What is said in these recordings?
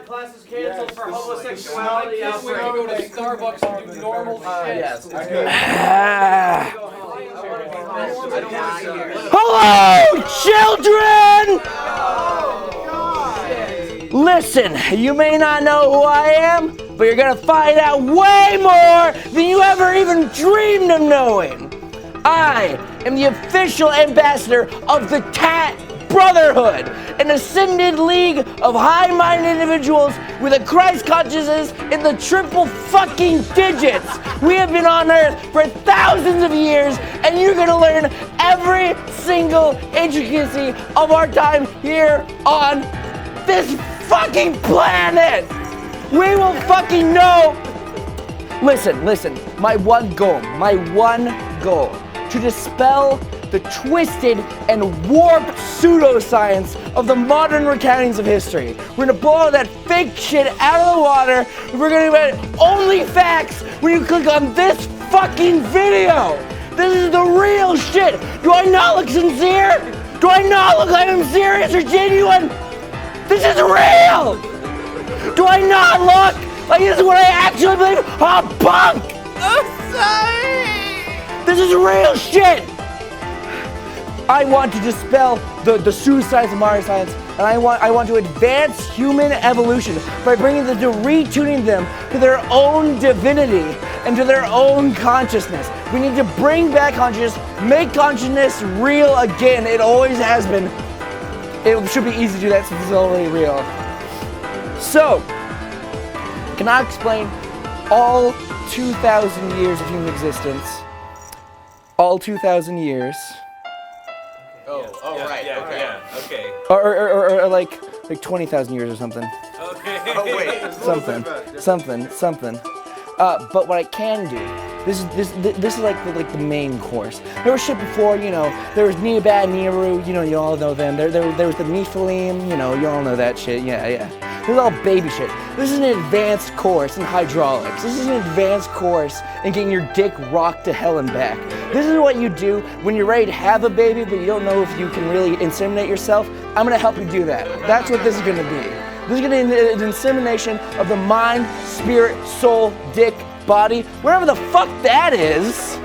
class is canceled for homosexuality outbreak. We go to Starbucks and do normal shit. Yes. Hello, children! Listen, you may not know who I am, but you're gonna find out way more than you ever even dreamed of knowing. I am the official ambassador of the Tat Brotherhood, an ascended league of high-minded individuals with a Christ consciousness in the triple fucking digits. We have been on Earth for thousands of years, and you're gonna learn every single intricacy of our time here on this fucking planet. We will fucking know. Listen, my one goal, to dispel the twisted and warped pseudoscience of the modern recountings of history. We're gonna blow all that fake shit out of the water. We're gonna get only facts when you click on this fucking video. This is the real shit. Do I not look sincere? Do I not look like I'm serious or genuine? This is real. Do I not look like this is what I actually believe? I'm punk. I'm sorry. This is real shit. I want to dispel the pseudoscience of modern science, and I want to advance human evolution by bringing them to retuning them to their own divinity and to their own consciousness. We need to bring back consciousness, make consciousness real again. It always has been. It should be easy to do that since it's already real. So, can I explain all 2,000 years of human existence? All 2,000 years. Okay. Or like 20,000 years or something. Okay. Oh wait. Something. But what I can do, this is like the main course. There was shit before, there was Neobad, Nearu, you all know them. There was the Nephilim, you all know that shit, yeah. This is all baby shit. This is an advanced course in hydraulics. This is an advanced course in getting your dick rocked to hell and back. This is what you do when you're ready to have a baby, but you don't know if you can really inseminate yourself. I'm gonna help you do that. That's what this is gonna be. This is gonna be an insemination of the mind, spirit, soul, dick, body, whatever the fuck that is.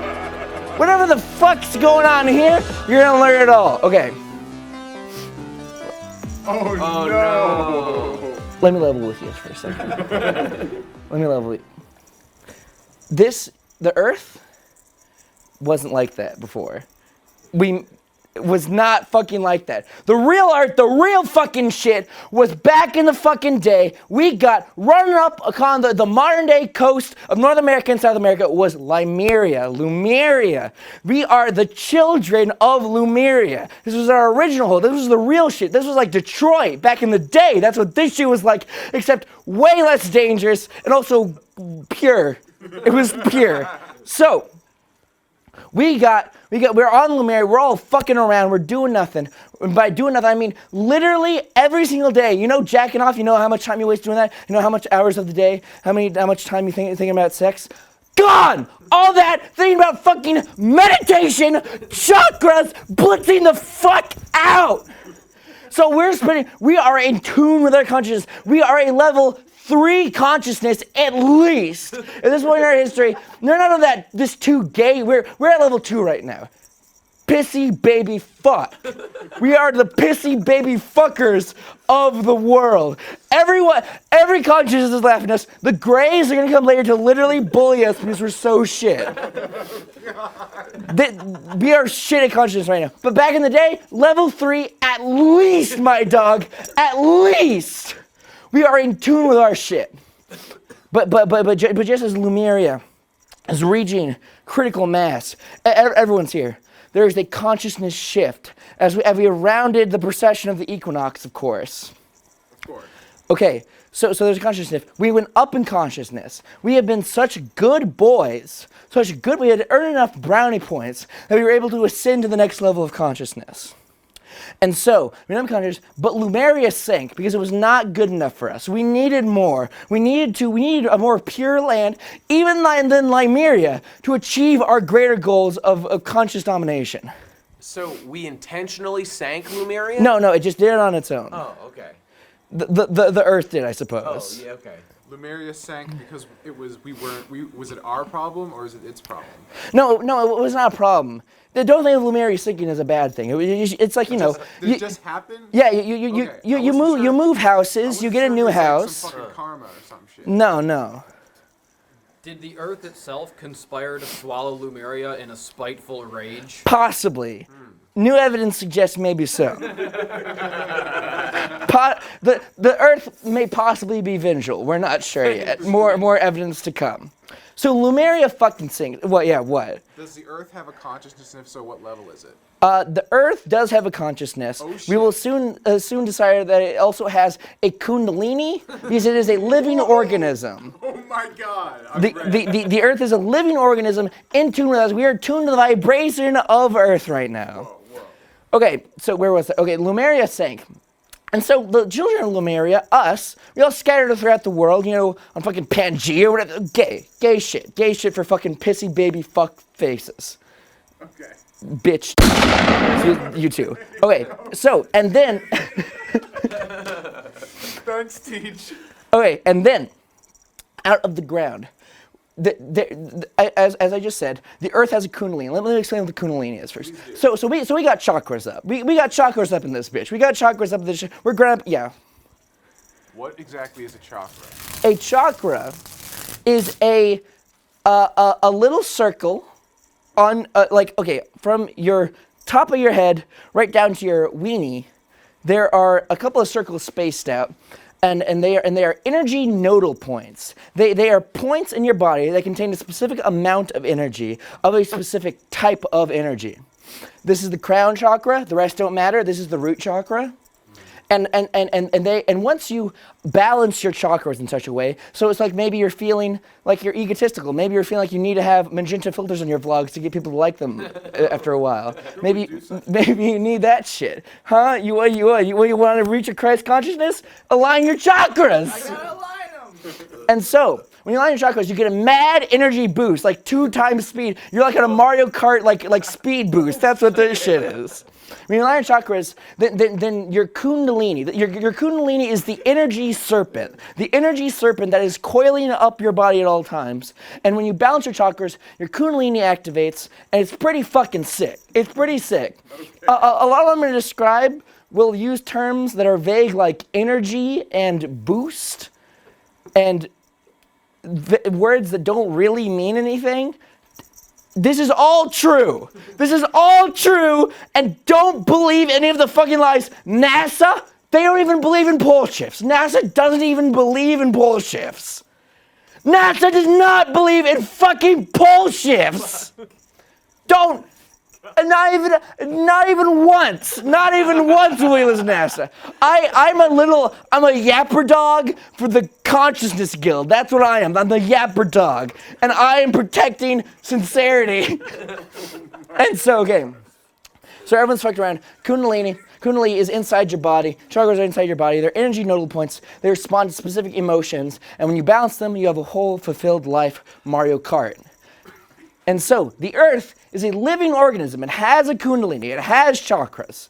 Whatever the fuck's going on here, you're gonna learn it all. Okay. Oh no. Let me level with you for a second. Let me level with you. The Earth wasn't like that before. It was not fucking like that. The real Earth, the real fucking shit was back in the fucking day. We got running up upon the modern day coast of North America and South America was Lemuria. We are the children of Lemuria. This was our original home. This was the real shit. This was like Detroit back in the day. That's what this shit was like, except way less dangerous and also pure. It was pure. So, we're on Lemuria, we're all fucking around, we're doing nothing. And by doing nothing, I mean literally every single day. Jacking off, how much time you waste doing that? How much hours of the day, how much time you thinking about sex? Gone! All that, thinking about fucking meditation, chakras, blitzing the fuck out! So we are in tune with our consciousness. We are a level 3 consciousness at least. At this point in our history, none of that, this too gay. We're at level 2 right now. Pissy baby fuck. We are the pissy baby fuckers of the world. Every consciousness is laughing at us. The Greys are gonna come later to literally bully us because we're so shit. We are shit at consciousness right now. But back in the day, level 3 at least, my dog. At least. We are in tune with our shit. But just as Lemuria is reaching critical mass, everyone's here. There is a consciousness shift as we have rounded the precession of the equinox, of course. Okay, so there's a consciousness shift. We went up in consciousness. We have been such good boys, we had earned enough brownie points that we were able to ascend to the next level of consciousness. And so, we're not conscious, but Lemuria sank because it was not good enough for us. We needed more. We needed a more pure land, even than Lemuria, to achieve our greater goals of conscious domination. So we intentionally sank Lemuria? No, it just did it on its own. Oh, okay. The Earth did, I suppose. Oh, yeah, okay. Lumeria sank because was it our problem or is it its problem? No, it was not a problem. Don't think of Lumeria sinking as a bad thing. It's like, you know. Did it just happen? Yeah, you move houses, you get a new house. Some fucking karma or some shit. No. Did the Earth itself conspire to swallow Lumeria in a spiteful rage? Possibly. New evidence suggests maybe so. The Earth may possibly be vengeful. We're not sure yet. More evidence to come. So Lumeria fucking sinks. What? Yeah, what? Does the Earth have a consciousness, and if so, what level is it? The Earth does have a consciousness. Oh, shit. We will soon decide that it also has a kundalini because it is a living organism. Oh my God! The Earth is a living organism in tune with us. We are tuned to the vibration of Earth right now. Whoa. Okay, so where was it? Okay, Lumeria sank. And so the children of Lumeria, us, we all scattered throughout the world, you know, on fucking Pangea or whatever. Gay shit for fucking pissy baby fuck faces. Okay. Bitch. You too. Okay, so, and then. Thanks, Teach. Okay, and then, out of the ground, as I just said, the Earth has a kundalini. Let me explain what the kundalini is first. So we got chakras up. We got chakras up in this bitch. We got chakras up in this. We're growing up. Yeah. What exactly is a chakra? A chakra is a little circle on from your top of your head right down to your weenie. There are a couple of circles spaced out. And they are energy nodal points. They are points in your body that contain a specific amount of energy, of a specific type of energy. This is the crown chakra. The rest don't matter. This is the root chakra. And once you balance your chakras in such a way, so it's like maybe you're feeling like you're egotistical. Maybe you're feeling like you need to have magenta filters on your vlogs to get people to like them after a while. Maybe you need that shit, huh? You want to reach a Christ consciousness? Align your chakras. I gotta align them. And so when you align your chakras, you get a mad energy boost, like 2 times speed. You're like on a Mario Kart, like speed boost. That's what this shit is. When you align your chakras, then your kundalini, your kundalini is the energy serpent that is coiling up your body at all times. And when you balance your chakras, your kundalini activates, and it's pretty fucking sick. It's pretty sick. Okay. A lot of them I'm going to describe will use terms that are vague, like energy and boost, and words that don't really mean anything. This is all true. This is all true, and don't believe any of the fucking lies. NASA, they don't even believe in pole shifts. NASA doesn't even believe in pole shifts. NASA does not believe in fucking pole shifts. Don't. Not even once will we listen to NASA. I'm a yapper dog for the Consciousness Guild. That's what I am. I'm the yapper dog. And I am protecting sincerity. And so, okay. So everyone's fucked around. Kundalini is inside your body. Chakras are inside your body. They're energy nodal points. They respond to specific emotions. And when you balance them, you have a whole fulfilled life Mario Kart. And so, the Earth is a living organism. It has a kundalini. It has chakras.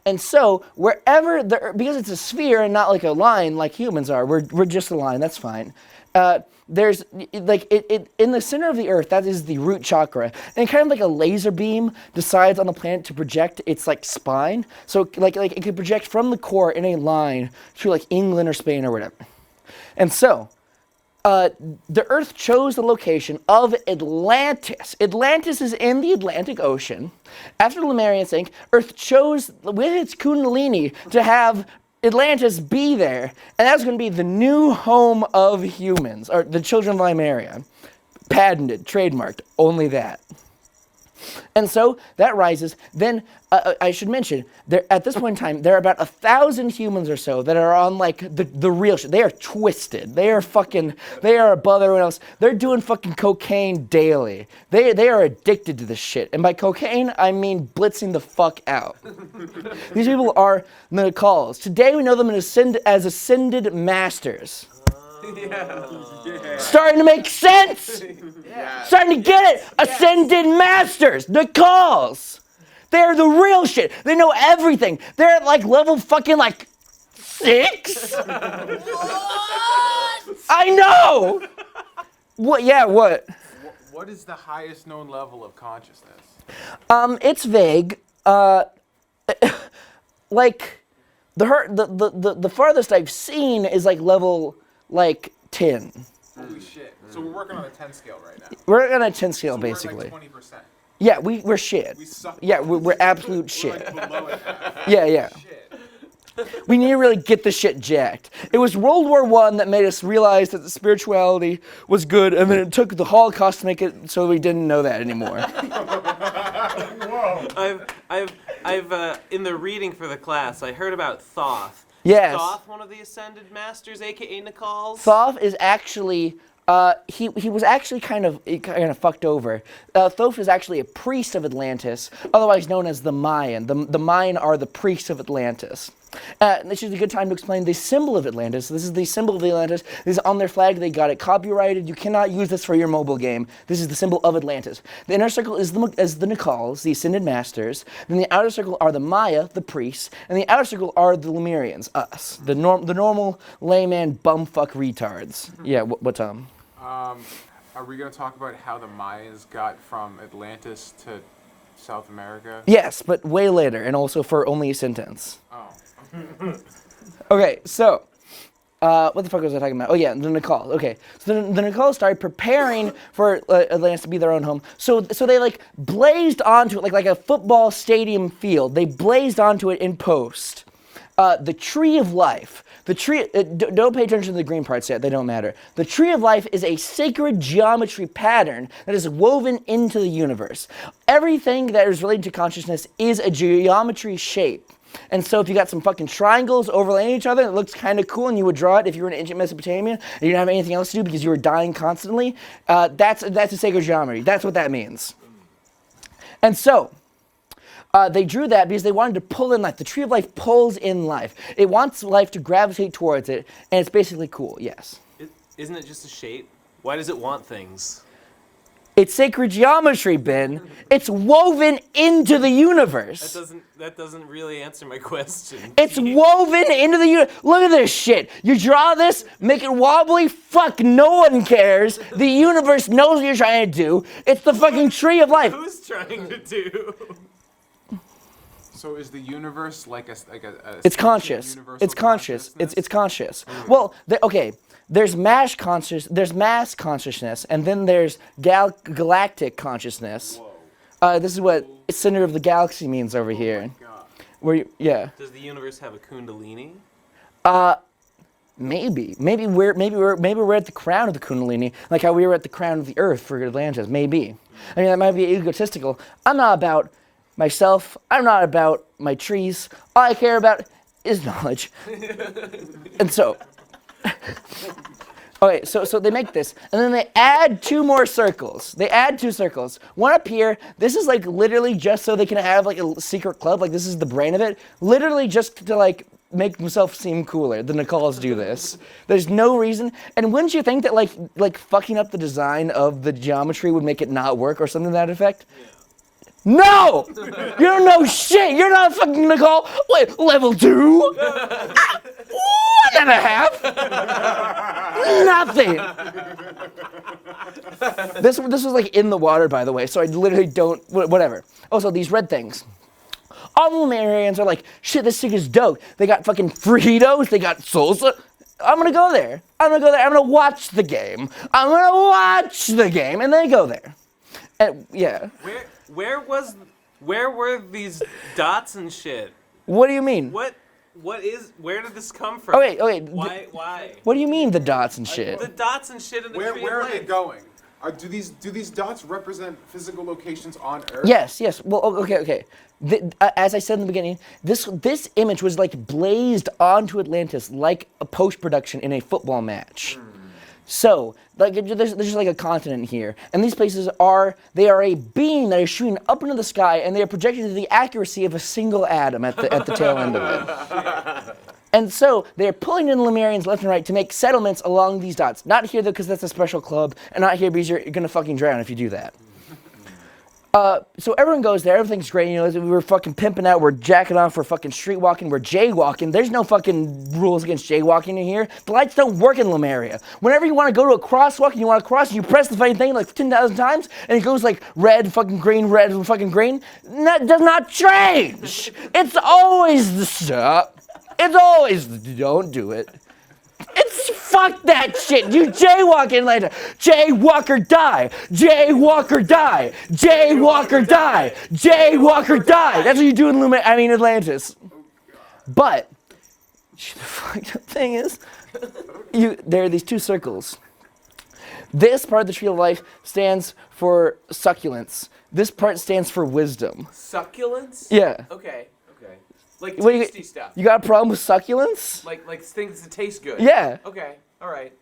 And so, wherever because it's a sphere and not like a line like humans are, we're just a line. That's fine. There's like in the center of the Earth, that is the root chakra, and kind of like a laser beam decides on the planet to project its like spine. So, like it could project from the core in a line through like England or Spain or whatever. And so. The Earth chose the location of Atlantis. Atlantis is in the Atlantic Ocean. After the Lemurian sank, Earth chose, with its kundalini, to have Atlantis be there. And that's going to be the new home of humans, or the children of Lemuria. Patented, trademarked, only that. And so that rises. Then I should mention, at this point in time, there are about 1,000 humans or so that are on like the real shit. They are twisted. They are above everyone else. They're doing fucking cocaine daily. They are addicted to this shit. And by cocaine, I mean blitzing the fuck out. These people are the calls. Today we know them as ascended masters. Yeah. Starting to make sense. Yeah. Starting to get it. Ascended masters, the calls. They're the real shit. They know everything. They're at like level fucking like 6? I know! What? Yeah, what? What is the highest known level of consciousness? It's vague. Like, the farthest I've seen is like level, like, 10. Holy shit. So we're working on a 10 scale right now. We're on a 10 scale, So basically. we're at like 20%. Yeah, we're shit. We suck. Yeah, we're absolute shit. We're like below it now. Yeah. Shit. We need to really get the shit jacked. It was World War I that made us realize that the spirituality was good, and then it took the Holocaust to make it so we didn't know that anymore. I've in the reading for the class, I heard about Thoth. Yes. Is Thoth one of the Ascended Masters, aka Nical's? Thoth is actually he was actually kind of fucked over. Thoth is actually a priest of Atlantis, otherwise known as the Mayan. The Mayan are the priests of Atlantis. This is a good time to explain the symbol of Atlantis. This is the symbol of Atlantis. This is on their flag. They got it copyrighted. You cannot use this for your mobile game. This is the symbol of Atlantis. The inner circle is the Nicals, the Ascended Masters. Then the outer circle are the Maya, the priests, and the outer circle are the Lemurians, us, the normal layman bumfuck retards. Yeah, what Tom? Are we going to talk about how the Mayans got from Atlantis to South America? Yes, but way later, and also for only a sentence. Oh. Okay, so, what the fuck was I talking about? Oh yeah, the Nicals. Okay, so the Nicals started preparing for Atlantis to be their own home. So they like blazed onto it like a football stadium field. They blazed onto it in post. The Tree of Life. The tree. Don't pay attention to the green parts yet. They don't matter. The Tree of Life is a sacred geometry pattern that is woven into the universe. Everything that is related to consciousness is a geometry shape. And so if you got some fucking triangles overlaying each other, it looks kind of cool, and you would draw it if you were in ancient Mesopotamia and you didn't have anything else to do because you were dying constantly. That's a sacred geometry. That's what that means. And so they drew that because they wanted to pull in life. The Tree of Life pulls in life. It wants life to gravitate towards it, and it's basically cool, yes. Isn't it just a shape? Why does it want things? It's sacred geometry, Ben. It's woven into the universe. That doesn't really answer my question. It's woven into the universe. Look at this shit. You draw this, make it wobbly, fuck, no one cares. The universe knows what you're trying to do. It's the fucking Tree of Life. Who's trying to do? So is the universe like a It's conscious. It's conscious. It's conscious. Well, okay. There's mass consciousness, and then there's galactic consciousness. This is what center of the galaxy means over here. Yeah. Does the universe have a kundalini? Maybe we're at the crown of the kundalini, like how we were at the crown of the earth for Atlantis. Maybe. I mean, that might be egotistical. I'm not about myself. I'm not about my trees. All I care about is knowledge. And so. Okay, so they make this, and then they add two more circles. They add two circles. One up here, this is like literally just so they can have like a secret club, like this is the brain of it. Literally just to like make themselves seem cooler. The Nicals do this. There's no reason, and wouldn't you think that like fucking up the design of the geometry would make it not work or something to that effect? Yeah. No! You don't know shit! You're not a fucking Nicole! Wait, level 2? 1.5? Nothing! This was like in the water, by the way, so I literally don't... Whatever. Also, these red things. All the Lemurians are like, shit, this thing is dope. They got fucking Fritos, they got salsa. I'm gonna go there. I'm gonna watch the game. And then go there. And, yeah. Where were these dots and shit? What do you mean? Where did this come from? Okay. Why? What do you mean the dots and shit? The dots and shit in the Tree of Life. Where are they going? Do these dots represent physical locations on Earth? Yes. Well, okay. As I said in the beginning, this image was like blazed onto Atlantis like a post-production in a football match. So, like, there's just like a continent here, and these places are a beam that is shooting up into the sky, and they are projected to the accuracy of a single atom at the tail end of it. And so they are pulling in Lemurians left and right to make settlements along these dots. Not here though, because that's a special club, and not here because you're gonna fucking drown if you do that. So everyone goes there, everything's great, we're fucking pimping out, we're jacking off, we're fucking street walking, we're jaywalking. There's no fucking rules against jaywalking in here. The lights don't work in Lemuria. Whenever you want to go to a crosswalk and you want to cross, you press the fucking thing like 10,000 times, and it goes like red, fucking green, red, fucking green. That does not change. It's always the stop. It's always the don't do it. It's fuck that shit. You jaywalk in Atlanta. Jaywalker die. Jaywalker die. Jaywalker die. Jaywalker die. That's what you do in Atlantis. But the fucked up thing is, there are these two circles. This part of the tree of life stands for succulence. This part stands for wisdom. Succulence? Yeah. Okay. Like What, tasty stuff. You got a problem with succulence? Like things that taste good. Yeah. Okay. All right.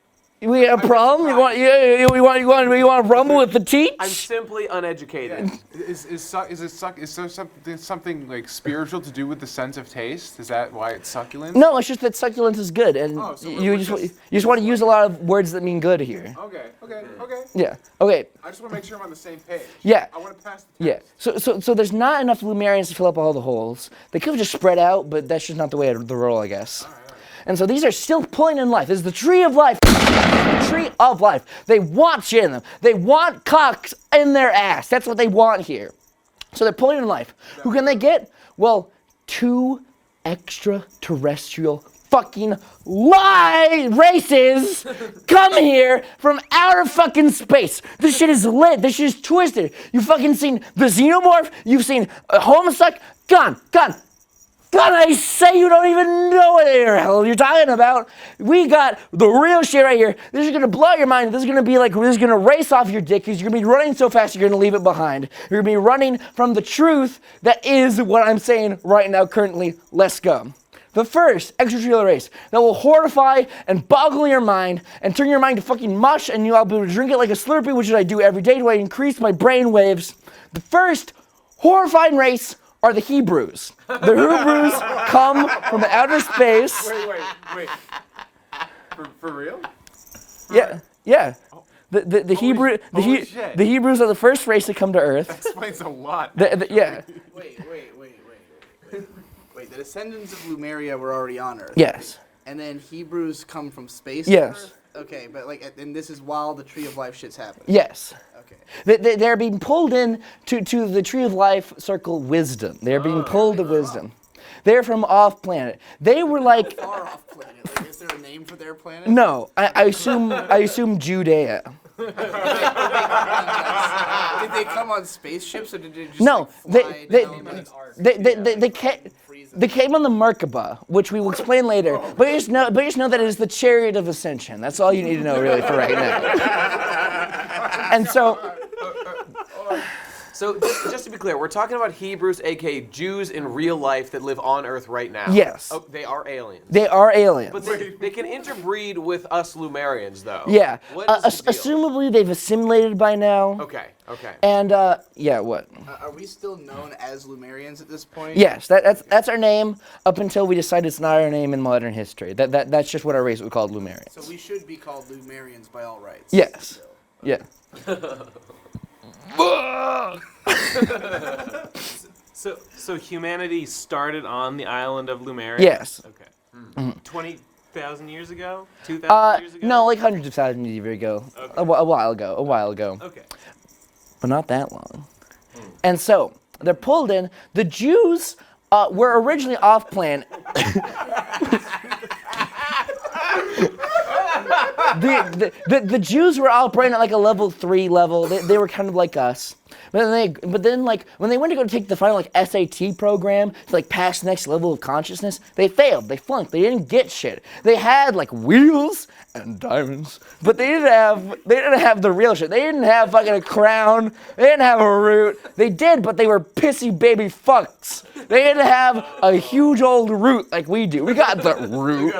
We got a problem? You want to rumble with the teach? I'm simply uneducated. Is there something like spiritual to do with the sense of taste? Is that why it's succulent? No, it's just that succulence is good, and so you we're just want to use a lot of words that mean good here. Okay. Yeah. Okay. I just want to make sure I'm on the same page. Yeah. I want to pass the test. Yeah. So there's not enough Lumerians to fill up all the holes. They could have just spread out, but that's just not the way of the roll, I guess. All right. And so these are still pulling in life. This is the tree of life. The tree of life. They want shit in them. They want cocks in their ass. That's what they want here. So they're pulling in life. Who can they get? Well, 2 extraterrestrial fucking races come here from outer fucking space. This shit is lit. This shit is twisted. You fucking seen the xenomorph. You've seen a homosuck. Gone. God, I say you don't even know what the hell you're talking about. We got the real shit right here. This is gonna blow your mind. This is gonna race off your dick because you're gonna be running so fast you're gonna leave it behind. You're gonna be running from the truth that is what I'm saying right now currently. Let's go. The first extraterrestrial race that will horrify and boggle your mind and turn your mind to fucking mush, and you'll be able to drink it like a Slurpee, which is what I do every day to increase my brain waves. The first horrifying race are the Hebrews. The Hebrews come from outer space. Wait. For real? Yeah. The Hebrews are the first race to come to Earth. That explains a lot. Yeah. Wait. The descendants of Lemuria were already on Earth. Yes. And then Hebrews come from space. Yes. To Earth? Okay, but and this is while the Tree of Life shit's happening. Yes. Okay. They're being pulled in to the Tree of Life circle wisdom. They're being pulled to wisdom. They're from off planet. They were like Far off planet. Like, is there a name for their planet? no. I assume Judea. Did they come on spaceships or did they just No, fly down? they came on the Merkaba, which we will explain later. But just know that it is the chariot of ascension. That's all you need to know really for right now. And so. So just to be clear, we're talking about Hebrews, aka Jews in real life that live on Earth right now. Yes. Oh, they are aliens. They are aliens. But they can interbreed with us Lumerians, though. Yeah. What is the deal? Assumably they've assimilated by now. Okay. And yeah, what? Are we still known as Lumerians at this point? Yes, that's our name up until we decide it's not our name in modern history. That's just what our race was called, Lumerians. So we should be called Lumerians by all rights. Yes. Still. Yeah. So humanity started on the island of Lumeria? Yes. Okay. 20,000 years ago? 2,000 years ago? No, like hundreds of thousands of years ago. Okay. A while ago. Okay. But not that long. And so they're pulled in. The Jews were originally off plan. The Jews were operating at like a level 3 level. They were kind of like us. But then like when they went to go take the final like SAT program to like pass the next level of consciousness, they failed. They flunked. They didn't get shit. They had like wheels and diamonds, but they didn't have the real shit. They didn't have fucking a crown. They didn't have a root. They did, but they were pissy baby fucks. They didn't have a huge old root like we do. We got the root.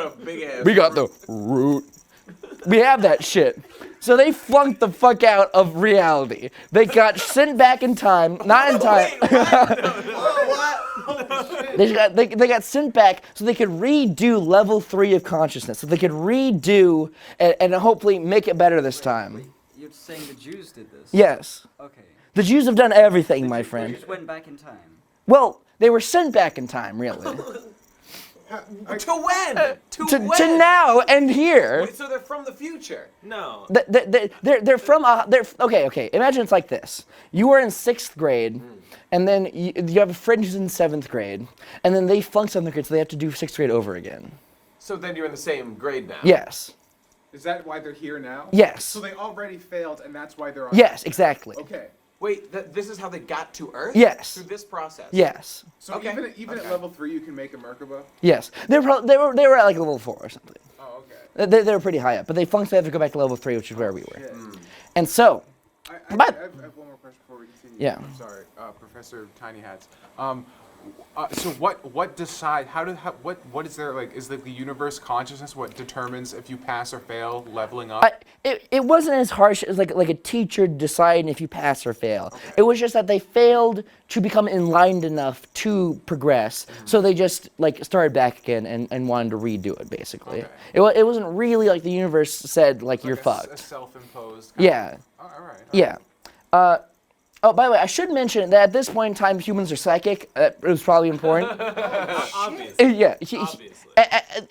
We got the root. We have that shit. So they flunked the fuck out of reality. They got sent back in time, not in time. They got sent back so they could redo level 3 of consciousness. So they could redo and hopefully make it better this time. You're saying the Jews did this? Yes. Okay. The Jews have done everything, my They friend. just went back in time. Well, they were sent back in time, really. To when? to now and here. Wait, so they're from the future. No. They're from okay. Imagine it's like this: you were in 6th grade, and then you have a friend who's in 7th grade, and then they flunk 7th grade, so they have to do 6th grade over again. So then you're in the same grade now. Yes. Is that why they're here now? Yes. So they already failed, and that's why they're on. Yes, exactly. Okay. Wait, this is how they got to Earth? Yes. Through this process? Yes. So Okay. even at level 3, you can make a Merkaba? Yes. They were at like level 4 or something. Oh, okay. They were pretty high up, but they flunked, so they have to go back to level 3, which is where we were. Shit. And so, I But- have one more question before we continue. Yeah. I'm sorry, Professor Tiny Hats. So what decide? What is there like? Is like the universe consciousness what determines if you pass or fail leveling up? it wasn't as harsh as like a teacher deciding if you pass or fail. It was just that they failed to become enlightened enough to progress, so they just like started back again and wanted to redo it basically. Okay. It wasn't really like the universe said like you're A fucked. self-imposed. Yeah. All right. Yeah. Oh, by the way, I should mention that at this point in time, humans are psychic. It was probably important. Obviously. Yeah. Obviously.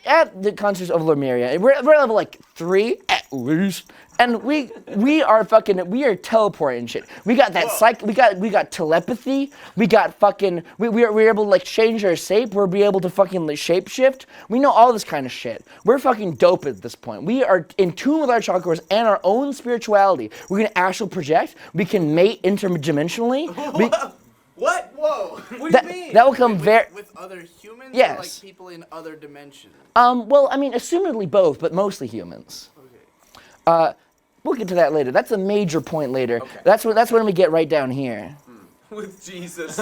At the concerts of Lemuria, we're level like 3 at least, and we are teleporting shit. We got that we got telepathy. We got fucking we're able to like change our shape. We're be able to fucking like, shape shift. We know all this kind of shit. We're fucking dope at this point. We are in tune with our chakras and our own spirituality. We can astral project. We can mate interdimensionally. What? Whoa. What do you mean? That will come very. With other humans? Or Yes. like people in other dimensions? Well, I mean, assumedly both, but mostly humans. We'll get to that later. That's a major point later. Okay. That's when we get right down here. With Jesus.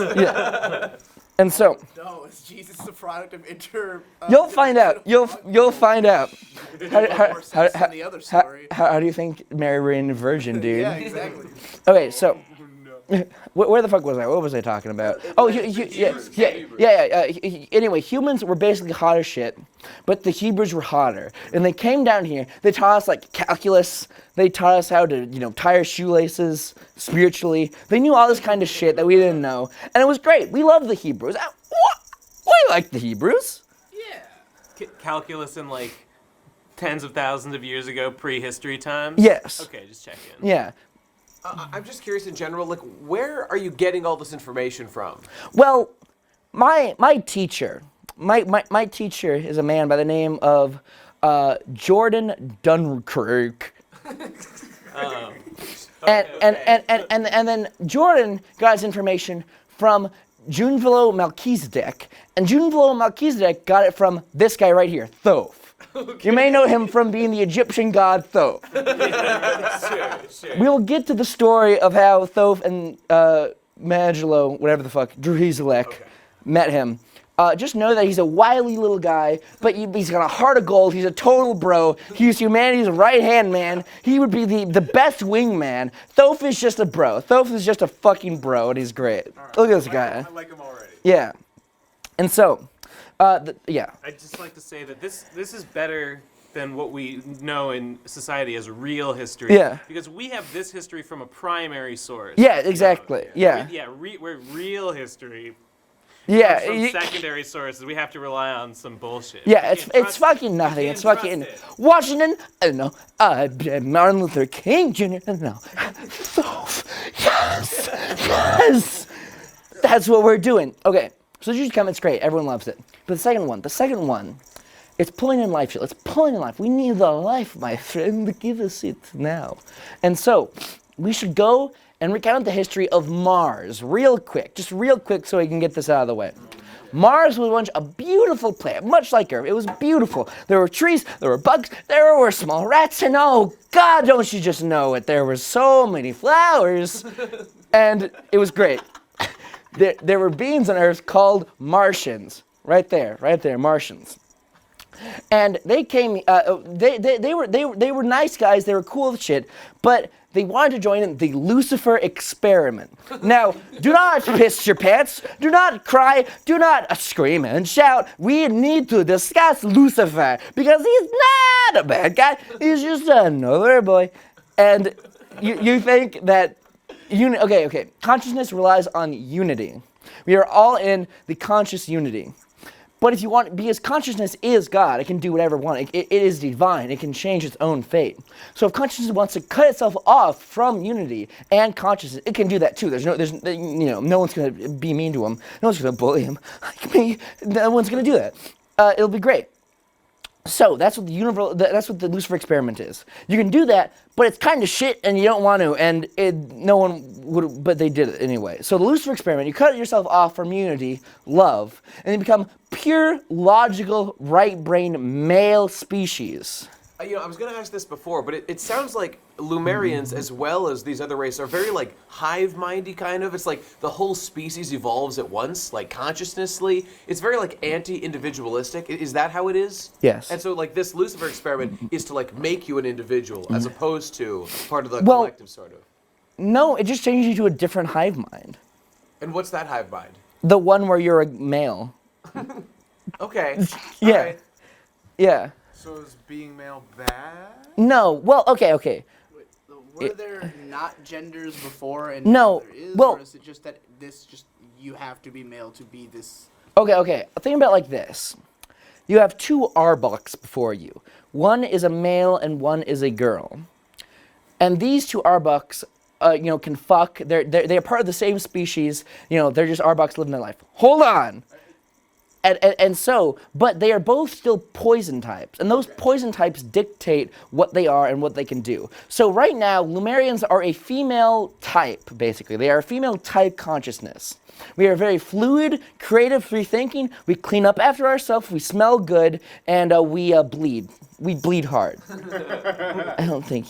And so No, is Jesus the product of inter? you'll find out. You'll find out. More sense than the other story. How do you think Mary reigned a virgin, dude? Yeah, exactly. Okay, so. Where the fuck was I? What was I talking about? Oh, anyway, humans were basically hot as shit, but the Hebrews were hotter. And they came down here. They taught us like calculus. They taught us how to, tie our shoelaces spiritually. They knew all this kind of shit that we didn't know, and it was great. We loved the Hebrews. We liked the Hebrews. Yeah. Calculus in like tens of thousands of years ago, prehistory times? Yes. Okay, just checking. Yeah. I'm just curious in general, like, where are you getting all this information from? Well, my teacher is a man by the name of Jordan Dunkirk. And then Jordan got his information from Junvilo Melchizedek, and Junvilo Melchizedek got it from this guy right here, Thoth. Okay. You may know him from being the Egyptian god Thoth. Sure. We will get to the story of how Thoth and Magelo, whatever the fuck, Druhizelek, met him. Just know that he's a wily little guy, but he's got a heart of gold. He's a total bro. He's humanity's right-hand man. He would be the best wingman. Thoth is just a bro. Thoth is just a fucking bro, and he's great. Right. Look at this guy. I like him already. Yeah. And so, yeah. I'd just like to say that this is better than what we know in society as real history. Yeah. Because we have this history from a primary source. Yeah, exactly. Yeah. We're real history. Yeah. From secondary sources, we have to rely on some bullshit. Yeah, You can't it's trust fucking it. nothing. You It's can't fucking trust it. Washington. I don't know. Martin Luther King Jr. No. Yes. That's what we're doing. Okay. So the Jews come. It's great. Everyone loves it. But the second one, it's pulling in life shit. It's pulling in life. We need the life, my friend. Give us it now. And so we should go and recount the history of Mars real quick, so we can get this out of the way. Mars was once a beautiful planet, much like Earth. It was beautiful. There were trees, there were bugs, there were small rats, and oh God, don't you just know it? There were so many flowers, and it was great. There were beings on Earth called Martians. Right there, Martians. And they came. They were nice guys. They were cool as shit, but they wanted to join in the Lucifer experiment. Now, do not piss your pants. Do not cry. Do not scream and shout. We need to discuss Lucifer because he's not a bad guy. He's just another boy. And you think that Okay. Consciousness relies on unity. We are all in the conscious unity. But if you want, because consciousness is God, it can do whatever it wants. It is divine. It can change its own fate. So if consciousness wants to cut itself off from unity and consciousness, it can do that too. No one's going to be mean to him. No one's going to bully him like me. No one's going to do that. It'll be great. So that's what the Lucifer experiment is. You can do that, but it's kind of shit, and you don't want to, and no one would, but they did it anyway. So the Lucifer experiment, you cut yourself off from unity, love, and you become pure, logical, right-brained male species. I was going to ask this before, but it sounds like Lumerians, as well as these other races, are very, like, hive-mindy kind of. It's like the whole species evolves at once, like, consciousnessly. It's very, like, anti-individualistic. Is that how it is? Yes. And so, like, this Lucifer experiment is to, like, make you an individual, as opposed to part of the collective, sort of. No, it just changes you to a different hive mind. And what's that hive mind? The one where you're a male. Okay. Yeah. All right. Yeah. So is being male bad? No. Well, okay. Were there not genders before and No, now there is? well- Or is it just that you have to be male to be this? Okay. Think about it like this. You have two Arbucks before you. One is a male and one is a girl. And these two Arbucks, can fuck. They're part of the same species. They're just Arbucks living their life. Hold on. But they are both still poison types, and those poison types dictate what they are and what they can do. So right now, Lumerians are a female type, basically. They are a female type consciousness. We are very fluid, creative, free-thinking. We clean up after ourselves, we smell good, and we bleed. We bleed hard. I don't think...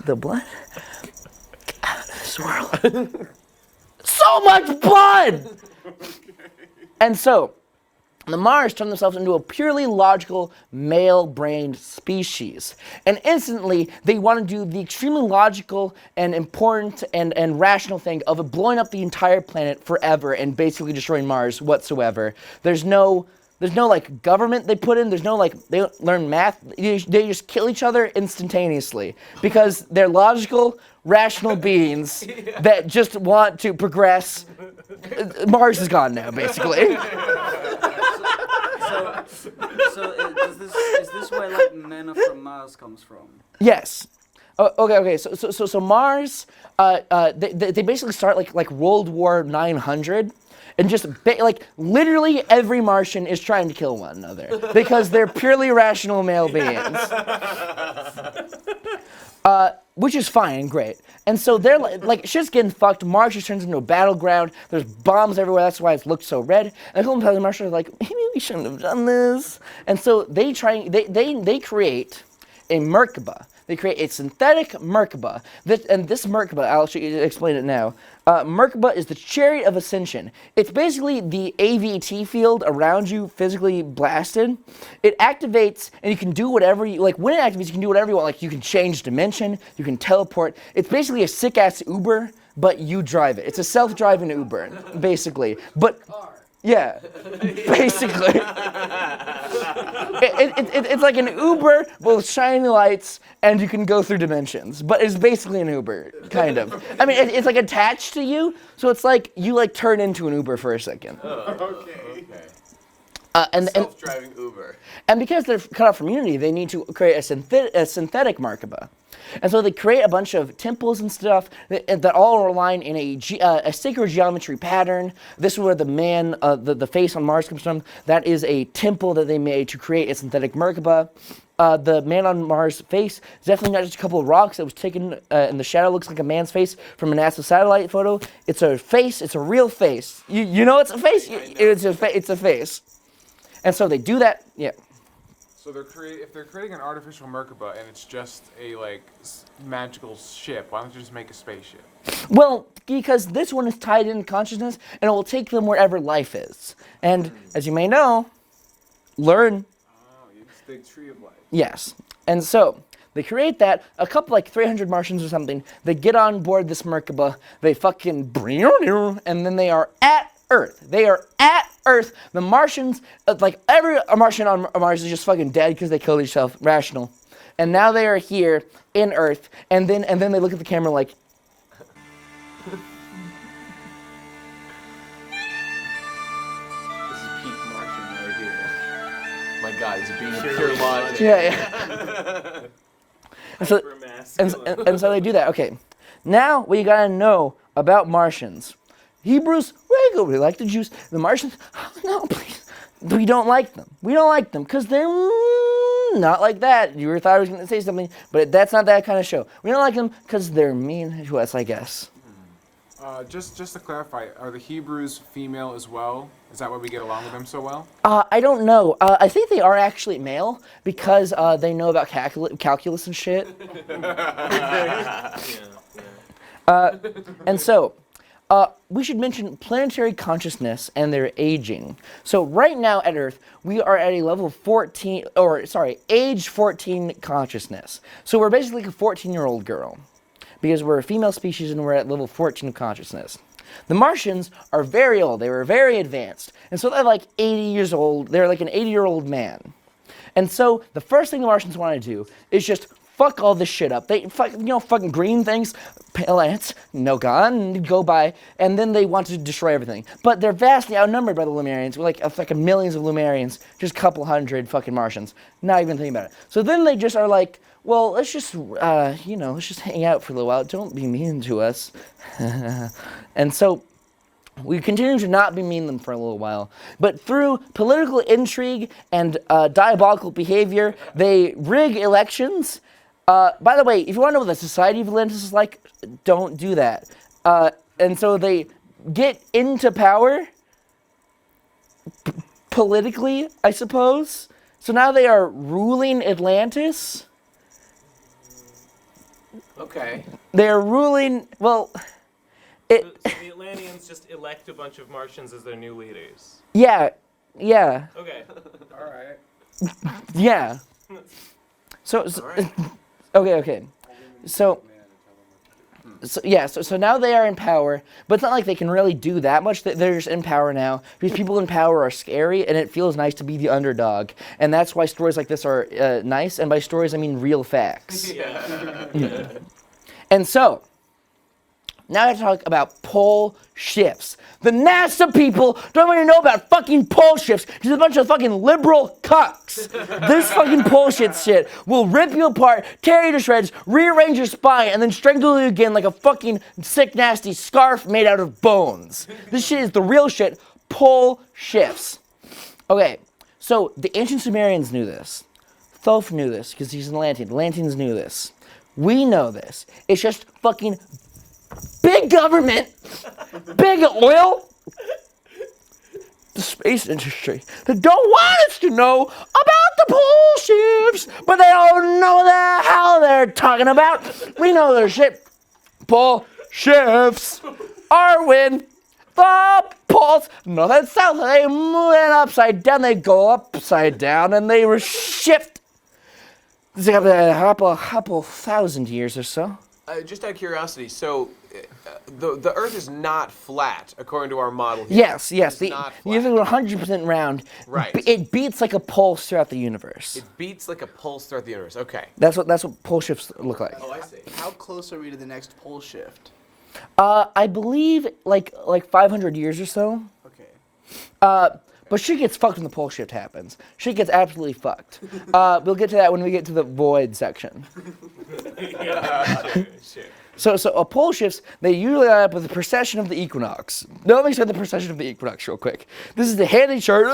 The blood? Out of this world. So much blood! And so, the Mars turned themselves into a purely logical, male-brained species. And instantly, they want to do the extremely logical and important and rational thing of blowing up the entire planet forever and basically destroying Mars whatsoever. There's no like government they put in. They don't learn math. They just kill each other instantaneously because they're logical, rational beings that just want to progress. Mars is gone now, basically. Is this where like Men from Mars comes from? Yes. Okay. So Mars, they basically start like World War 900. And just, literally every Martian is trying to kill one another because they're purely rational male beings. Which is fine and great. And so they're like, shit's getting fucked. Mars just turns into a battleground. There's bombs everywhere. That's why it looks so red. And a couple of the Martians are like, maybe we shouldn't have done this. And so they create a Merkaba. They create a synthetic Merkaba. This Merkaba, I'll explain it now. Merkaba is the chariot of ascension. It's basically the AVT field around you physically blasted. It activates, and you can do whatever you like. When it activates, you can do whatever you want. Like you can change dimension, you can teleport. It's basically a sick-ass Uber, but you drive it. It's a self-driving Uber, basically. But yeah, basically. It's like an Uber with shiny lights, and you can go through dimensions. But it's basically an Uber, kind of. I mean, it's like attached to you, so it's like you turn into an Uber for a second. Okay. Self-driving Uber. And because they're cut off from unity, they need to create a synthetic Merkaba. And so they create a bunch of temples and stuff that all align in a sacred geometry pattern. This is where the man, the face on Mars comes from. That is a temple that they made to create a synthetic Merkaba. The man on Mars face is definitely not just a couple of rocks that was taken in the shadow. Looks like a man's face from a NASA satellite photo. It's a face. It's a real face. You know it's a face? It's a face. And so they do that, yeah. So if they're creating an artificial Merkaba and it's just a magical ship, why don't you just make a spaceship? Well, because this one is tied in consciousness, and it will take them wherever life is. And as you may know, learn. Oh, it's the tree of life. Yes. And so they create that. A couple 300 Martians or something. They get on board this Merkaba. They fucking and then they are at Earth. They are at Earth. The Martians, every Martian on Mars is just fucking dead because they killed themselves. Rational. and now they are here in Earth, and then they look at the camera like, This is peak Martian right here. My God, it's being pure logic. yeah. And so, and so they do that. Okay, now what you gotta know about Martians. Hebrews regularly like the Jews. The Martians, no, please. We don't like them. We don't like them because they're not like that. You thought I was going to say something, but that's not that kind of show. We don't like them because they're mean to us, I guess. Just to clarify, are the Hebrews female as well? Is that why we get along with them so well? I don't know. I think they are actually male because they know about calculus and shit. And so, we should mention planetary consciousness and their aging. So right now at Earth, we are at a level 14, age 14 consciousness. So we're basically like a 14-year-old girl because we're a female species and we're at level 14 of consciousness. The Martians are very old. They were very advanced. And so they're like 80 years old. They're like an 80-year-old man. And so the first thing the Martians want to do is just fuck all this shit up. They fucking green things, planets, no gone, go by, and then they want to destroy everything. But they're vastly outnumbered by the Lumerians. We're like fucking millions of Lumerians, just a couple hundred fucking Martians. Not even thinking about it. So then they just are like, well, let's just, let's just hang out for a little while. Don't be mean to us. And so we continue to not be mean to them for a little while. But through political intrigue and diabolical behavior, they rig elections. By the way, if you want to know what the Society of Atlantis is like, don't do that. And so they get into power politically, I suppose. So now they are ruling Atlantis. Okay. They are ruling, well, So the Atlanteans just elect a bunch of Martians as their new leaders. yeah. Okay. All right. Yeah. So okay. So now they are in power, but it's not like they can really do that much. They're just in power now because people in power are scary, and it feels nice to be the underdog, and that's why stories like this are nice. And by stories, I mean real facts. And so now I have to talk about pole shifts. The NASA people don't want to know about fucking pole shifts because they're a bunch of fucking liberal cucks. This fucking pole shift shit will rip you apart, tear you to shreds, rearrange your spine, and then strangle you again like a fucking sick, nasty scarf made out of bones. This shit is the real shit. Pole shifts. Okay, so the ancient Sumerians knew this. Thoth knew this because he's an Atlantean. The Atlanteans knew this. We know this. It's just fucking big government, big oil, the space industry that don't want us to know about the pole shifts, but they don't know the hell they're talking about. We know their shit. Pole shifts are when the poles, north and south, they move it upside down, they go upside down, and they shift. It's like a couple thousand years or so. Just out of curiosity, so the Earth is not flat according to our model here. Yes. It's The not universe flat. is 100% round. Right. It beats like a pulse throughout the universe. It beats like a pulse throughout the universe. Okay. That's what pole shifts look like. Oh, I see. How close are we to the next pole shift? I believe like 500 years or so. Okay. But shit gets fucked when the pole shift happens. Shit gets absolutely fucked. We'll get to that when we get to the void section. Sure. So a pole shifts, they usually line up with the precession of the equinox. Now let me explain the precession of the equinox real quick. This is the handy chart.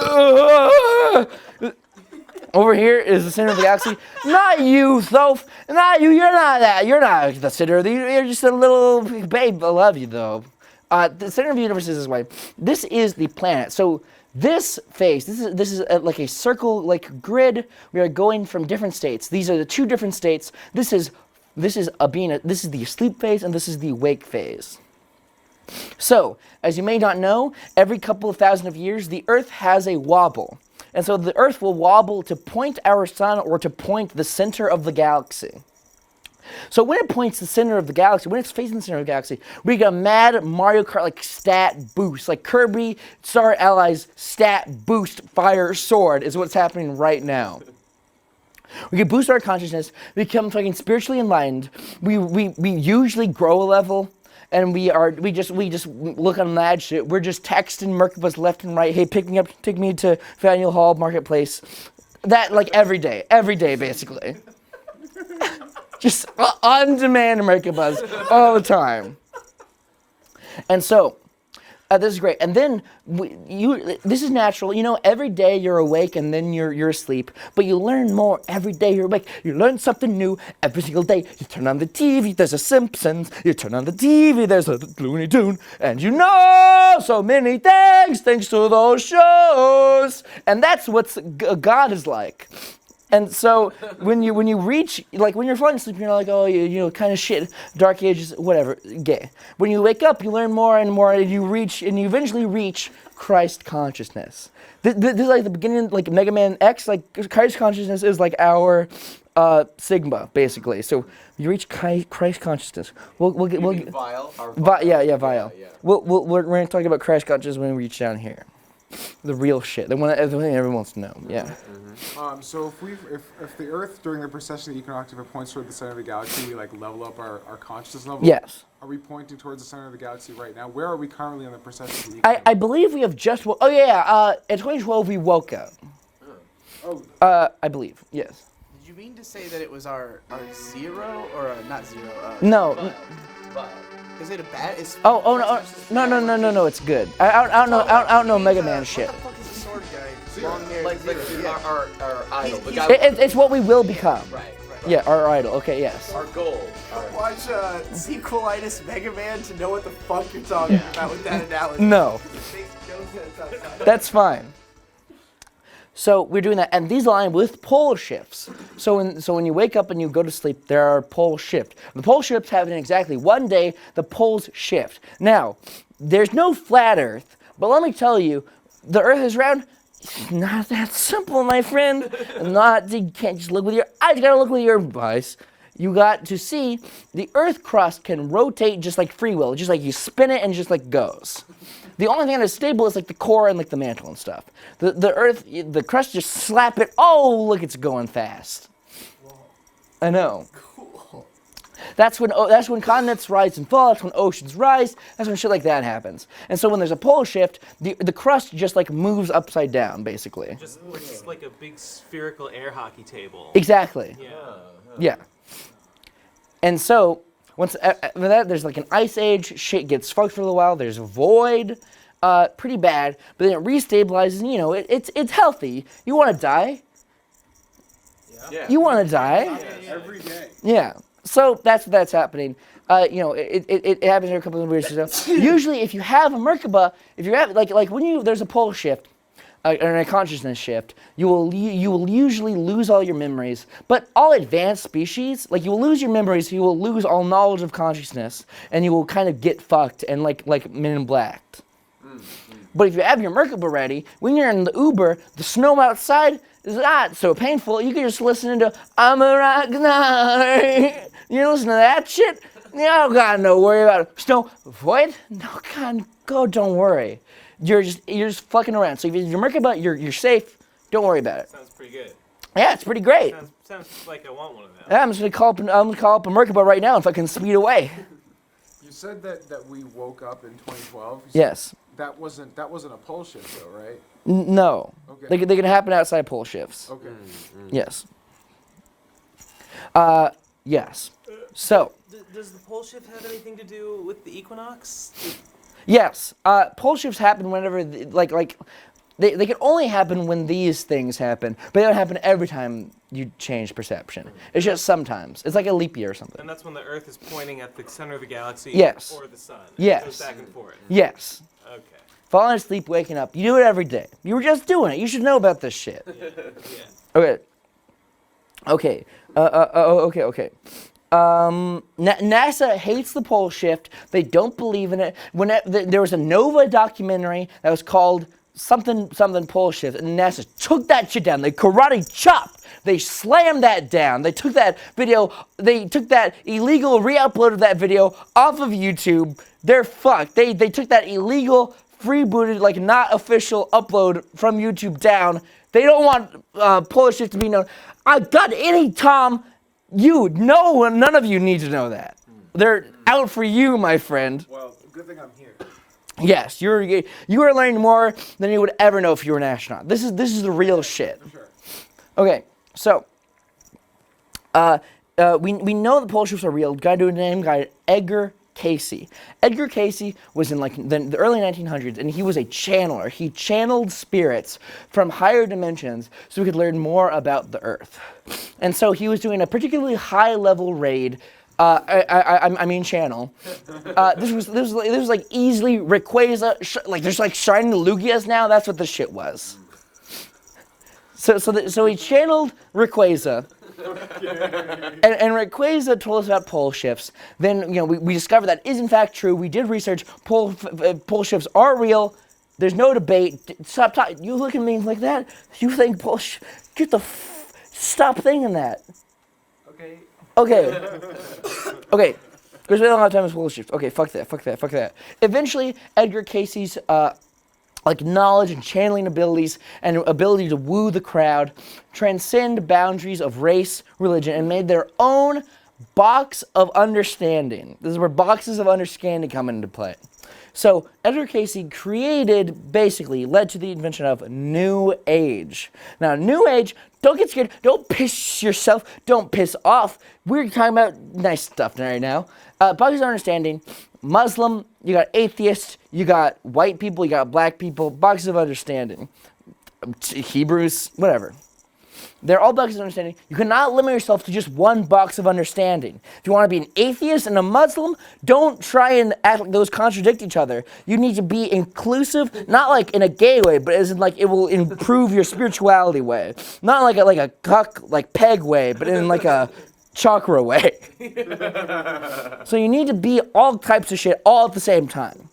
Over here is the center of the galaxy. Not you, Thoth. Not you. You're not that. You're not the center of the universe. You're just a little babe. I love you, though. The center of the universe is this way. This is the planet. So this face, this is like a circle, like grid. We are going from different states. These are the two different states. This is the asleep phase, and this is the awake phase. So, as you may not know, every couple of thousand of years, the Earth has a wobble. And so the Earth will wobble to point our sun or to point the center of the galaxy. So when it points the center of the galaxy, when it's facing the center of the galaxy, we get a mad Mario Kart like stat boost, like Kirby Star Allies stat boost fire sword is what's happening right now. We can boost our consciousness, become fucking spiritually enlightened. We usually grow a level, and we just look on mad shit. We're just texting Merkabahs left and right. Hey, pick me up, take me to Faneuil Hall Marketplace. That like every day basically. Just on demand Merkabahs all the time. And so. This is great, and then this is natural. You know, every day you're awake, and then you're asleep. But you learn more every day you're awake. You learn something new every single day. You turn on the TV, there's a Simpsons. You turn on the TV, there's a Looney Tune, and you know so many things thanks to those shows. And that's what God is like. And so when you reach, like when you're falling asleep, you're like, oh, you know, kind of shit, Dark Ages, whatever, gay. When you wake up, you learn more and more, and you eventually reach Christ consciousness. This is like the beginning, like Mega Man X, like Christ consciousness is like our Sigma, basically. So you reach Christ consciousness. We'll get Vile? yeah, Vile. Yeah. We're gonna talk about Christ consciousness when we reach down here. The real shit, the one that everyone wants to know. Yeah. So if the Earth during the precession of the equinox, if it points toward the center of the galaxy, we like level up our consciousness level. Yes. Are we pointing towards the center of the galaxy right now? Where are we currently on the precession of the equinox? I believe we have just. In 2012 we woke up. Oh. I believe. Yes. Did you mean to say that it was our zero or not zero? No. Is it a bad? No. It's good. I don't know Mega Man shit. What the fuck is the sword guy? Long hair. Like zero. our idol. The guy It's what we will become. right. Yeah, our idol. Okay, yes. Our goal. Watch Sequelitis Mega Man to know what the fuck you're talking about with that analogy. No, It makes no sense outside. that's fine. So we're doing that, and these align with pole shifts. So when you wake up and you go to sleep, there are pole shift. The pole shifts happen in exactly one day. The poles shift. Now, there's no flat Earth, but let me tell you, the Earth is round. It's not that simple, my friend. You can't just look with your eyes. You gotta look with your eyes. You got to see the Earth crust can rotate just like free will, just like you spin it and just like goes. The only thing that is stable is like the core and like the mantle and stuff. The Earth, the crust, just slap it. Oh, look, it's going fast. I know. Cool. That's when continents rise and fall. That's when oceans rise. That's when shit like that happens. And so when there's a pole shift, the crust just like moves upside down, basically. Just like a big spherical air hockey table. Exactly. Yeah. Yeah. And so once after that, there's like an ice age. Shit gets fucked for a little while. There's a void, pretty bad. But then it restabilizes. And, you know, it's healthy. You want to die? Yeah. You want to die? Every day. Yeah. So that's happening. You know, it happens every couple of years or so. Usually, if you have a Merkaba, if you have like when there's a pole shift. Or a consciousness shift, you will usually lose all your memories. But all advanced species, like you will lose your memories, you will lose all knowledge of consciousness, and you will kind of get fucked and like Men in Black. But if you have your Merkaba ready, when you're in the Uber, the snow outside is not so painful. You can just listen to I'm a rock star. You listen to that shit. You don't gotta no worry about it. Snow void. No, God, go. Don't worry. You're just fucking around. So if you're Merkaba, you're safe. Don't worry about it. Sounds pretty good. Yeah, it's pretty great. Sounds like I want one of them. Yeah, I'm just gonna call up a Merkaba right now if I can speed away. You said that we woke up in 2012. Yes. That wasn't a pole shift though, right? No. Okay. They can happen outside pole shifts. Okay. Yes. Yes. So. Does the pole shift have anything to do with the equinox? Yes. Pole shifts happen whenever they can only happen when these things happen, but they don't happen every time you change perception. It's just sometimes. It's like a leap year or something. And that's when the Earth is pointing at the center of the galaxy Yes. or the sun. Yes. It goes back and forth. Yes. Okay. Falling asleep, waking up. You do it every day. You were just doing it. You should know about this shit. Yeah. Okay. Okay. NASA hates the pole shift. They don't believe in it. There was a Nova documentary that was called something pole shift, and NASA took that shit down. They karate chopped. They slammed that down. They took that video. They took that illegal re-upload of that video off of YouTube. They're fucked. They took that illegal freebooted, like not official upload from YouTube down. They don't want pole shift to be known. God, Tom, none of you need to know that. They're out for you, my friend. Well, good thing I'm here. Yes, you are learning more than you would ever know if you were an astronaut. This is the real shit. Sure. Okay, so we know the pole shifts are real. Guy named Edgar Casey. Edgar Casey was in like the early 1900s, and he was a channeler. He channeled spirits from higher dimensions so we could learn more about the Earth. And so he was doing a particularly high-level raid. Channel. This was like easily Rayquaza. Like there's like shiny Lugias now. That's what the shit was. So he channeled Rayquaza. And Rayquaza told us about pole shifts. Then we discovered that is in fact true. We did research. Pole shifts are real. There's no debate. Stop talking. You look at me like that. You think pole get the stop thinking that. Okay. Because we don't have time for pole shifts. Okay, fuck that. Eventually, Edgar Casey's knowledge and channeling abilities and ability to woo the crowd transcend boundaries of race, religion, and made their own box of understanding. This is where boxes of understanding come into play. So Edgar Casey led to the invention of New Age. Now, New Age, don't get scared, don't piss yourself, don't piss off. We're talking about nice stuff right now. Boxes of understanding, Muslim, you got atheists, you got white people, you got black people, boxes of understanding. Hebrews, whatever. They're all boxes of understanding. You cannot limit yourself to just one box of understanding. If you want to be an atheist and a Muslim, don't try and act like those contradict each other. You need to be inclusive, not like in a gay way, but as in like it will improve your spirituality way. Not like a cuck, like peg way, but in like a chakra way. So you need to be all types of shit all at the same time.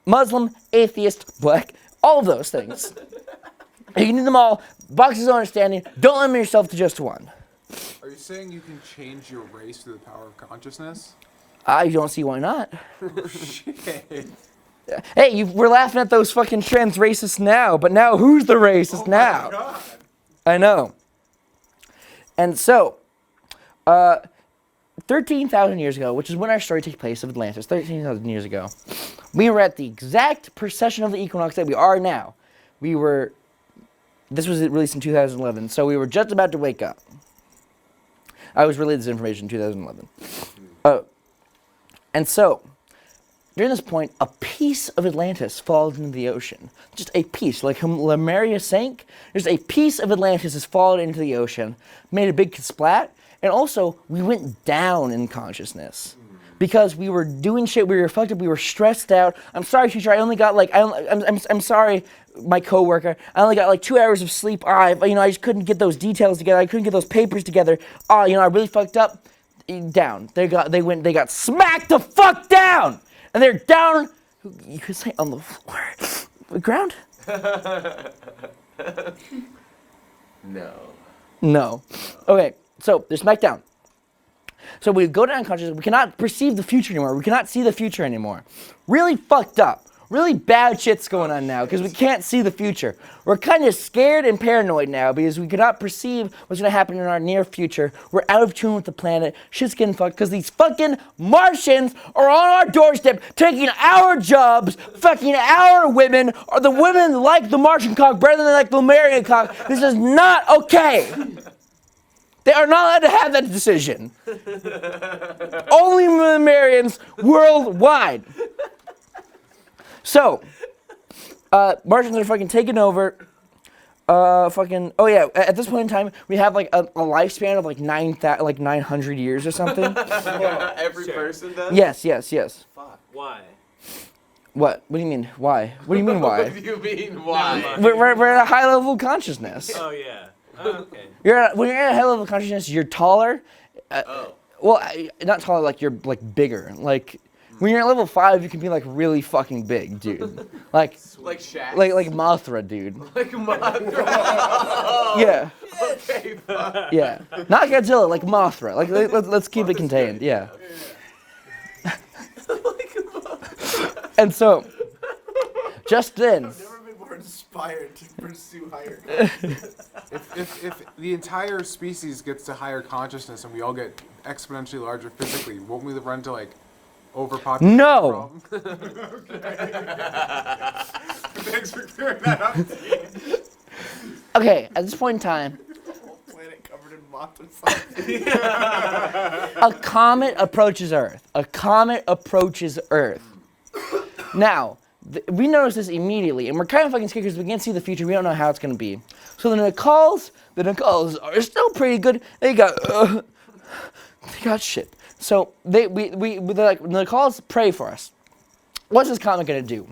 Muslim, atheist, black, all of those things. You need them all. Boxes of understanding. Don't limit yourself to just one. Are you saying you can change your race through the power of consciousness? I don't see why not. Shit. Hey, we're laughing at those fucking trans racists now, but now who's the racist now? My God. I know. And so, 13,000 years ago, which is when our story takes place of Atlantis, 13,000 years ago, we were at the exact precession of the equinox that we are now. This was released in 2011, so we were just about to wake up. I was relayed this information in 2011. And so, during this point, a piece of Atlantis falls into the ocean. Just a piece. Like Lemuria sank, there's a piece of Atlantis has fallen into the ocean, made a big splat, and also, we went down in consciousness. Because we were doing shit, we were fucked up, we were stressed out. I'm sorry, teacher, I only got I'm sorry, my coworker. I only got like 2 hours of sleep. I just couldn't get those details together. I couldn't get those papers together. I really fucked up. Down. They got smacked the fuck down, and they're down. You could say on the floor, the ground. No. Okay, so they're smacked down. So we go down consciousness. We cannot perceive the future anymore. We cannot see the future anymore. Really fucked up. Really bad shit's going on now because we can't see the future. We're kind of scared and paranoid now because we cannot perceive what's going to happen in our near future. We're out of tune with the planet. Shit's getting fucked because these fucking Martians are on our doorstep taking our jobs, fucking our women, or the women like the Martian cock better than they like the Lemurian cock. This is not okay. They are not allowed to have that decision. Only Lemurians worldwide. So, Martians are fucking taking over. At this point in time, we have like a lifespan of like 900 years or something. Every person does? Yes. Fuck. Why? What? What do you mean? Why? What do you mean why? What do you mean, why? We're at a high level of consciousness. Oh, yeah. Oh, okay. When you're at a high level of consciousness, you're taller. Well, not taller, like you're like bigger. Like when you're at level 5, you can be like really fucking big, dude. Like Shaq? like Mothra, dude. Like Mothra? Yeah. Okay, fuck. Yeah. Not Godzilla, like Mothra. Like let's keep it contained. Yeah. And so, just then. I've never been more inspired to pursue higher consciousness. If the entire species gets to higher consciousness and we all get exponentially larger physically, won't we run into like overpopulation? No. problem? Thanks for clearing that up. Okay, at this point in time, Planet covered in moth and fire. a comet approaches Earth. A comet approaches Earth. Now, we notice this immediately, and we're kind of fucking scared because we can't see the future. We don't know how it's going to be. So the Nicals are still pretty good. They got shit. So they're like, the Nicals pray for us. What's this comet going to do?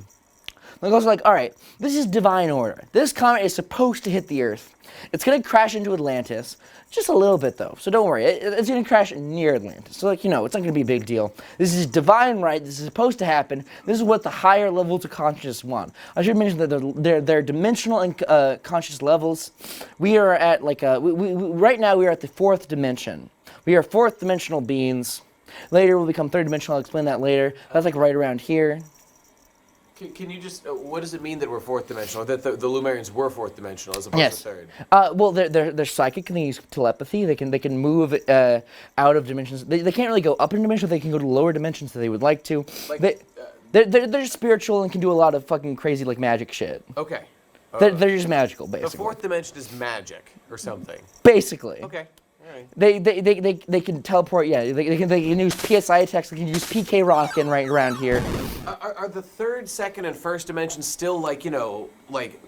The Nicals are like, all right, this is divine order. This comet is supposed to hit the Earth. It's going to crash into Atlantis. Just a little bit, though, so don't worry. It's going to crash near Atlantis. So, like, it's not going to be a big deal. This is divine right. This is supposed to happen. This is what the higher levels of consciousness want. I should mention that they're dimensional and conscious levels. We are at, like, right now we are at the 4th dimension. We are 4th dimensional beings. Later we'll become 3rd dimensional. I'll explain that later. That's, like, right around here. Can you just, what does it mean that we're 4th dimensional? That the Lumerians were 4th dimensional as opposed Yes. to 3rd? Well, they're psychic and they use telepathy. They can move out of dimensions. They can't really go up in dimensions. They can go to lower dimensions if they would like to. Like, They're spiritual and can do a lot of fucking crazy like magic shit. Okay. They're just magical, The basically. 4th dimension is magic or something. Basically. Okay. All right. They can teleport. Yeah, they can use PSI attacks. They can use PK Rockin' right around here. Are the 3rd, 2nd, and 1st dimensions still like, like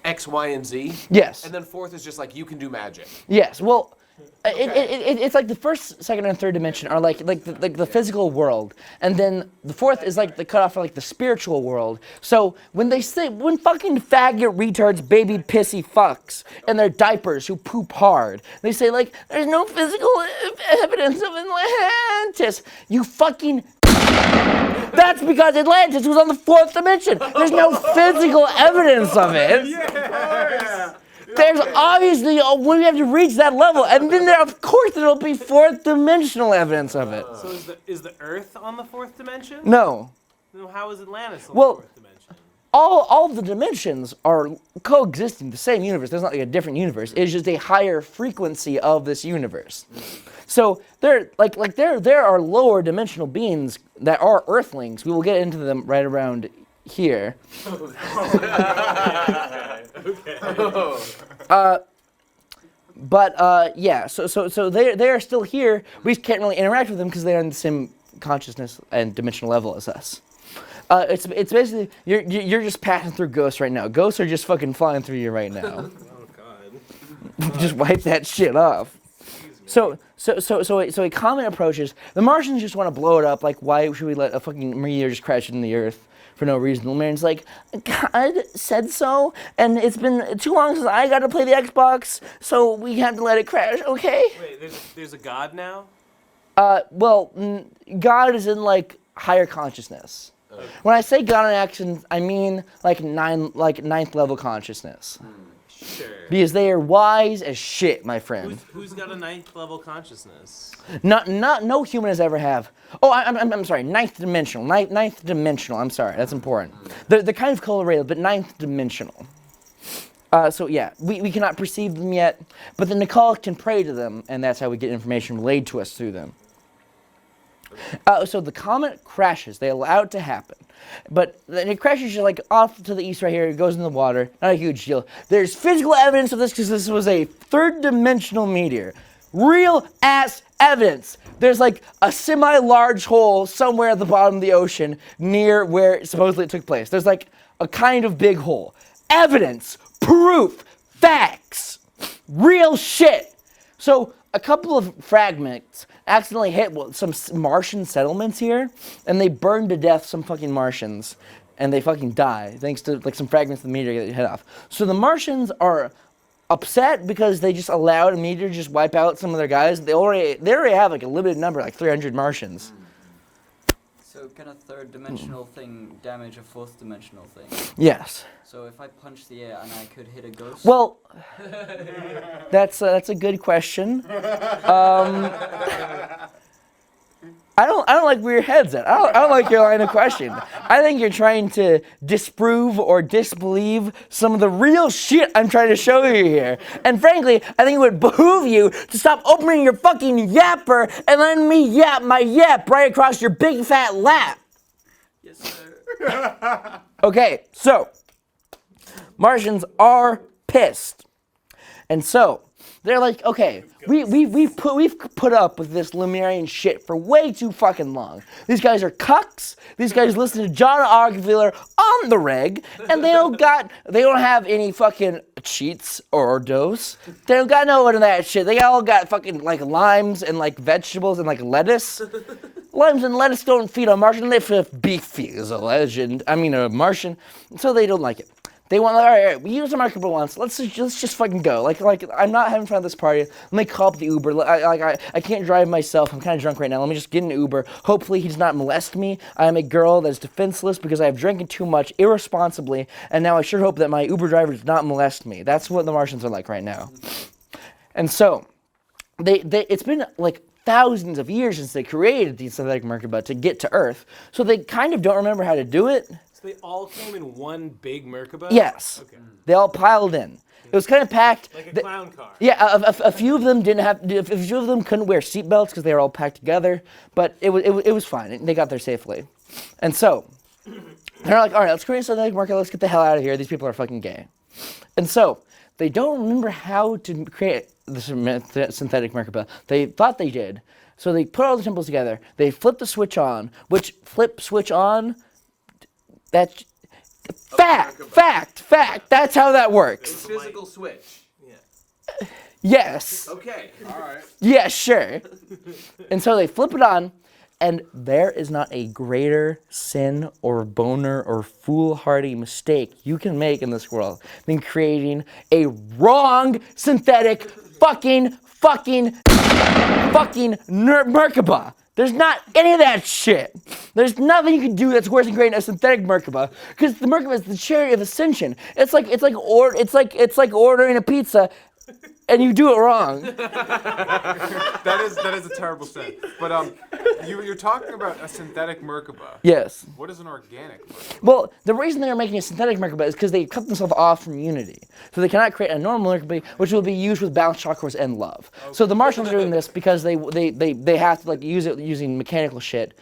X, Y, and Z? Yes. And then 4th is just like you can do magic. Yes. Well, it's like the 1st, 2nd, and 3rd dimension are like the physical world, and then the 4th is like the cutoff for like the spiritual world. So when fucking faggot retards, baby pissy fucks in their diapers who poop hard, they say like there's no physical evidence of Atlantis. You fucking. That's because Atlantis was on the 4th dimension. There's no physical evidence of it. Yeah. There's obviously, we have to reach that level, and then of course there'll be 4th dimensional evidence of it. So is the Earth on the 4th dimension? No. Then how is Atlantis on Well, the 4th dimension? All of the dimensions are coexisting, the same universe. There's not like a different universe. It's just a higher frequency of this universe. So there are lower dimensional beings that are Earthlings. We will get into them right around here. Yeah. So they are still here. We just can't really interact with them because they're on the same consciousness and dimensional level as us. It's basically you're just passing through ghosts right now. Ghosts are just fucking flying through you right now. Oh God. Just wipe that shit off. So a comet approaches. The Martians just want to blow it up. Like, why should we let a fucking meteor just crash into the Earth for no reason? The man's like, God said so, and it's been too long since I got to play the Xbox, so we have to let it crash. Okay. Wait, there's a God now? Well, God is in like higher consciousness. When I say God in action, I mean like ninth level consciousness. Sure. Because they are wise as shit, my friend. Who's got a 9th level consciousness? No human has ever have. Oh, I'm sorry. Ninth dimensional. Ninth dimensional. I'm sorry. That's important. They're kind of correlated, but ninth dimensional. So yeah, we cannot perceive them yet, but the Nicol can pray to them, and that's how we get information relayed to us through them. So the comet crashes. They allow it to happen. But then it crashes just like off to the east right here. It goes in the water. Not a huge deal. There's physical evidence of this because this was a 3rd dimensional meteor. Real ass evidence. There's like a semi-large hole somewhere at the bottom of the ocean near where supposedly it took place. There's like a kind of big hole. Evidence. Proof. Facts. Real shit. So a couple of fragments accidentally hit some Martian settlements here, and they burned to death some fucking Martians, and they fucking die thanks to like some fragments of the meteor that hit off. So the Martians are upset because they just allowed a meteor to just wipe out some of their guys. They already have like a limited number, like 300 Martians. So can a 3rd dimensional thing damage a 4th dimensional thing? Yes. So if I punch the air and I could hit a ghost? Well, that's a good question. I I don't like where your head's at. I don't like your line of question. I think you're trying to disprove or disbelieve some of the real shit I'm trying to show you here. And frankly, I think it would behoove you to stop opening your fucking yapper and letting me yap my yap right across your big fat lap. Yes, sir. Okay, so Martians are pissed. And so they're like, okay, we've put up with this Lemurian shit for way too fucking long. These guys are cucks. These guys listen to John Ogdenviller on the reg, and they don't have any fucking cheats or dose. They don't got no one of that shit. They all got fucking like limes and like vegetables and like lettuce. Limes and lettuce don't feed on Martian. They feed beefy is a legend. I mean a Martian. So they don't like it. They want, all right, we used a marketable once. Let's just fucking go. Like I'm not having fun at this party. Let me call up the Uber. I can't drive myself. I'm kind of drunk right now. Let me just get an Uber. Hopefully he does not molest me. I am a girl that is defenseless because I have drinking too much irresponsibly, and now I sure hope that my Uber driver does not molest me. That's what the Martians are like right now. And so, it's been like thousands of years since they created the synthetic Merkaba to get to Earth, so they kind of don't remember how to do it. They all came in one big Merkaba? Yes. Okay. They all piled in. It was kind of packed. Like a clown car. Yeah, a few of them didn't have. A few of them couldn't wear seatbelts because they were all packed together. But it was fine. They got there safely. And so they're like, all right, let's create a synthetic Merkaba. Let's get the hell out of here. These people are fucking gay. And so they don't remember how to create the synthetic Merkaba. They thought they did. So they put all the symbols together. They flipped the switch on. Which switch on. That's fact. That's how that works. Physical switch. Yeah. Yes. Okay. All right. Yeah, sure. And so they flip it on, and there is not a greater sin or boner or foolhardy mistake you can make in this world than creating a wrong synthetic fucking Merkaba. There's not any of that shit. There's nothing you can do that's worse than creating a synthetic Merkaba, because the Merkaba is the chariot of ascension. It's like ordering a pizza, and you do it wrong. That is a terrible sin. But you're talking about a synthetic Merkaba. Yes. What is an organic Merkaba? Well, the reason they're making a synthetic Merkaba is because they cut themselves off from unity. So they cannot create a normal Merkaba, which will be used with balanced chakras and love. Okay. So the Martians are doing this because they have to like use it using mechanical shit.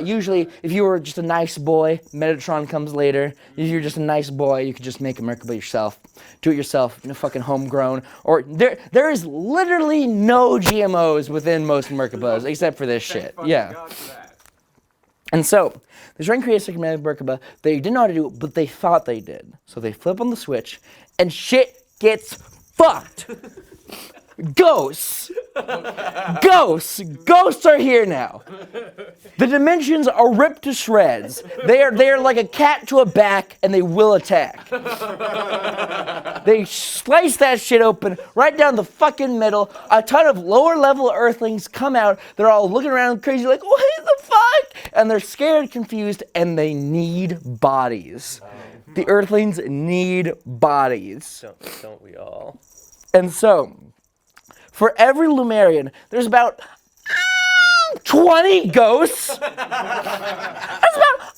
Usually, if you were just a nice boy, Metatron comes later. If you're just a nice boy, you could just make a Merkaba yourself. Do it yourself, fucking homegrown. Or there is literally no GMOs within most Merkabas except for this shit. Yeah. God for that. And so, they're trying to create a synthetic Merkaba. They didn't know how to do it, but they thought they did. So they flip on the switch, and shit gets fucked. Ghosts are here now. The dimensions are ripped to shreds. They are like a cat to a back, and they will attack. They slice that shit open right down the fucking middle. A ton of lower level Earthlings come out. They're all looking around crazy like, what the fuck? And they're scared, confused, and they need bodies. The Earthlings need bodies. Don't we all? And so, for every Lumerian, there's about 20 ghosts. That's about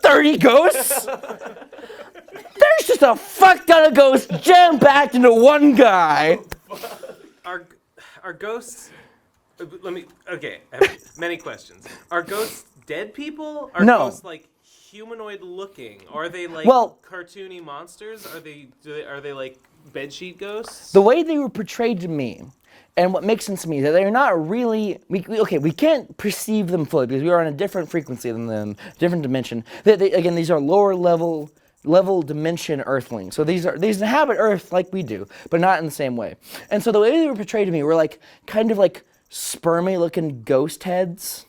30 ghosts. There's just a fuck ton of ghosts jam-packed into one guy. Are ghosts... Okay, I have many questions. Are ghosts dead people? Are No. ghosts like humanoid looking? Or are they like Well- cartoony monsters? Are they like bedsheet ghosts? The way they were portrayed to me, and what makes sense to me, is that they're not really... We can't perceive them fully because we are on a different frequency than them, different dimension. Again, these are lower level dimension Earthlings. So these inhabit Earth like we do, but not in the same way. And so the way they were portrayed to me were like kind of like spermy looking ghost heads.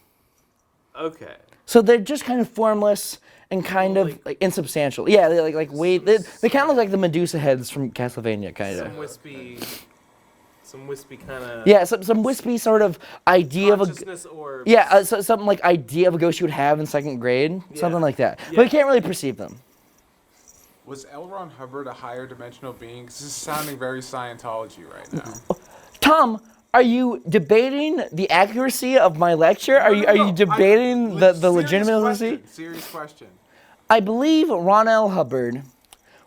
Okay. So they're just kind of formless and kind of like insubstantial. Yeah, they they kind of look like the Medusa heads from Castlevania, kind of. Some wispy kind of... Yeah, some wispy sort of idea of a... Consciousness or... Yeah, something like idea of a ghost you would have in second grade, something like that. But you can't really perceive them. Was L. Ron Hubbard a higher dimensional being? 'Cause this is sounding very Scientology right now. Tom, Are you debating the accuracy of my lecture? Are you debating the legitimacy? Serious question. I believe Ron L. Hubbard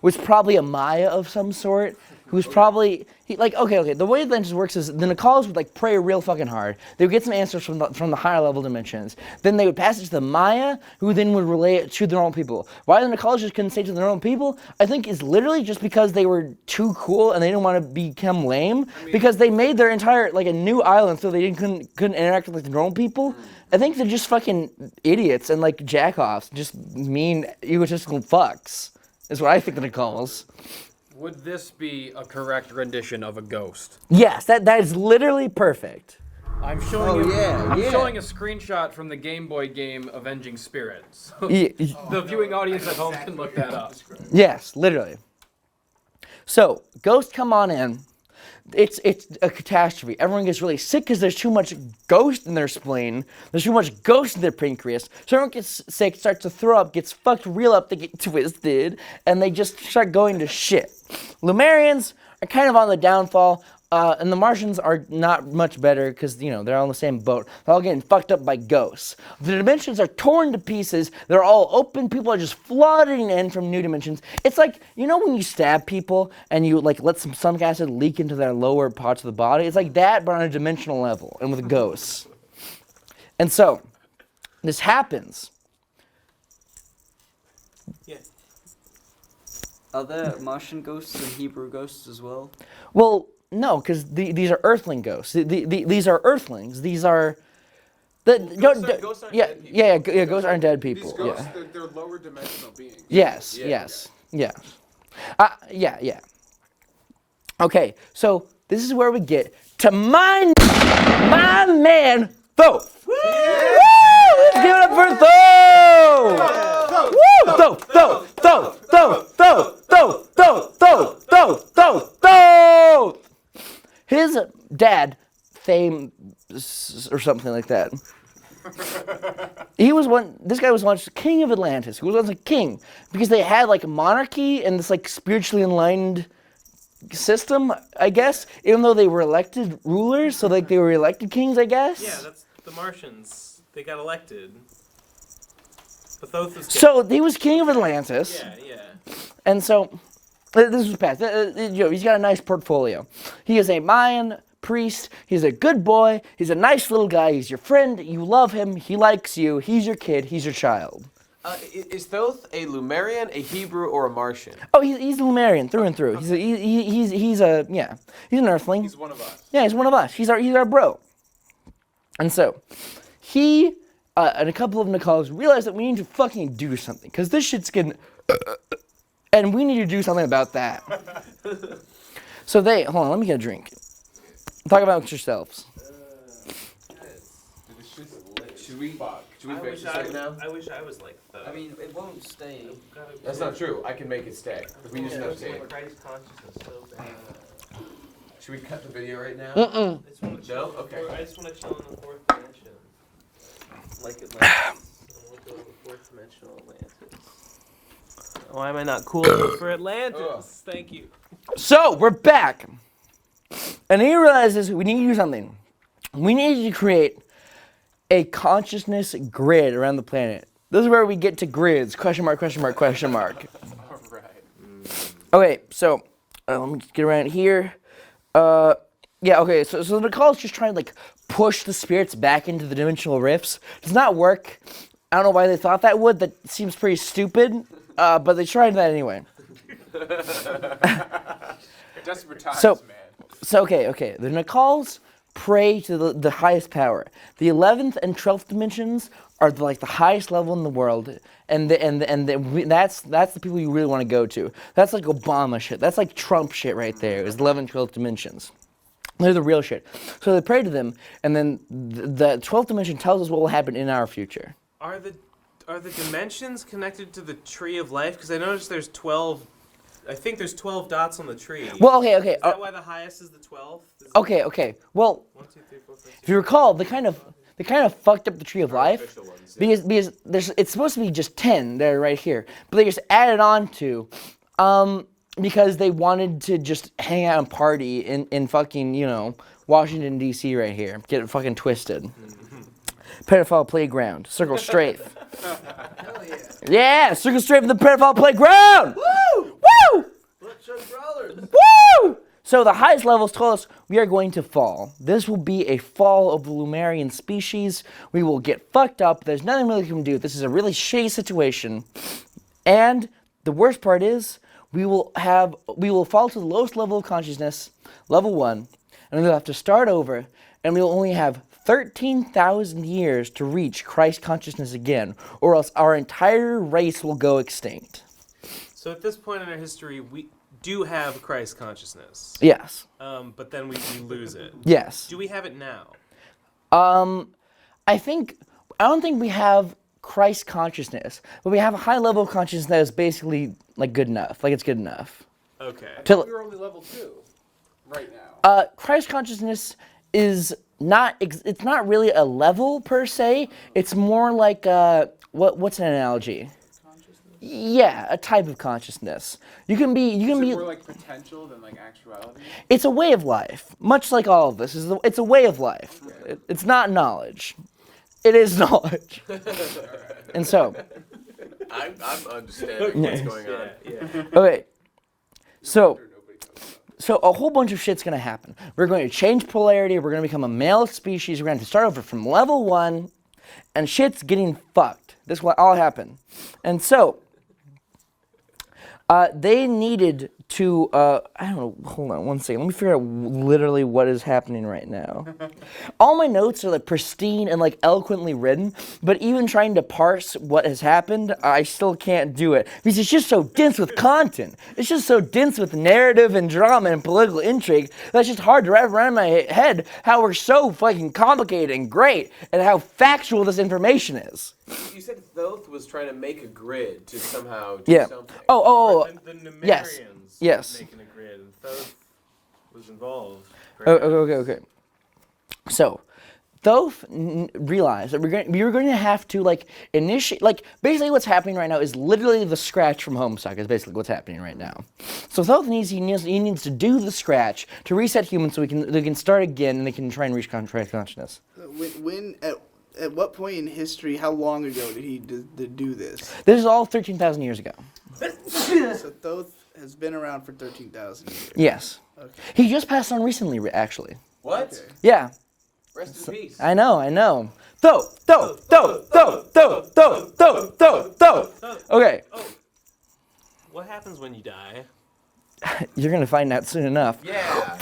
was probably a Maya of some sort, who was probably, okay, the way that works is the Nicalis would like pray real fucking hard. They would get some answers from the higher level dimensions. Then they would pass it to the Maya, who then would relay it to their own people. Why the Nicalis just couldn't say it to their own people, I think is literally just because they were too cool and they didn't want to become lame, because they made their entire, like a new island so they couldn't interact with like their own people. I think they're just fucking idiots and like jack-offs, just mean egotistical fucks, is what I think the Nicalis. Would this be a correct rendition of a ghost? Yes, that is literally perfect. I'm showing yeah. showing a screenshot from the Game Boy game Avenging Spirits. Yeah, The viewing audience at home can look that up. yes, literally. So, ghosts come on in. It's a catastrophe. Everyone gets really sick because there's too much ghost in their spleen. There's too much ghost in their pancreas. So everyone gets sick, starts to throw up, gets fucked real up, they get twisted, and they just start going to shit. Lumerians are kind of on the downfall, and the Martians are not much better because, they're all in the same boat. They're all getting fucked up by ghosts. The dimensions are torn to pieces. They're all open. People are just flooding in from new dimensions. It's like, when you stab people and you let some stomach acid leak into their lower parts of the body? It's like that, but on a dimensional level and with ghosts. And so, this happens. Yeah. Are there Martian ghosts and Hebrew ghosts as well? Well, no, because these are Earthling ghosts. These are Earthlings. These are Ghosts aren't dead people. yeah. Ghosts aren't dead people. These ghosts, Yeah. they're lower dimensional beings. Yes. Yeah. Okay, so this is where we get to my man Thoth. Woo! Let's give it up for Thoth! Woo! Thoth! His dad, Fame, or something like that. This guy was once king of Atlantis. He was once a king because they had like a monarchy and this like spiritually enlightened system, I guess, even though they were elected rulers, so like they were elected kings, I guess. Yeah, that's the Martians. They got elected. But Thoth was king. So he was king of Atlantis. Yeah. And so, this was past. He's got a nice portfolio. He is a Mayan priest. He's a good boy. He's a nice little guy. He's your friend. You love him. He likes you. He's your kid. He's your child. Is Thoth a Lumerian, a Hebrew, or a Martian? Oh, he's a Lumerian through and through. He's an Earthling. He's one of us. Yeah, he's one of us. He's our bro. And so, he and a couple of Nicalis realized that we need to fucking do something because this shit's getting. And we need to do something about that. So hold on, let me get a drink. Talk about yourselves. Should we fix this right now? I wish I was like Thoth. I mean, it won't stay. That's not true. I can make it stay. We just have to. Christ consciousness so bad. Should we cut the video right now? I just want to No? chill. Okay. I just want to chill in the fourth dimension. Like Atlantis. I want to go to the fourth dimensional Atlantis. Why am I not cool enough for Atlantis? Thank you. So, we're back. And he realizes we need to do something. We need to create a consciousness grid around the planet. This is where we get to grids. Question mark, question mark, question mark. All right. Okay, so let me just get around here. Okay, so the Nicalis just trying to like push the spirits back into the dimensional rifts. Does not work. I don't know why they thought that would. That seems pretty stupid. But they tried that anyway. Desperate times, So- man. So okay. The Nicalis pray to the highest power. The 11th and 12th dimensions are the highest level in the world, and that's the people you really want to go to. That's like Obama shit. That's like Trump shit right there. Is 11th, 12th dimensions. They're the real shit. So they pray to them, and then the 12th dimension tells us what will happen in our future. Are the dimensions connected to the tree of life? Because I noticed there's 12. I think there's 12 dots on the tree. Well, okay. Is that why the highest is the 12th? Okay. Well, 1, 2, 3, 4, 5, 6. if you recall, they kind of fucked up the tree of life because it's supposed to be just 10 there right here, but they just added on to because they wanted to just hang out and party in fucking Washington, D.C. right here. Get it fucking twisted. Pedophile playground. Circle strafe. Hell yeah. Yeah, circle strafe in the pedophile playground. Woo! Woo! Bloodshot Brawlers. Woo! So the highest levels told us we are going to fall. This will be a fall of the Lumerian species. We will get fucked up. There's nothing really we can do. This is a really shitty situation. And the worst part is we will fall to the lowest level of consciousness, level 1, and we'll have to start over, and we'll only have 13,000 years to reach Christ consciousness again, or else our entire race will go extinct. So at this point in our history, we do have Christ consciousness. Yes. But then we lose it. Yes. Do we have it now? I don't think we have Christ consciousness, but we have a high level of consciousness that is basically like good enough. Like it's good enough. Okay. We're only level 2 right now. Christ consciousness is not. It's not really a level per se. It's more like what's an analogy? Yeah, a type of consciousness. You can be. Is it more like potential than like actuality? It's a way of life, much like all of this. It's a way of life. It's not knowledge. It is knowledge. And so. I'm understanding what's going on. Okay. So a whole bunch of shit's gonna happen. We're going to change polarity. We're gonna become a male species. We're going to start over from level 1, and shit's getting fucked. This will all happen. And so. They needed to, I don't know, hold on one second. Let me figure out literally what is happening right now. All my notes are like pristine and like eloquently written, but even trying to parse what has happened, I still can't do it. Because it's just so dense with content. It's just so dense with narrative and drama and political intrigue that's just hard to wrap around my head how we're so fucking complicated and great and how factual this information is. You said Thoth was trying to make a grid to somehow do something. The Numerians Yes. making a grid, and Thoth was involved. Okay. So, Thoth realized that we were going to have to like initiate, like basically what's happening right now is literally the scratch from Homestuck is basically what's happening right now. So Thoth needs to do the scratch to reset humans so they can start again and they can try and reach consciousness. At what point in history, how long ago did he do this? This is all 13,000 years ago. So Thoth has been around for 13,000 years. Yes. Okay. He just passed on recently, actually. What? Okay. Yeah. Rest in peace. I know. Thoth. Okay. What happens when you die? You're gonna find out soon enough. Yeah.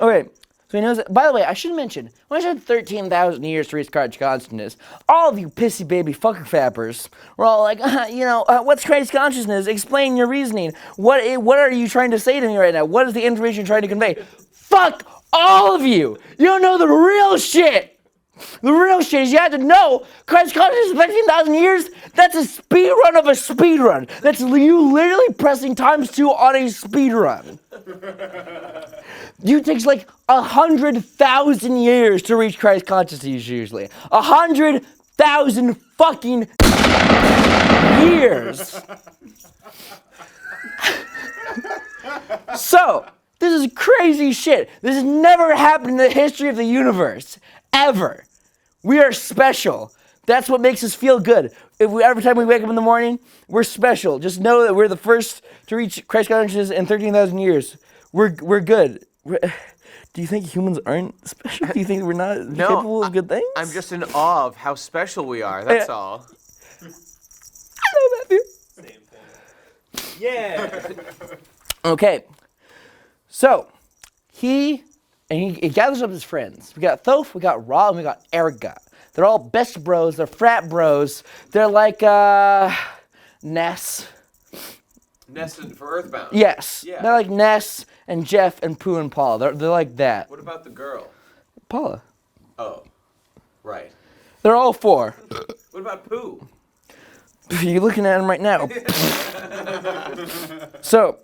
Okay. So he knows that. By the way, I should mention, when I said 13,000 years to reach Christ consciousness, all of you pissy baby fucker fappers were all like, what's Christ consciousness? Explain your reasoning. What are you trying to say to me right now? What is the information you're trying to convey? Fuck all of you! You don't know the real shit! The real shit is you have to know Christ consciousness 13,000 years, that's a speed run of a speed run. That's you literally pressing ×2 on a speed run. It takes like 100,000 years to reach Christ consciousness usually. 100,000 fucking years. So, this is crazy shit. This has never happened in the history of the universe. Ever. We are special. That's what makes us feel good. Every time we wake up in the morning, we're special. Just know that we're the first to reach Christ consciousness in 13,000 years. We're good. Do you think humans aren't special? Do you think we're not capable of good things? I'm just in awe of how special we are. That's all. I know, Matthew. Same thing. Yeah. Okay. So, he gathers up his friends. We got Thoth, we got Ra, and we got Erga. They're all best bros. They're frat bros. They're like Ness. Ness for Earthbound. Yes. Yeah. They're like Ness and Jeff and Pooh and Paula. They're like that. What about the girl? Paula. Oh, right. They're all 4. What about Pooh? You're looking at him right now. So,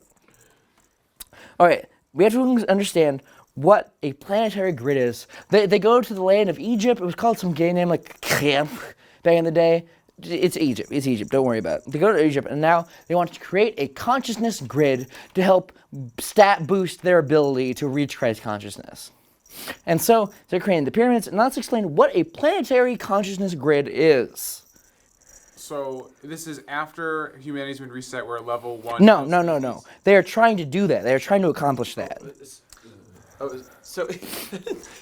all right. We have to understand what a planetary grid is. They go to the land of Egypt. It was called some gay name like Camp back in the day. It's Egypt. It's Egypt. Don't worry about it. They go to Egypt, and now they want to create a consciousness grid to help stat boost their ability to reach Christ consciousness. And so they're creating the pyramids, and let's explain what a planetary consciousness grid is. So this is after humanity's been reset. We're at level 1. No. They are trying to do that. They are trying to accomplish that.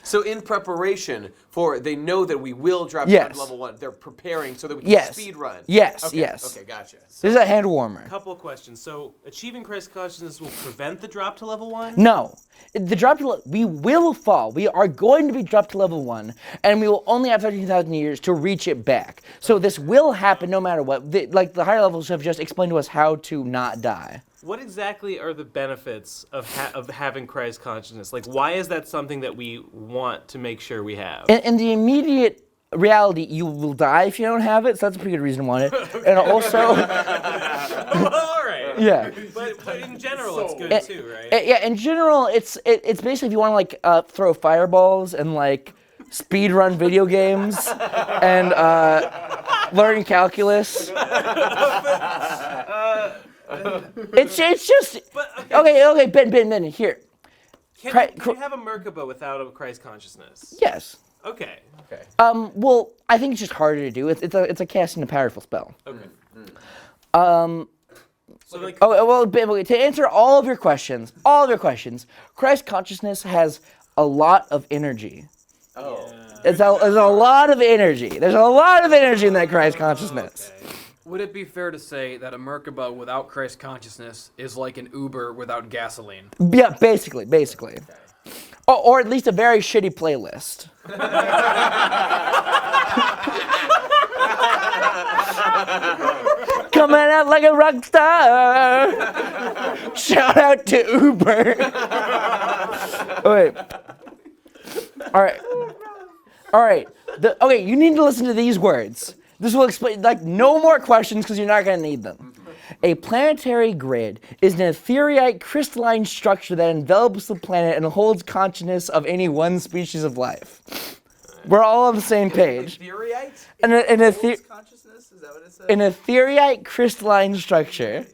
So in preparation for, they know that we will drop down Yes. to level 1. They're preparing so that we can Yes. speed run. Yes, Okay, yes. Okay, gotcha. This is a hand warmer. Couple of questions. So, achieving Christ consciousness will prevent the drop to level 1? No. The drop to we will fall. We are going to be dropped to level 1, and we will only have 13,000 years to reach it back. So this will happen no matter what. The higher levels have just explained to us how to not die. What exactly are the benefits of having Christ consciousness? Like, why is that something that we want to make sure we have? In the immediate reality, you will die if you don't have it, so that's a pretty good reason to want it. And also... All right. Yeah. But in general, it's good too, right? Yeah, in general, it's basically if you want to, like, throw fireballs and, like, speed run video games and learn calculus. It's just... Okay, Ben, here. Can you have a Merkaba without a Christ consciousness? Yes. Okay. Well, I think it's just harder to do. It's a casting a powerful spell. Okay. So like, To answer all of your questions, Christ consciousness has a lot of energy. Oh. There's a lot of energy. There's a lot of energy in that Christ consciousness. Would it be fair to say that a Merkaba without Christ consciousness is like an Uber without gasoline? Yeah, basically. Or at least a very shitty playlist. Coming out like a rock star. Shout out to Uber. Wait. All right. Okay, you need to listen to these words. This will explain, like, no more questions because you're not going to need them. A planetary grid is an ethereal crystalline structure that envelops the planet and holds consciousness of any one species of life. We're all on the same page. Ethereite? Consciousness? Is that what it says? An ethereal crystalline structure,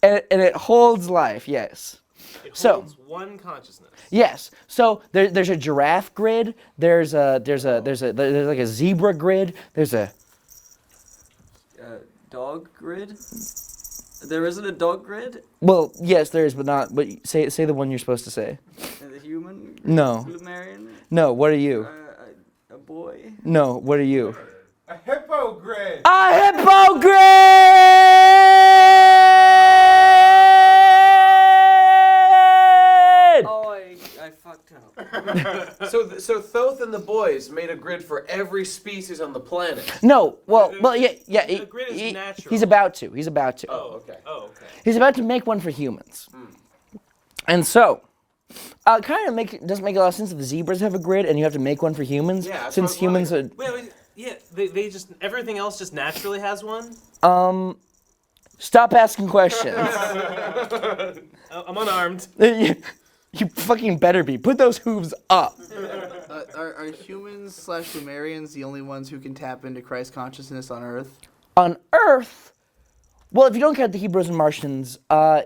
and it holds life. Yes. it So- holds one consciousness. Yes. So there's a giraffe grid. There's like a zebra grid. There's a Dog grid? There isn't a dog grid? well, yes, there is, but not. But say the one you're supposed to say. The human? Grid? No. Lumerian? No. What are you? A boy? No. What are you? A hippo grid. A hippo grid! Oh, I fucked up. So Thoth and the boys made a grid for every species on the planet. No. Well, yeah. The grid is natural. He's about to. Oh, okay. He's about to make one for humans. And so, kind of doesn't make a lot of sense if the zebras have a grid and you have to make one for humans. Yeah, that's since what I was humans are. Wait, yeah, they just, everything else just naturally has one? Stop asking questions. I'm unarmed. You fucking better be. Put those hooves up. Are humans / Lumerians the only ones who can tap into Christ consciousness on Earth? On Earth, well, if you don't count the Hebrews and Martians,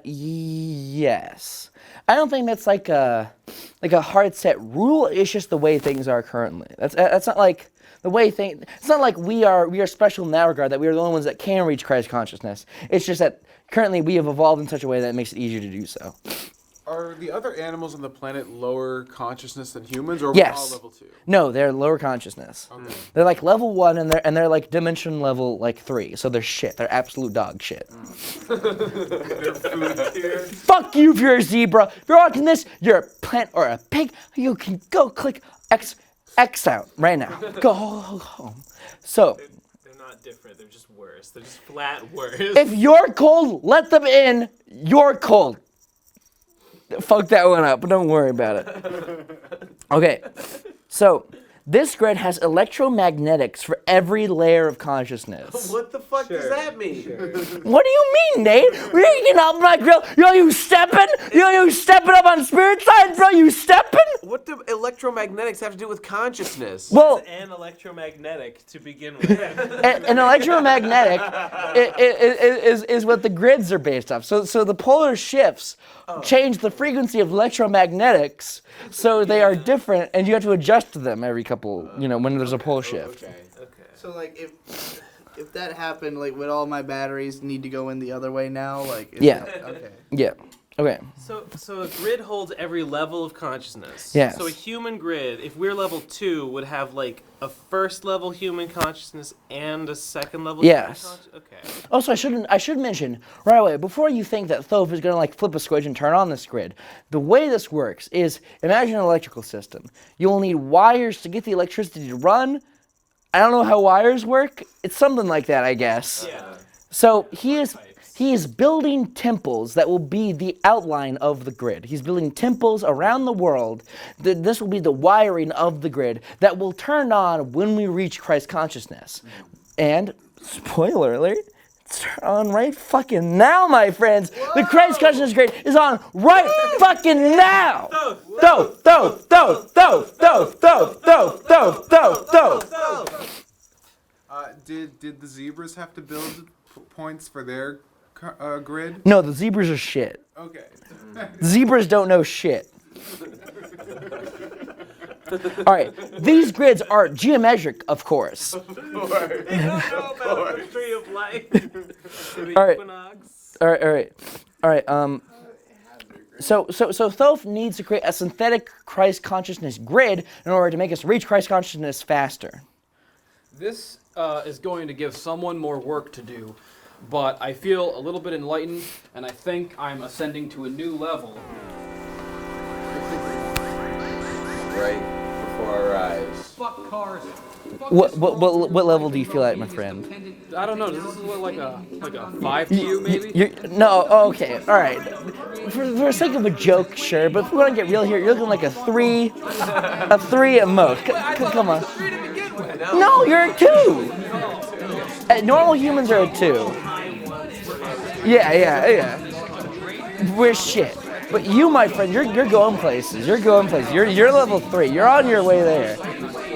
yes. I don't think that's like a hard set rule. It's just the way things are currently. That's not like the way things. It's not like we are special in that regard that we are the only ones that can reach Christ consciousness. It's just that currently we have evolved in such a way that it makes it easier to do so. Are the other animals on the planet lower consciousness than humans, or are we Yes. all level 2? No, they're lower consciousness. Okay. They're like level 1 and they're like dimension level like 3. So they're shit. They're absolute dog shit. Fuck you if you're a zebra. If you're watching this, you're a plant or a pig. You can go click X out right now. Go home. So They're not different, they're just worse. They're just flat worse. if you're cold, let them in. You're cold. Fuck that one up, but don't worry about it. Okay, so this grid has electromagnetics for every layer of consciousness. What the fuck does that mean? What do you mean, Nate? We're getting up my grill. You stepping? You stepping up on spirit side, bro? You stepping? What do electromagnetics have to do with consciousness? Well, And electromagnetic to begin with. an electromagnetic is what the grids are based off. So the polar shifts change the frequency of electromagnetics, so they are different, and you have to adjust to them every couple, when there's a pole shift. Okay. So like if that happened, like would all my batteries need to go in the other way now? Like Yeah. Okay. Yeah. Okay. So a grid holds every level of consciousness. Yes. So a human grid, if we're level 2, would have like a first level human consciousness and a second level Yes. human consciousness? Okay. Also, I should mention right away, before you think that Thoth is going to like flip a switch and turn on this grid, the way this works is, imagine an electrical system. You will need wires to get the electricity to run. I don't know how wires work. It's something like that, I guess. Yeah. So he is building temples that will be the outline of the grid. He's building temples around the world. This will be the wiring of the grid that will turn on when we reach Christ consciousness. And, spoiler alert, it's on right fucking now, my friends. Whoa. The Christ consciousness grid is on right fucking now. Did the zebras have to build points for their grid? No, the zebras are shit. Okay. Zebras don't know shit. All right, these grids are geometric, of course. They don't know about the tree of life. The All right. equinox. All right. So Thoth needs to create a synthetic Christ consciousness grid in order to make us reach Christ consciousness faster. This is going to give someone more work to do, but I feel a little bit enlightened, and I think I'm ascending to a new level. Right before our eyes. Fuck cars. What level do you feel at, my friend? I don't know. Does this look like a 5 to you, maybe? No, okay, all right. For the sake of a joke, sure, but if we want to get real here, you're looking like a 3 at most. Come on. No, you're a 2. Normal humans are a 2. Yeah. We're shit. But you, my friend, you're going places. You're level 3. You're on your way there.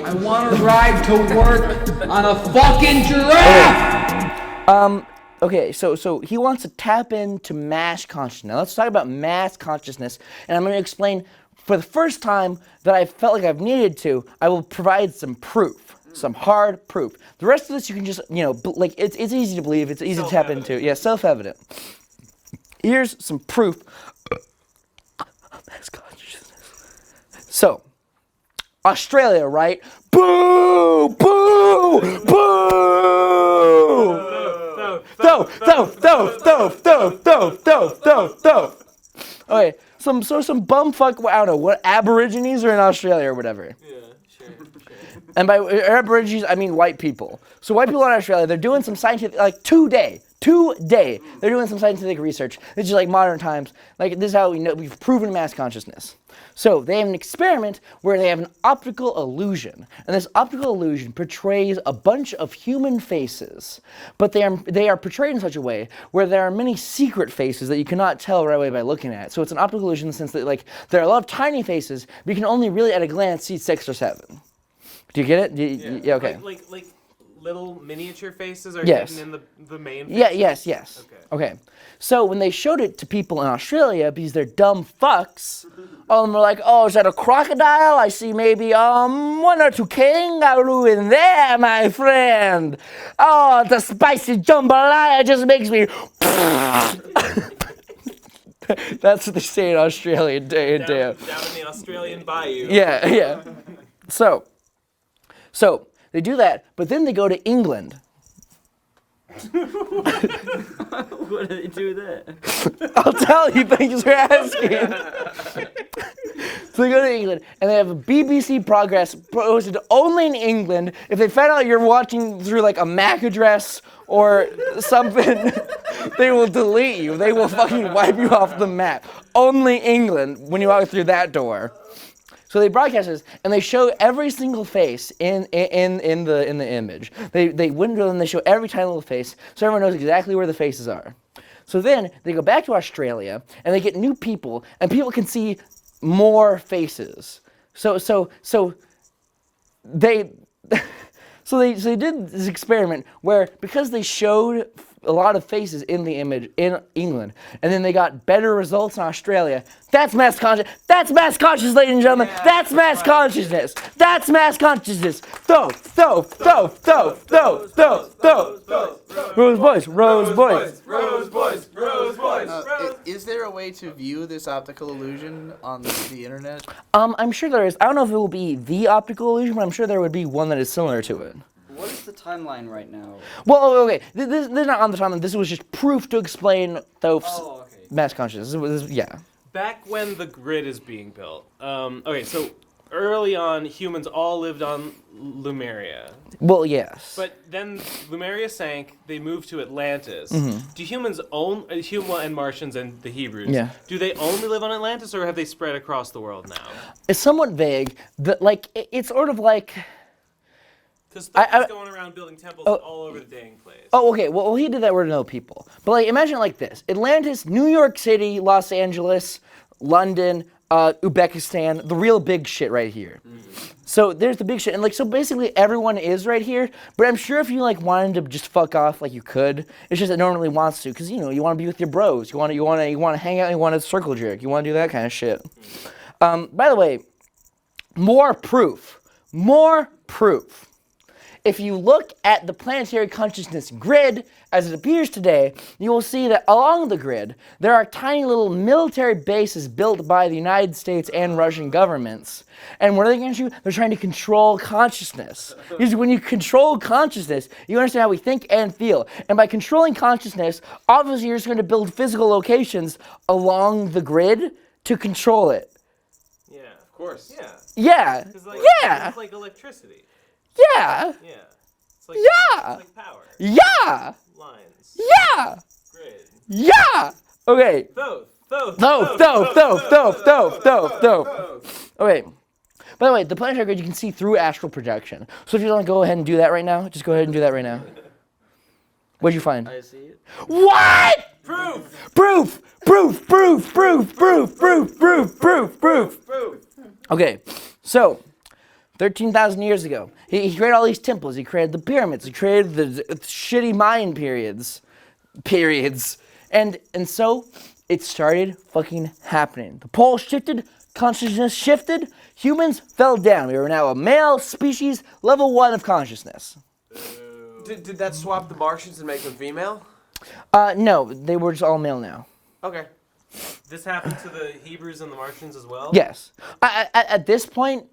I want to ride to work on a fucking giraffe! Okay, so he wants to tap into mass consciousness. Now let's talk about mass consciousnness, and I'm going to explain, for the first time that I felt like I've needed to, I will provide some proof, some hard proof. The rest of this you can just, it's easy to believe, it's easy to tap into. Yeah, self-evident. Here's some proof of mass consciousness. So, Australia, right? Boo! Boo! Boo! Okay, some bumfuck, I don't know, what Aborigines are in Australia or whatever. Yeah, sure. And by Aborigines, I mean white people. So white people in Australia, they're doing some scientific, today, they're doing some scientific research. It's just like modern times. Like, this is how we know we've proven mass consciousness. So they have an experiment where they have an optical illusion, and this optical illusion portrays a bunch of human faces, but they are portrayed in such a way where there are many secret faces that you cannot tell right away by looking at it. So it's an optical illusion in the sense that there are a lot of tiny faces, but you can only really at a glance see 6 or 7. Do you get it? Yeah. Okay. Like little miniature faces are Yes. hidden in the main faces? Yes. Okay. So when they showed it to people in Australia, because they're dumb fucks, all of them were like, oh, is that a crocodile? I see maybe 1 or 2 kangaroo in there, my friend. Oh, the spicy jambalaya just makes me... That's what they say in Australia day in, day out. Down in the Australian bayou. Yeah. So they do that, but then they go to England. What do they do there? I'll tell you, thanks for asking. So they go to England, and they have a BBC progress posted only in England. If they find out you're watching through like a MAC address or something, they will delete you. They will fucking wipe you off the map. Only England when you walk through that door. So they broadcast this, and they show every single face in the image. They window and they show every tiny little face, so everyone knows exactly where the faces are. So then they go back to Australia, and they get new people, and people can see more faces. they so they did this experiment where, because they showed a lot of faces in the image in England, and then they got better results in Australia. That's mass consciousness. That's mass consciousness, ladies and gentlemen. That's mass consciousness. That's mass consciousness. Rose boys, rose boys. Is there a way to view this optical illusion on the internet? I'm sure there is. I don't know if it will be the optical illusion, but I'm sure there would be one that is similar to it. What is the timeline right now? Well, okay, this is not on the timeline. This was just proof to explain Thoth's mass consciousness. Yeah. Back when the grid is being built. Okay, so early on, humans all lived on Lemuria. Well, yes. But then Lemuria sank. They moved to Atlantis. Mm-hmm. Do humans own and Martians and the Hebrews? Yeah. Do they only live on Atlantis, or have they spread across the world now? It's somewhat vague. It's sort of like. Because Thoth is going around building temples all over the dang place. Oh, okay. Well, he did that with no people. But like, imagine it like this: Atlantis, New York City, Los Angeles, London, Uzbekistan, the real big shit right here. So there's the big shit, and like, so basically everyone is right here. But I'm sure if you like wanted to just fuck off, like you could. It's just that no one really wants to, because you want to be with your bros. You want to hang out. You want to circle jerk. You want to do that kind of shit. By the way, more proof. If you look at the planetary consciousness grid as it appears today, you will see that along the grid, there are tiny little military bases built by the United States and Russian governments. And what are they going to do? They're trying to control consciousness. Because when you control consciousness, you understand how we think and feel. And by controlling consciousness, obviously you're just going to build physical locations along the grid to control it. Yeah. Of course. Yeah. Yeah. Yeah. It's like electricity. Yeah. Yeah. It's like, Yeah. It's like power. Yeah. Lines. Yeah. Grid. Yeah. Okay. Thoth. Okay. By the way, the planetary grid you can see through astral projection. So if you want to go ahead and do that right now, just go ahead and do that right now. What'd you find? I see it. What? Proof. Okay. So, 13,000 years ago, he created all these temples. He created the pyramids. He created the shitty Mayan periods. And so it started fucking happening. The poles shifted, consciousness shifted, humans fell down. We were now a male species, level 1 of consciousness. Did that swap the Martians and make them female? No, they were just all male now. Okay. This happened to the Hebrews and the Martians as well? Yes. At this point,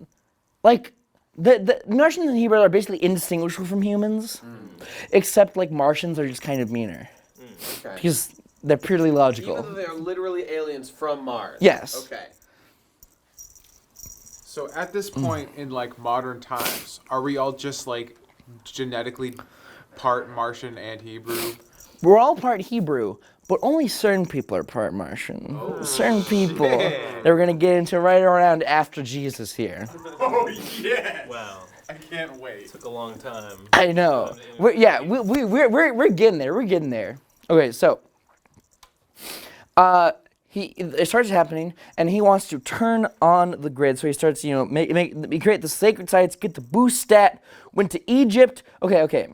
like, the Martians and Hebrews are basically indistinguishable from humans, except, like, Martians are just kind of meaner. Okay. Because they're purely logical. Even though they are literally aliens from Mars. Yes. Okay. So at this point in like modern times, are we all just like genetically part Martian and Hebrew? We're all part Hebrew, but only certain people are part Martian. Certain people that we're going to get into right around after Jesus here. Oh yeah! Wow. I can't wait. Took a long time. I know. We're getting there. We're getting there. Okay, so it starts happening, and he wants to turn on the grid. So he starts, create the sacred sites, get the boost stat. Went to Egypt. Okay.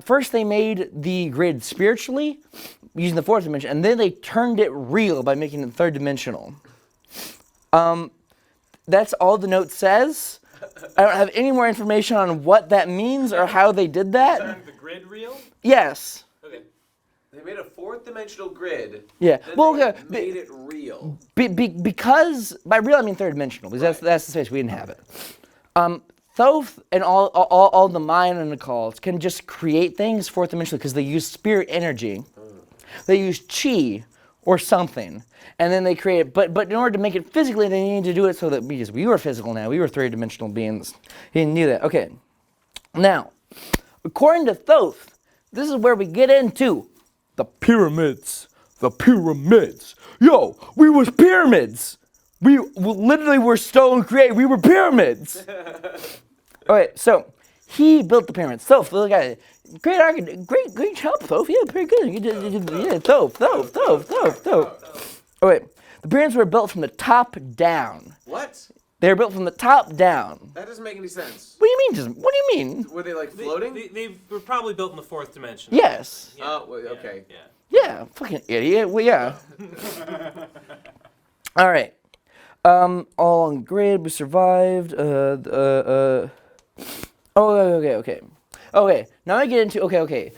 First they made the grid spiritually, using the fourth dimension, and then they turned it real by making it third dimensional. That's all the note says. I don't have any more information on what that means or how they did that. Turned the grid real? Yes. Okay. They made a fourth dimensional grid. Yeah. Then Well, they okay. made it real. Because by real I mean third dimensional, because that's the space we inhabit. Thoth and all the Mayan and the cults can just create things fourth dimensionally because they use spirit energy. They use chi or something, and then they create it. But in order to make it physically, they need to do it so that we were physical now. We were third dimensional beings. He didn't do that. Okay. Now, according to Thoth, this is where we get into the pyramids. The pyramids. Yo, we was pyramids. We literally were stone created. We were pyramids. Alright, so he built the pyramids. Thoth, the guy, great architect, great job, Thoth. Yeah, pretty good. You did, yeah, Thoth. Alright, the pyramids were built from the top down. What? They're built from the top down. That doesn't make any sense. What do you mean? What do you mean? Were they like floating? They were probably built in the fourth dimension. Yes. Yeah. Oh, well, okay. Yeah. Yeah, fucking idiot. Well, yeah. All right. All on grid. We survived. Oh, okay. Okay. Now I get into okay.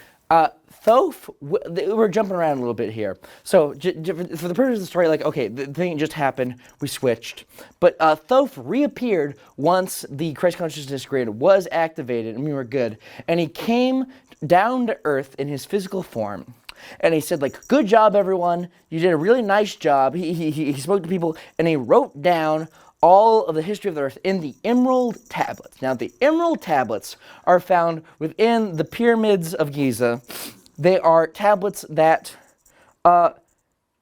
Thoth. We're jumping around a little bit here. So for the purpose of the story, like, okay, the thing just happened. We switched, but Thoth reappeared once the Christ consciousness grid was activated, and we were good. And he came down to Earth in his physical form. And he said, like, good job, everyone. You did a really nice job. He spoke to people, and he wrote down all of the history of the Earth in the Emerald Tablets. Now, the Emerald Tablets are found within the pyramids of Giza. They are tablets that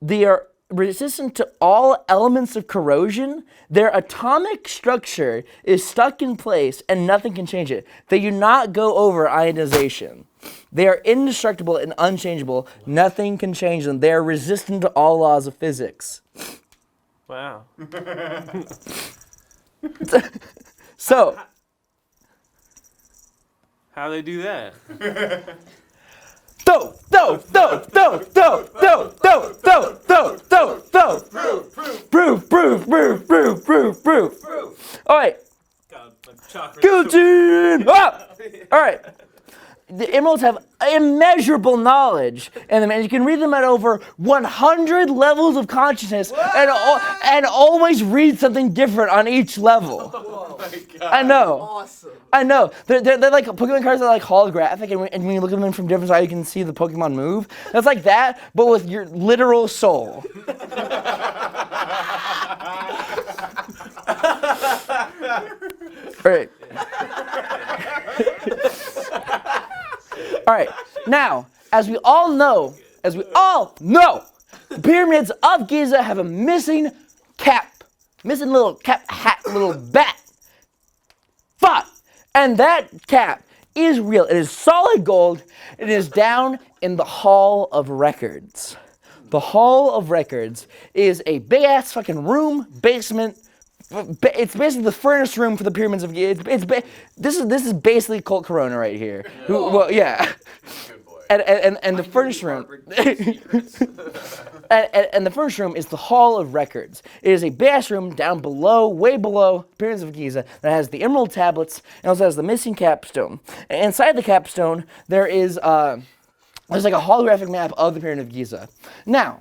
they are resistant to all elements of corrosion. Their atomic structure is stuck in place, and nothing can change it. They do not go over ionization. They are indestructible and unchangeable. Nothing can change them. They are resistant to all laws of physics. Wow. So, how do they do that? Proof. All right. Chocolate. Go team! Up! All right. The emeralds have immeasurable knowledge in them, and you can read them at over 100 levels of consciousness, and always read something different on each level. Oh my God. I know. Awesome. I know. They're like Pokemon cards that are like holographic, and when you look at them from different sides, you can see the Pokemon move. That's like that, but with your literal soul. All right. All right. Now, as we all know, the pyramids of Giza have a missing little cap hat, little bat. Fuck. And that cap is real. It is solid gold. It is down in the Hall of Records. The Hall of Records is a big ass fucking room, basement. It's basically the furnace room for the pyramids of Giza. This is basically Colt Corona right here. Well, yeah. And the furnace room. and the furnace room is the Hall of Records. It is a big room down below, way below pyramids of Giza, that has the emerald tablets and also has the missing capstone. And inside the capstone, there's like a holographic map of the pyramid of Giza. Now,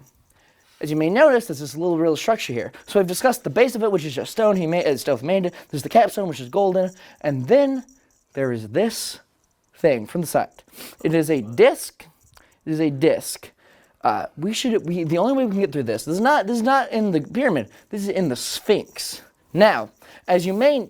as you may notice, there's this little real structure here. So we've discussed the base of it, which is just stone. Thoth made it. There's the capstone, which is golden. And then there is this thing from the side. It is a disc. It is a disc. The only way we can get through this is not in the pyramid. This is in the Sphinx. Now, as you may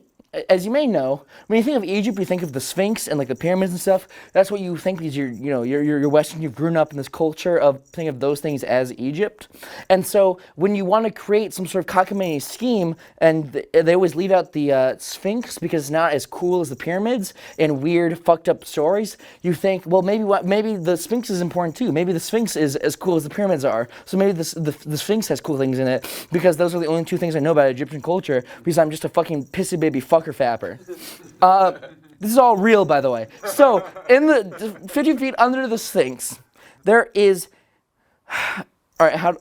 know, when you think of Egypt, you think of the Sphinx and like the pyramids and stuff. That's what you think because you're Western. You've grown up in this culture of thinking of those things as Egypt. And so when you want to create some sort of cockamamie scheme, and they always leave out the Sphinx because it's not as cool as the pyramids and weird, fucked up stories. You think, well, maybe the Sphinx is important too. Maybe the Sphinx is as cool as the pyramids are. So maybe the Sphinx has cool things in it because those are the only two things I know about Egyptian culture. Because I'm just a fucking pissy baby fucker fapper. This is all real, by the way. So, in the 50 feet under the Sphinx, there is. All right,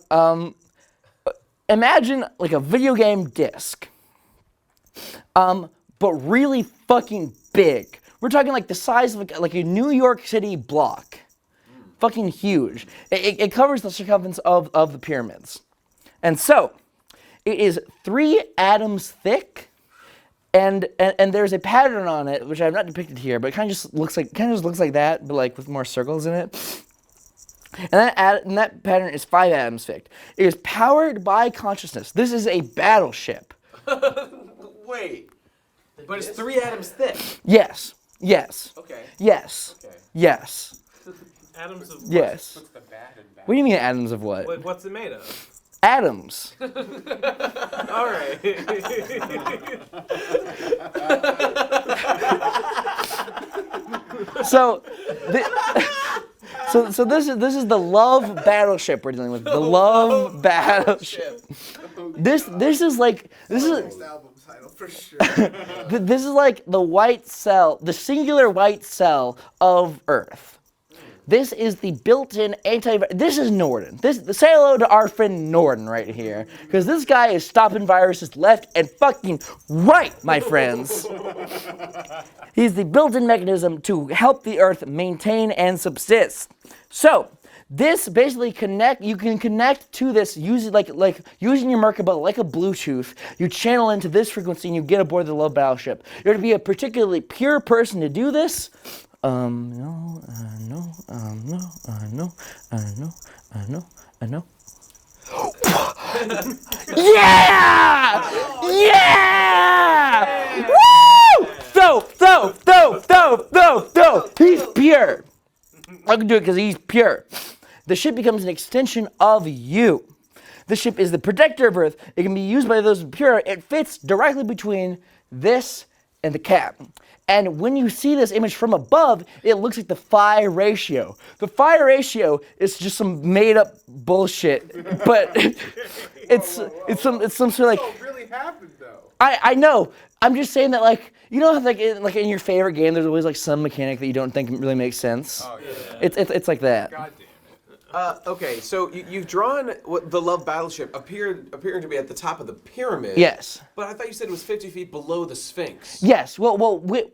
imagine like a video game disc, but really fucking big. We're talking like the size of like a New York City block, fucking huge. It covers the circumference of the pyramids, and so it is 3 atoms thick. And there's a pattern on it, which I have not depicted here, but it kind of just looks like that, but like with more circles in it. And that pattern is 5 atoms thick. It is powered by consciousness. This is a battleship. Wait, but it's 3 atoms thick. Yes. Okay. Yes. Okay. Yes. Atoms of what? Yes. What's the bad and bad? What do you mean atoms of what? What's it made of? Atoms. All right. So this is the love battleship we're dealing with. The love battleship. This is Next album title for sure. This is like the white cell, the singular white cell of Earth. This is the built-in This is Norden. Say hello to our friend Norden right here, because this guy is stopping viruses left and fucking right, my friends. He's the built-in mechanism to help the Earth maintain and subsist. So, this basically you can connect to this using like using your Merkaba like a Bluetooth. You channel into this frequency and you get aboard the Love Battleship. You're to be a particularly pure person to do this. No. Yeah! Yeah! Woo! So. He's pure. I can do it because he's pure. The ship becomes an extension of you. The ship is the protector of Earth. It can be used by those pure. It fits directly between this and the cap. And when you see this image from above, it looks like the phi ratio. The phi ratio is just some made-up bullshit, but it's some sort of like. What really happened though? I know. I'm just saying that, like, you know how like in your favorite game, there's always like some mechanic that you don't think really makes sense. Oh yeah. It's like that. God damn it. Okay, so you've drawn what the Love Battleship appearing to be at the top of the pyramid. Yes. But I thought you said it was 50 feet below the Sphinx. Yes. Well,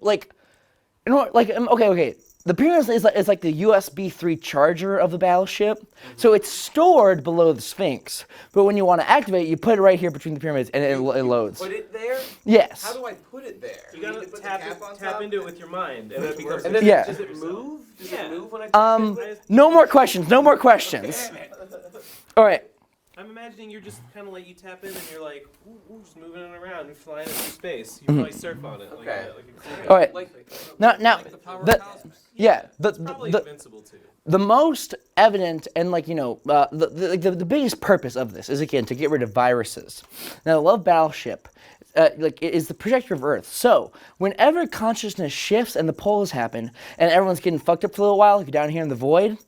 like, you know, like, okay. The pyramid is like the USB 3 charger of the battleship. So it's stored below the Sphinx. But when you want to activate it, you put it right here between the pyramids and it loads. Put it there? Yes. How do I put it there? You gotta tap into it with your mind, and it becomes. And then Yeah. does it move? Does it move when I tap it? No more questions. No more questions. All right. I'm imagining you're just kind of like you tap in and you're like, ooh, just moving it around and flying it through space. You probably surf on it. Like Okay. that, like All right. the Now, power the- of cosmos. yeah. probably invincible too. The most evident and the biggest purpose of this is, again, to get rid of viruses. Now, the Love Battleship is the protector of Earth. So whenever consciousness shifts and the poles happen and everyone's getting fucked up for a little while, like down here in the void,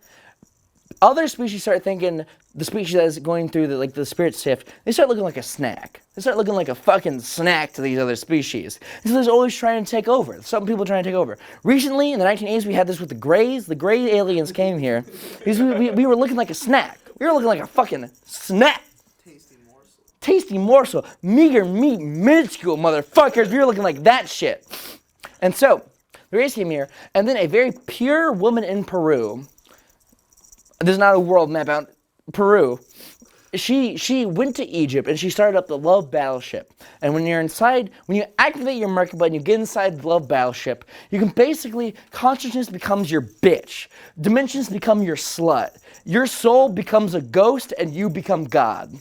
other species start thinking, the species that is going through the spirit shift, they start looking like a snack. They start looking like a fucking snack to these other species. And so there's always trying to take over. Some people trying to take over. Recently, in the 1980s, we had this with the Greys. The Grey aliens came here. We were looking like a snack. We were looking like a fucking snack. Tasty morsel. Meager meat, minuscule motherfuckers. We were looking like that shit. And so, the Greys came here, and then a very pure woman in Peru, there's not a world map out, Peru, she went to Egypt and she started up the Love Battleship. And when you're inside, when you activate your Merkaba and you get inside the Love Battleship, you can basically, consciousness becomes your bitch. Dimensions become your slut. Your soul becomes a ghost and you become God.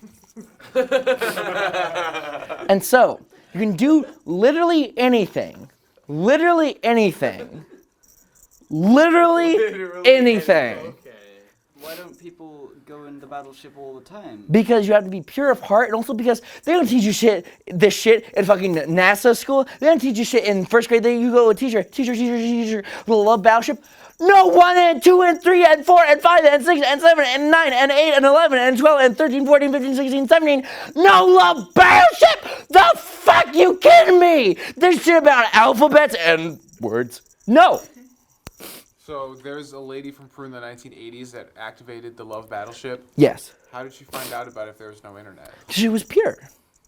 And so, you can do literally anything. Literally anything. Literally anything. Why don't people go in the battleship all the time? Because you have to be pure of heart, and also because they don't teach you this shit in fucking NASA school. They don't teach you shit in first grade. You go to a teacher, will Love Battleship. No, 1 and 2 and 3 and 4 and 5 and 6 and 7 and 9 and 8 and 11 and 12 and 13, 14, 15, 16, 17. No Love Battleship? The fuck you kidding me? There's shit about alphabets and words. No. So there's a lady from Peru in the 1980s that activated the Love Battleship. Yes. How did she find out about it if there was no internet? She was pure.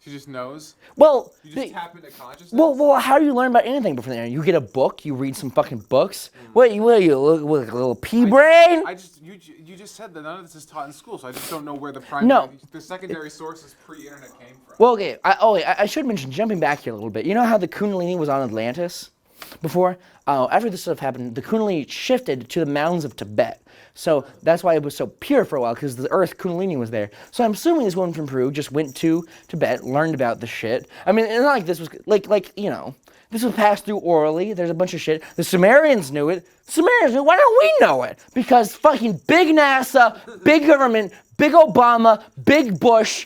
She just knows? Well, You just tap into consciousness? well, how do you learn about anything before the internet? You get a book, you read some fucking books. What you look like a little pea brain? You just said that none of this is taught in school, so I just don't know where the secondary sources pre-internet came from. Well, okay. I should mention, jumping back here a little bit. You know how the Kundalini was on Atlantis before? After this stuff happened, the Kundalini shifted to the mountains of Tibet. So that's why it was so pure for a while, because the Earth Kundalini was there. So I'm assuming this woman from Peru just went to Tibet, learned about the shit. I mean, it's not like this was this was passed through orally. There's a bunch of shit. The Sumerians knew it. Why don't we know it? Because fucking big NASA, big government, big Obama, big Bush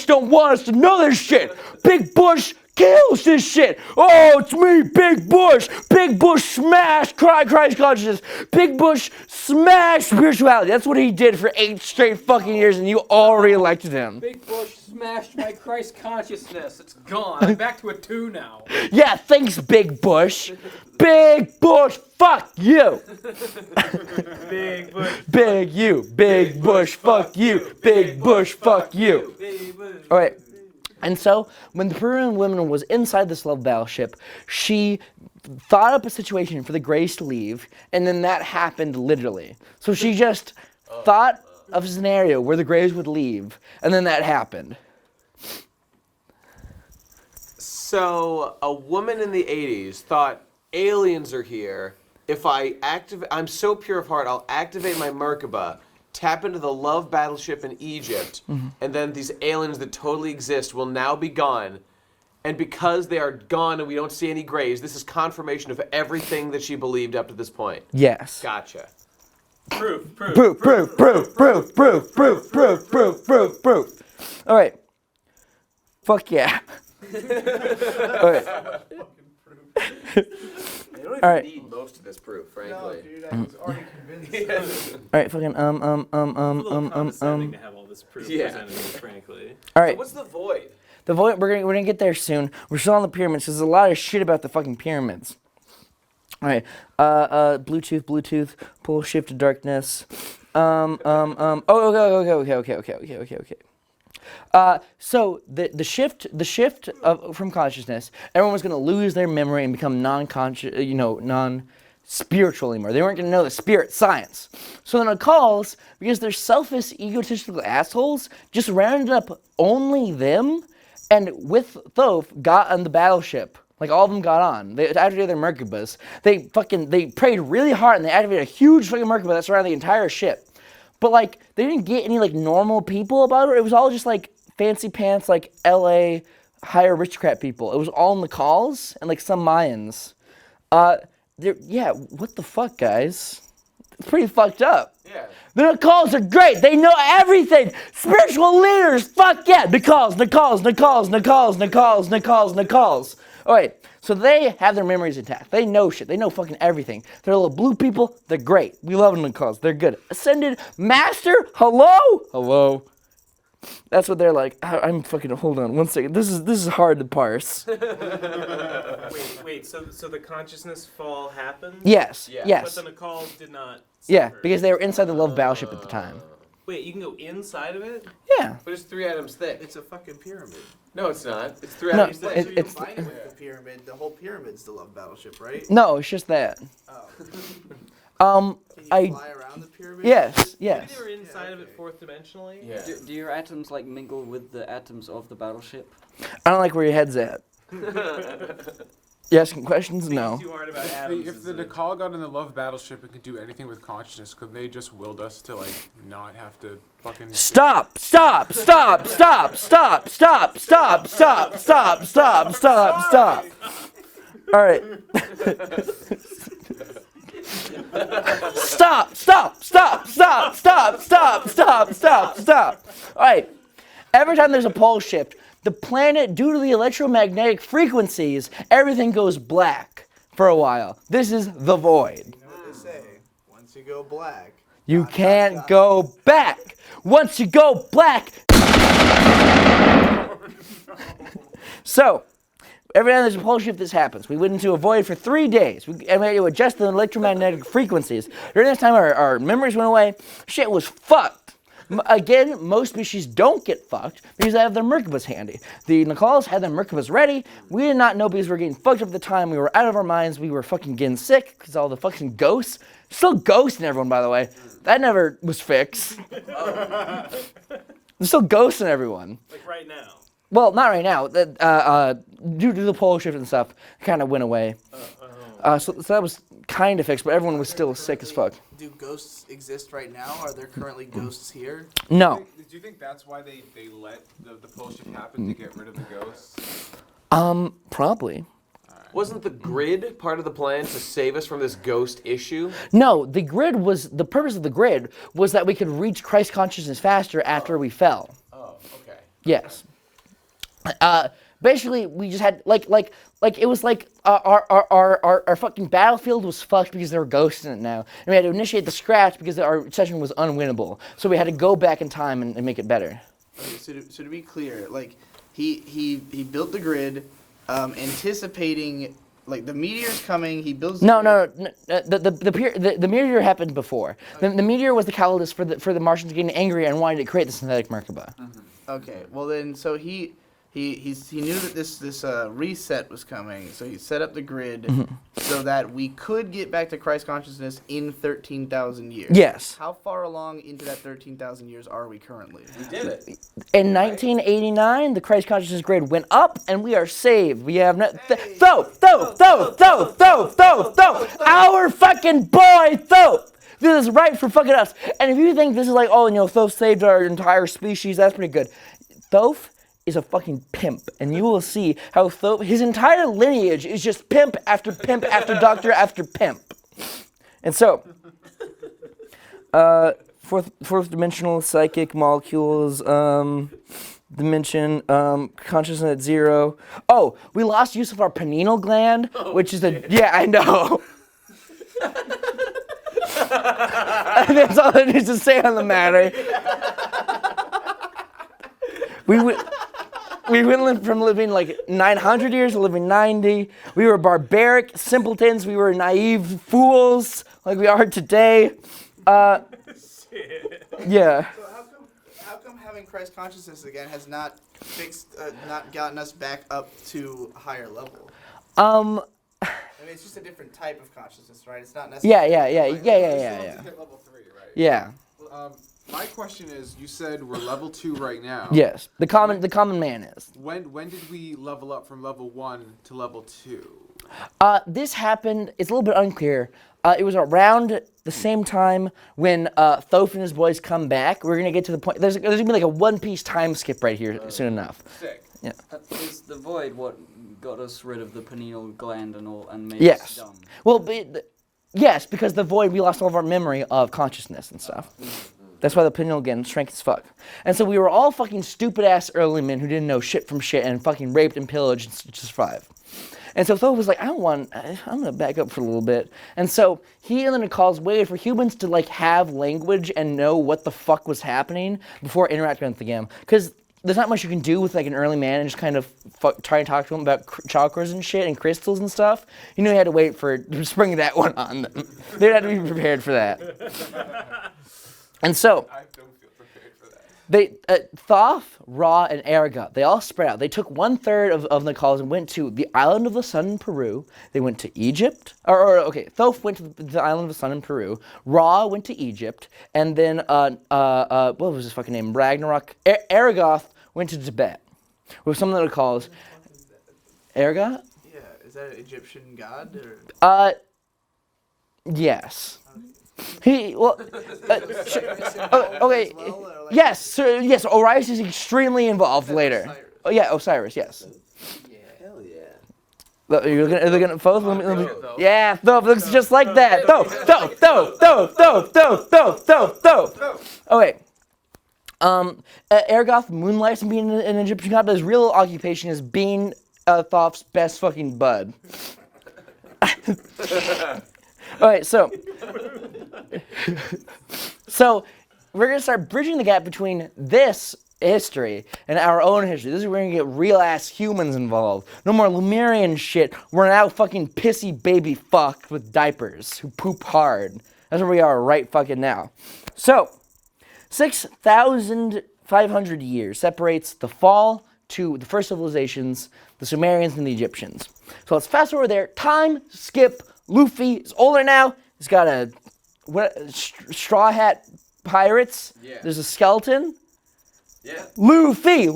don't want us to know this shit. Big Bush, kills this shit. Oh, it's me, Big Bush. Big Bush smash Christ consciousness. Big Bush smash spirituality. That's what he did for 8 straight fucking years, and you all re-elected him. Big Bush smashed my Christ consciousness. It's gone. I'm back to a 2 now. Yeah, thanks, Big Bush. Big Bush, fuck you. Big Bush. Big you. Big Bush, fuck you. Big Bush, fuck you. All right. And so, when the Peruvian woman was inside this love battleship, she thought up a situation for the Greys to leave, and then that happened literally. So she just thought of a scenario where the Greys would leave, and then that happened. So a woman in the 80s thought aliens are here. If I activate, I'm so pure of heart, I'll activate my Merkaba, tap into the love battleship in Egypt, and then these aliens that totally exist will now be gone. And because they are gone and we don't see any Greys, this is confirmation of everything that she believed up to this point. Yes. Gotcha. Proof. All right. Fuck yeah. All right. They don't even need most of this proof, frankly. No, dude, I was already convinced. All right, fucking It's a little condescending to have all this proof Yeah. presented to me, frankly. All right. What's the void? The void. We're gonna get there soon. We're still on the pyramids. There's a lot of shit about the fucking pyramids. All right. Bluetooth. Pull shift to darkness. Oh, okay. So the shift from consciousness, everyone was gonna lose their memory and become non-conscious, non-spiritual anymore. They weren't gonna know the spirit science. So then Nakals, because they're selfish, egotistical assholes, just rounded up only them, and with Thoth got on the battleship. Like, all of them got on. They activated their Merkabas. They prayed really hard, and they activated a huge fucking Merkaba that surrounded the entire ship. But, like, they didn't get any, like, normal people about it. It was all just, like, fancy pants, like, L.A. higher aristocrat people. It was all in the calls and, like, some Mayans. Yeah, what the fuck, guys? It's pretty fucked up. Yeah. The Nakals are great. They know everything. Spiritual leaders, fuck yeah. Nakals. All right, so they have their memories intact. They know shit. They know fucking everything. They're little blue people. They're great. We love them, Nakals. They're good. Ascended Master? Hello? That's what they're like. I'm fucking, hold on one second. This is hard to parse. Wait. So the consciousness fall happened? Yes. Yeah. Yes. But the Nakals did not. Yeah, suffer. because they were inside the love battleship at the time. Wait, you can go inside of it? Yeah. But it's 3 atoms thick. It's a fucking pyramid. No, it's not. It's 3 No, atoms thick. So you it's combine it with the pyramid. The whole pyramid's the love battleship, right? no, it's just that. Oh. Um, Can you I fly around the pyramid? yes. Maybe they were inside of it okay. fourth dimensionally? Yeah. Do your atoms like mingle with the atoms of the battleship? I don't like where your head's at. You asking questions? No. Too hard about atoms. If the Nakal got in the love battleship and could do anything with consciousness, could they just willed us to like not have to fucking Stop! All right. Stop! All right. Every time there's a pole shift, the planet, due to the electromagnetic frequencies, everything goes black for a while. This is the void. You know what they say? Once you go black, You can't go back. Once you go black. So, every time there's a pole shift, this happens. We went into a void for 3 days. We had to adjust the electromagnetic frequencies. During this time, our memories went away. Shit was fucked. Again, most species don't get fucked because they have their Merkabas handy. The Nakals had their Merkabas ready. We did not know because we were getting fucked up at the time. We were out of our minds. We were fucking getting sick because all the fucking ghosts. Still ghosting everyone, by the way. That never was fixed. There's still ghosting everyone. Like right now. Well, not right now. Due to the pole shift and stuff, it kind of went away. So that was kind of fixed, but everyone was still sick as fuck. do ghosts exist right now? Are there currently ghosts here? No. Do you think that's why they let the pole shift happen to get rid of the ghosts? Probably. Wasn't the grid part of the plan to save us from this ghost issue? No, the purpose of the grid was that we could reach Christ consciousness faster after we fell. Oh, okay. Yes. basically we just had like it was like our fucking battlefield was fucked because they were ghosting it now, and we had to initiate the scratch because our session was unwinnable. So we had to go back in time and make it better. Okay, so to be clear, like he built the grid, anticipating like the meteor's coming. He builds. The meteor happened before. Okay. The meteor was the catalyst for the Martians getting angry and wanting to create the synthetic Merkaba. Mm-hmm. Okay, well then, so he knew that this reset was coming, so he set up the grid so that we could get back to Christ consciousness in 13,000 years. Yes. How far along into that 13,000 years are we currently? We did it. In 1989, the Christ consciousness grid went up, and we are saved. We have our fucking boy Thoth. This is right for fucking us. And if you think this is like, oh, Thoth saved our entire species, that's pretty good. Thoth is a fucking pimp, and you will see how his entire lineage is just pimp after doctor after pimp. And so, fourth dimensional psychic molecules, dimension, consciousness at 0. Oh, we lost use of our pineal gland, which is yeah, I know. That's all there is to say on the matter. We went from living like 900 years to living 90. We were barbaric simpletons. We were naive fools like we are today. Yeah. So how come having Christ consciousness again has not not gotten us back up to a higher level? I mean, it's just a different type of consciousness, right? It's not necessarily. Yeah. Hit level 3, right? Yeah. My question is, you said we're level 2 right now. Yes, the common man is. When did we level up from level 1 to level 2? This happened. It's a little bit unclear. It was around the same time when Thoth and his boys come back. We're gonna get to the point. There's gonna be like a One Piece time skip right here soon enough. Sick. Yeah. Is the void what got us rid of the pineal gland and made us dumb? Well, yes, because the void, we lost all of our memory of consciousness and stuff. That's why the pineal gland shrank as fuck. And so we were all fucking stupid-ass early men who didn't know shit from shit and fucking raped and pillaged and just survived. And so Thoth was like, I'm gonna back up for a little bit. And so he and the Nicals waited for humans to like have language and know what the fuck was happening before interacting with the game. Because there's not much you can do with like an early man and just kind of try and talk to him about chakras and shit and crystals and stuff. You had to wait for spring that one on them. They'd have to be prepared for that. And so, I don't feel prepared for that. Thoth, Ra, and Aragot, they all spread out. They took 1/3 of the Nicals and went to the island of the sun in Peru. They went to Egypt. Thoth went to the island of the sun in Peru. Ra went to Egypt. And then, what was his fucking name? Ragnarok. Aragoth went to Tibet. With some of the Nicals. Aragot? Yeah, is that an Egyptian god? Or? Yes. Okay. Yes, Orius is extremely involved later. Oh yeah, Osiris. Yes. Yeah, hell yeah. You're looking at Thoth. Yeah, Thoth looks just like that. Thoth. Okay. Aragoth moonlights and being an Egyptian god, but his real occupation is being Thoth's best fucking bud. Alright, so we're going to start bridging the gap between this history and our own history. This is where we're going to get real-ass humans involved. No more Lemurian shit. We're now fucking pissy baby fucked with diapers who poop hard. That's where we are right fucking now. So, 6,500 years separates the fall to the first civilizations, the Sumerians and the Egyptians. So let's fast forward there. Time skip. Luffy is older now. He's got a straw hat pirates. Yeah. There's a skeleton. Yeah. Luffy.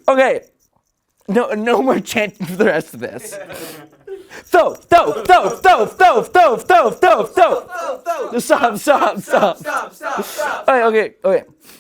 Okay. No more chanting for the rest of this. Thoth. Stop. Okay.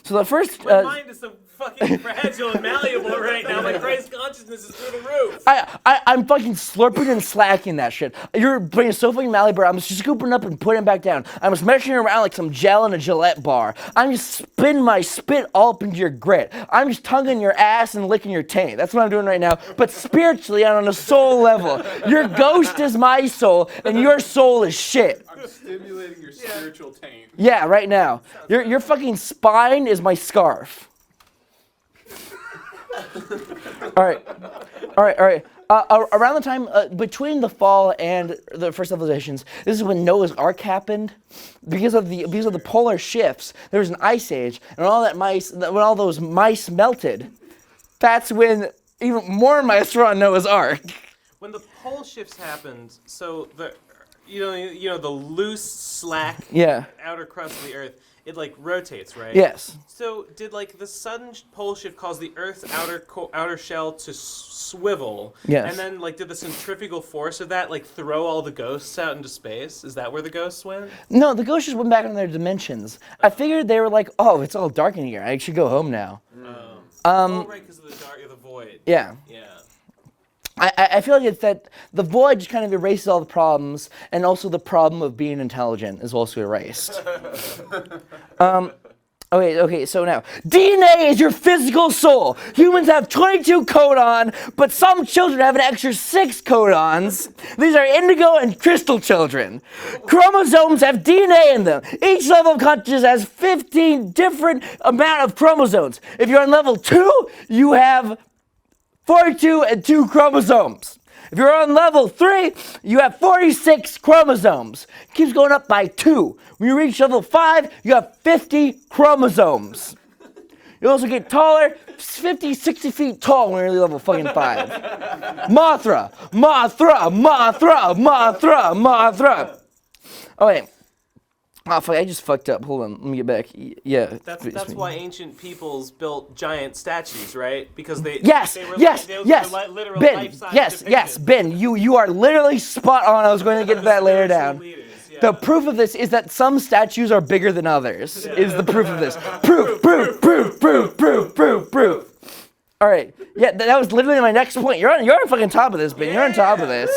So the first. My mind is so fucking fragile and malleable right now. My Christ consciousness is through the roof. I'm fucking slurping and slacking that shit. You're being so fucking malleable. I'm just scooping up and putting it back down. I'm just meshing around like some gel in a Gillette bar. I'm just spitting my spit all up into your grit. I'm just tonguing your ass and licking your taint. That's what I'm doing right now. But spiritually and on a soul level. Your ghost is my soul, and your soul is shit. I'm stimulating your spiritual taint. Yeah, right now. Your fucking spine is my scarf. All right. Around the time between the fall and the first civilizations, this is when Noah's Ark happened. Because of the polar shifts, there was an ice age, and when all those mice melted, that's when even more mice were on Noah's Ark. When the pole shifts happened, so the the loose, slack outer crust of the Earth, it like rotates, right? Yes. So did like the sudden pole shift cause the Earth's outer shell to swivel? Yes. And then like did the centrifugal force of that like throw all the ghosts out into space? Is that where the ghosts went? No, the ghosts just went back in their dimensions. I figured they were like, oh, it's all dark in here. I should go home now. Oh, right, because of the dark, the void. Yeah. Yeah. I feel like it's that the void just kind of erases all the problems, and also the problem of being intelligent is also erased. Okay, so now, DNA is your physical soul. Humans have 22 codon, but some children have an extra 6 codons. These are indigo and crystal children. Chromosomes have DNA in them. Each level of consciousness has 15 different amount of chromosomes. If you're on level 2, you have 42 and 2 chromosomes. If you're on level 3, you have 46 chromosomes. It keeps going up by 2. When you reach level 5, you have 50 chromosomes. You also get taller, 50, 60 feet tall when you're level fucking 5. Mothra. Oh, wait. Oh, fuck, I just fucked up. Hold on, let me get back. Yeah. That's why ancient peoples built giant statues, right? Because they were literal Ben, life-size yes, depictions. Ben, you are literally spot on. I was going to get to that later down. The proof of this is that some statues are bigger than others. Is the proof of this? Proof. All right. Yeah, that was literally my next point. You're on fucking top of this, Ben. You're on top of this.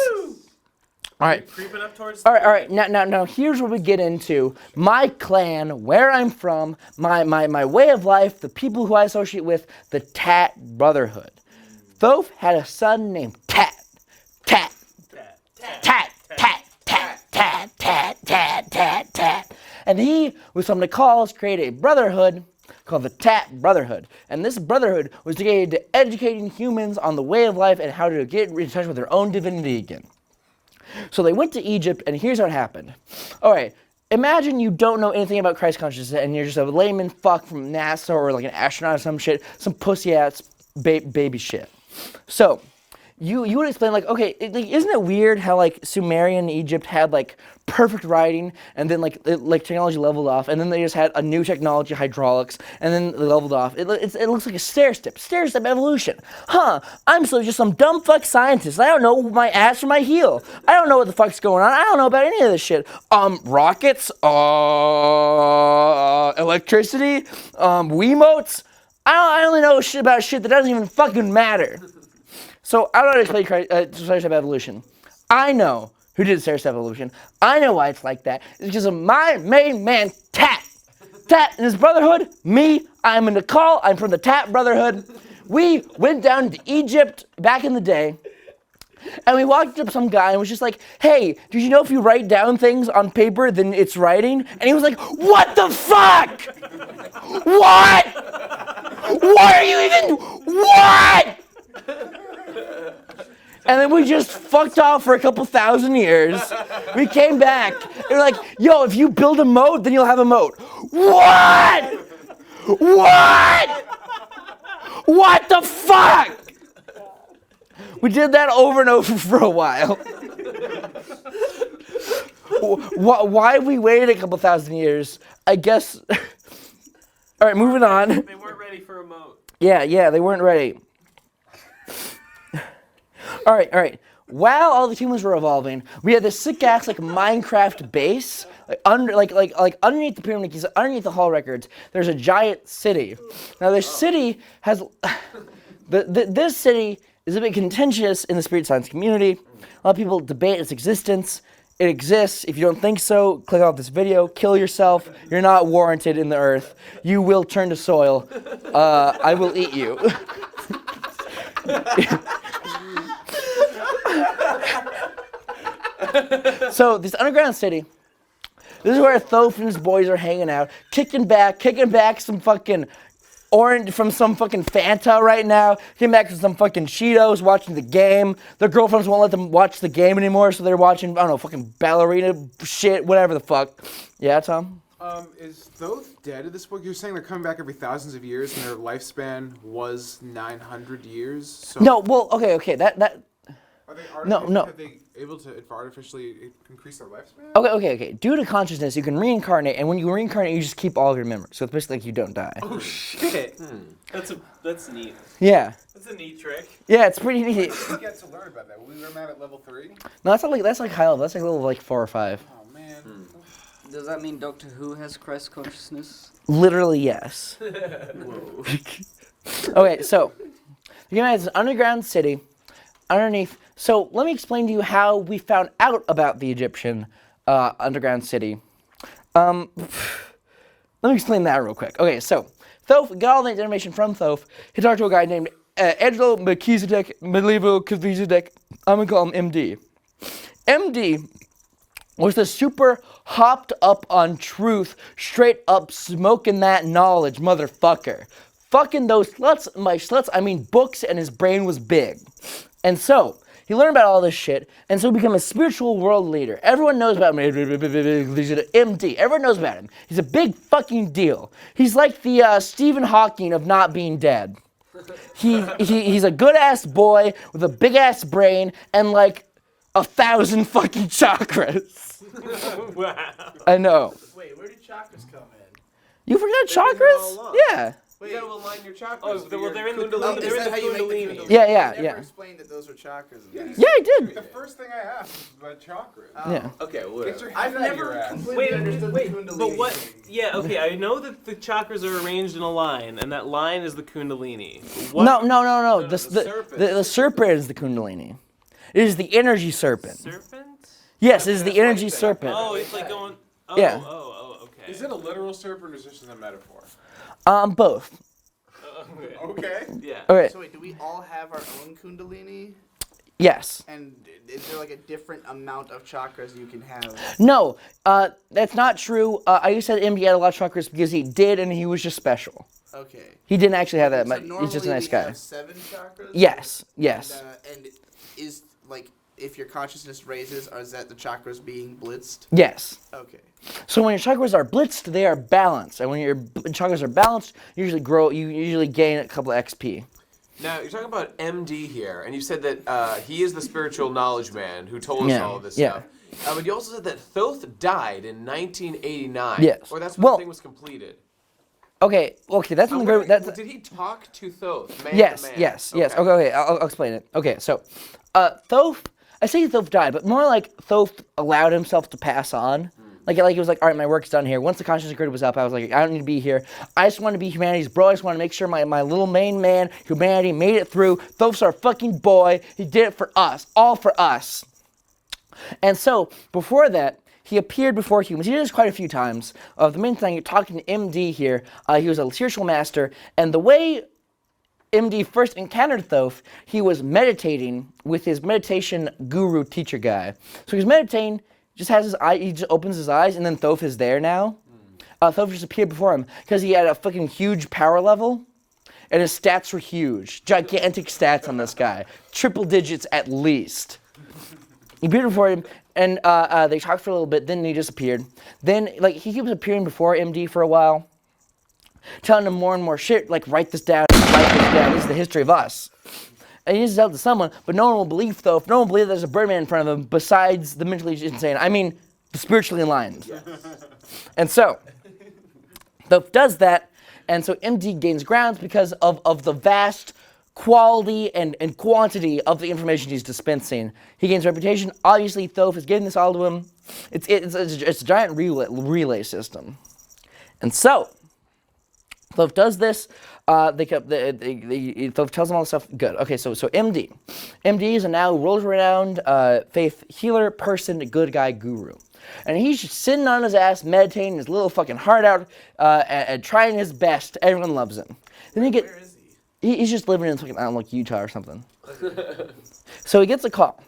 All right. Creeping up towards All right. Now, here's where we get into my clan, where I'm from, my way of life, the people who I associate with, the Tat Brotherhood. Thoth had a son named Tat. And he, with some Nicals, created a brotherhood called the Tat Brotherhood. And this brotherhood was dedicated to educating humans on the way of life and how to get in touch with their own divinity again. So they went to Egypt, and here's what happened. All right, imagine you don't know anything about Christ consciousness, and you're just a layman fuck from NASA or like an astronaut or some shit, some pussy-ass baby shit. So you would explain like, okay, isn't it weird how like Sumerian Egypt had like perfect writing, and then like technology leveled off, and then they just had a new technology, hydraulics, and then they leveled off. It looks like a stair step evolution. Huh? I'm so just some dumb fuck scientist. I don't know my ass from my heel. I don't know what the fuck's going on. I don't know about any of this shit. Rockets, electricity, Wiimotes. I only know shit about shit that doesn't even fucking matter. So I don't know how to explain stair-step evolution. I know who did stair-step evolution. I know why it's like that. It's because of my main man, Tat. Tat and his brotherhood, me, I'm a Nicole, I'm from the Tat Brotherhood. We went down to Egypt back in the day, and we walked up to some guy and was just like, hey, did you know if you write down things on paper, then it's writing? And he was like, what the fuck? What? What are you even, what? And then we just fucked off for a couple thousand years. We came back. And we're like, yo, if you build a moat, then you'll have a moat. What? What? What the fuck? We did that over and over for a while. Why we waited a couple thousand years, I guess. All right, moving on. They weren't ready for a moat. Yeah, they weren't ready. All right. While all the humans were evolving, we had this sick-ass like Minecraft base underneath the pyramid keys, underneath the hall records, there's a giant city. Now this city has, this city is a bit contentious in the spirit science community. A lot of people debate its existence. It exists. If you don't think so, click off this video, kill yourself. You're not warranted in the earth. You will turn to soil. I will eat you. So this underground city, this is where Thoth and his boys are hanging out, kicking back some fucking orange from some fucking Fanta right now, kicking back from some fucking Cheetos, watching the game. Their girlfriends won't let them watch the game anymore, so they're watching, I don't know, fucking ballerina shit, whatever the fuck. Yeah, Tom? Is Thoth dead at this point? You're saying they're coming back every thousands of years, and their lifespan was 900 years. So No, well, okay, that. Are they No. Are they able to artificially increase their lifespan? Okay. Due to consciousness, you can reincarnate, and when you reincarnate, you just keep all of your memories. So it's basically like you don't die. Oh shit. That's neat. Yeah. That's a neat trick. Yeah, it's pretty neat. We get to learn about that. Will we learn that at level 3? No, that's like high level. That's like level 4 or 5. Oh man. Does that mean Doctor Who has Christ consciousness? Literally, yes. Whoa. Okay, so the game has an underground city underneath. So let me explain to you how we found out about the Egyptian underground city. Let me explain that real quick. Okay, so Thoth got all the information from Thoth. He talked to a guy named Angelo Melchizedek. I'm gonna call him MD. MD was the super hopped up on truth, straight up smoking that knowledge motherfucker. Fucking those sluts, my sluts, I mean books, and his brain was big. And so, he learned about all this shit, and so he became a spiritual world leader. Everyone knows about him. MD. Everyone knows about him. He's a big fucking deal. He's like the Stephen Hawking of not being dead. He's a good-ass boy with a big-ass brain and like 1,000 fucking chakras. Wow. I know. Wait, where do chakras come in? You forgot chakras? Yeah. You gotta align your chakras. Oh, well, they're in the Oh, Kundalini. is They're in that how you the make the Kundalini. Kundalini? Yeah. You never explained that those were chakras. Yeah, I did. The first thing I asked was about chakras. Yeah. Okay, well, Get your I've head out of your never ass. completely understood the Kundalini. But what? thing. Yeah, okay. I know that the chakras are arranged in a line, and that line is the Kundalini. What? No. the serpent. The serpent is the Kundalini. It is the energy serpent. Serpent? Yes, it is the energy serpent. Oh, it's like going. Oh, Yeah. Okay. Is it a literal serpent or is this just a metaphor? Both. Okay. Okay. Yeah. Okay. So wait, do we all have our own Kundalini? Yes. And is there like a different amount of chakras you can have? No, that's not true. I used to say MD had a lot of chakras because he did, and he was just special. Okay. He didn't actually have that So much. normally He's just a nice we guy. have 7 chakras? Yes. And is like if your consciousness raises, or is that the chakras being blitzed? Yes. Okay. So when your chakras are blitzed, they are balanced, and when your chakras are balanced, you usually gain a couple of XP. Now, you're talking about MD here, and you said that he is the spiritual knowledge man who told us Yeah, all of this yeah. stuff. But you also said that Thoth died in 1989. Yes. Or that's when Well- the thing was completed. Okay, that's in the group. That's Did he talk to Thoth, man yes, to man? yes. Okay. I'll explain it. Okay, so Thoth. I say Thoth died, but more like Thoth allowed himself to pass on. Like he was like, all right, my work's done here. Once the consciousness grid was up, I was like, I don't need to be here. I just want to be humanity's bro. I just want to make sure my little main man, humanity, made it through. Thoth's our fucking boy. He did it for us, all for us. And so before that, he appeared before humans. He did this quite a few times. The main thing, you're talking to MD here. He was a spiritual master, and the way MD first encountered Thoth, he was meditating with his meditation guru teacher guy. So he's meditating. Just has his eye, he just opens his eyes, and then Thoth is there now. Thoth just appeared before him because he had a fucking huge power level, and his stats were huge, gigantic stats on this guy, triple digits at least. He appeared before him, and they talked for a little bit. Then he disappeared. Then he keeps appearing before MD for a while, telling him more and more shit. Like write this down. This is the history of us. And he needs to tell it to someone, but no one will believe Thoth. No one will believe there's a Birdman in front of him besides the mentally insane. I mean, the spiritually enlightened. Yes. And so, Thoth does that, and so MD gains grounds because of the vast quality and quantity of the information he's dispensing. He gains reputation. Obviously, Thoth is giving this all to him. It's a giant relay system. And so, Thoth does this. Thoth tells him all this stuff. Good. Okay, so MD. MD is a now world-renowned faith healer, person, good guy, guru. And he's just sitting on his ass, meditating his little fucking heart out, and trying his best. Everyone loves him. Then Where is he? He's just living in fucking, I don't know, like Utah or something. So he gets a call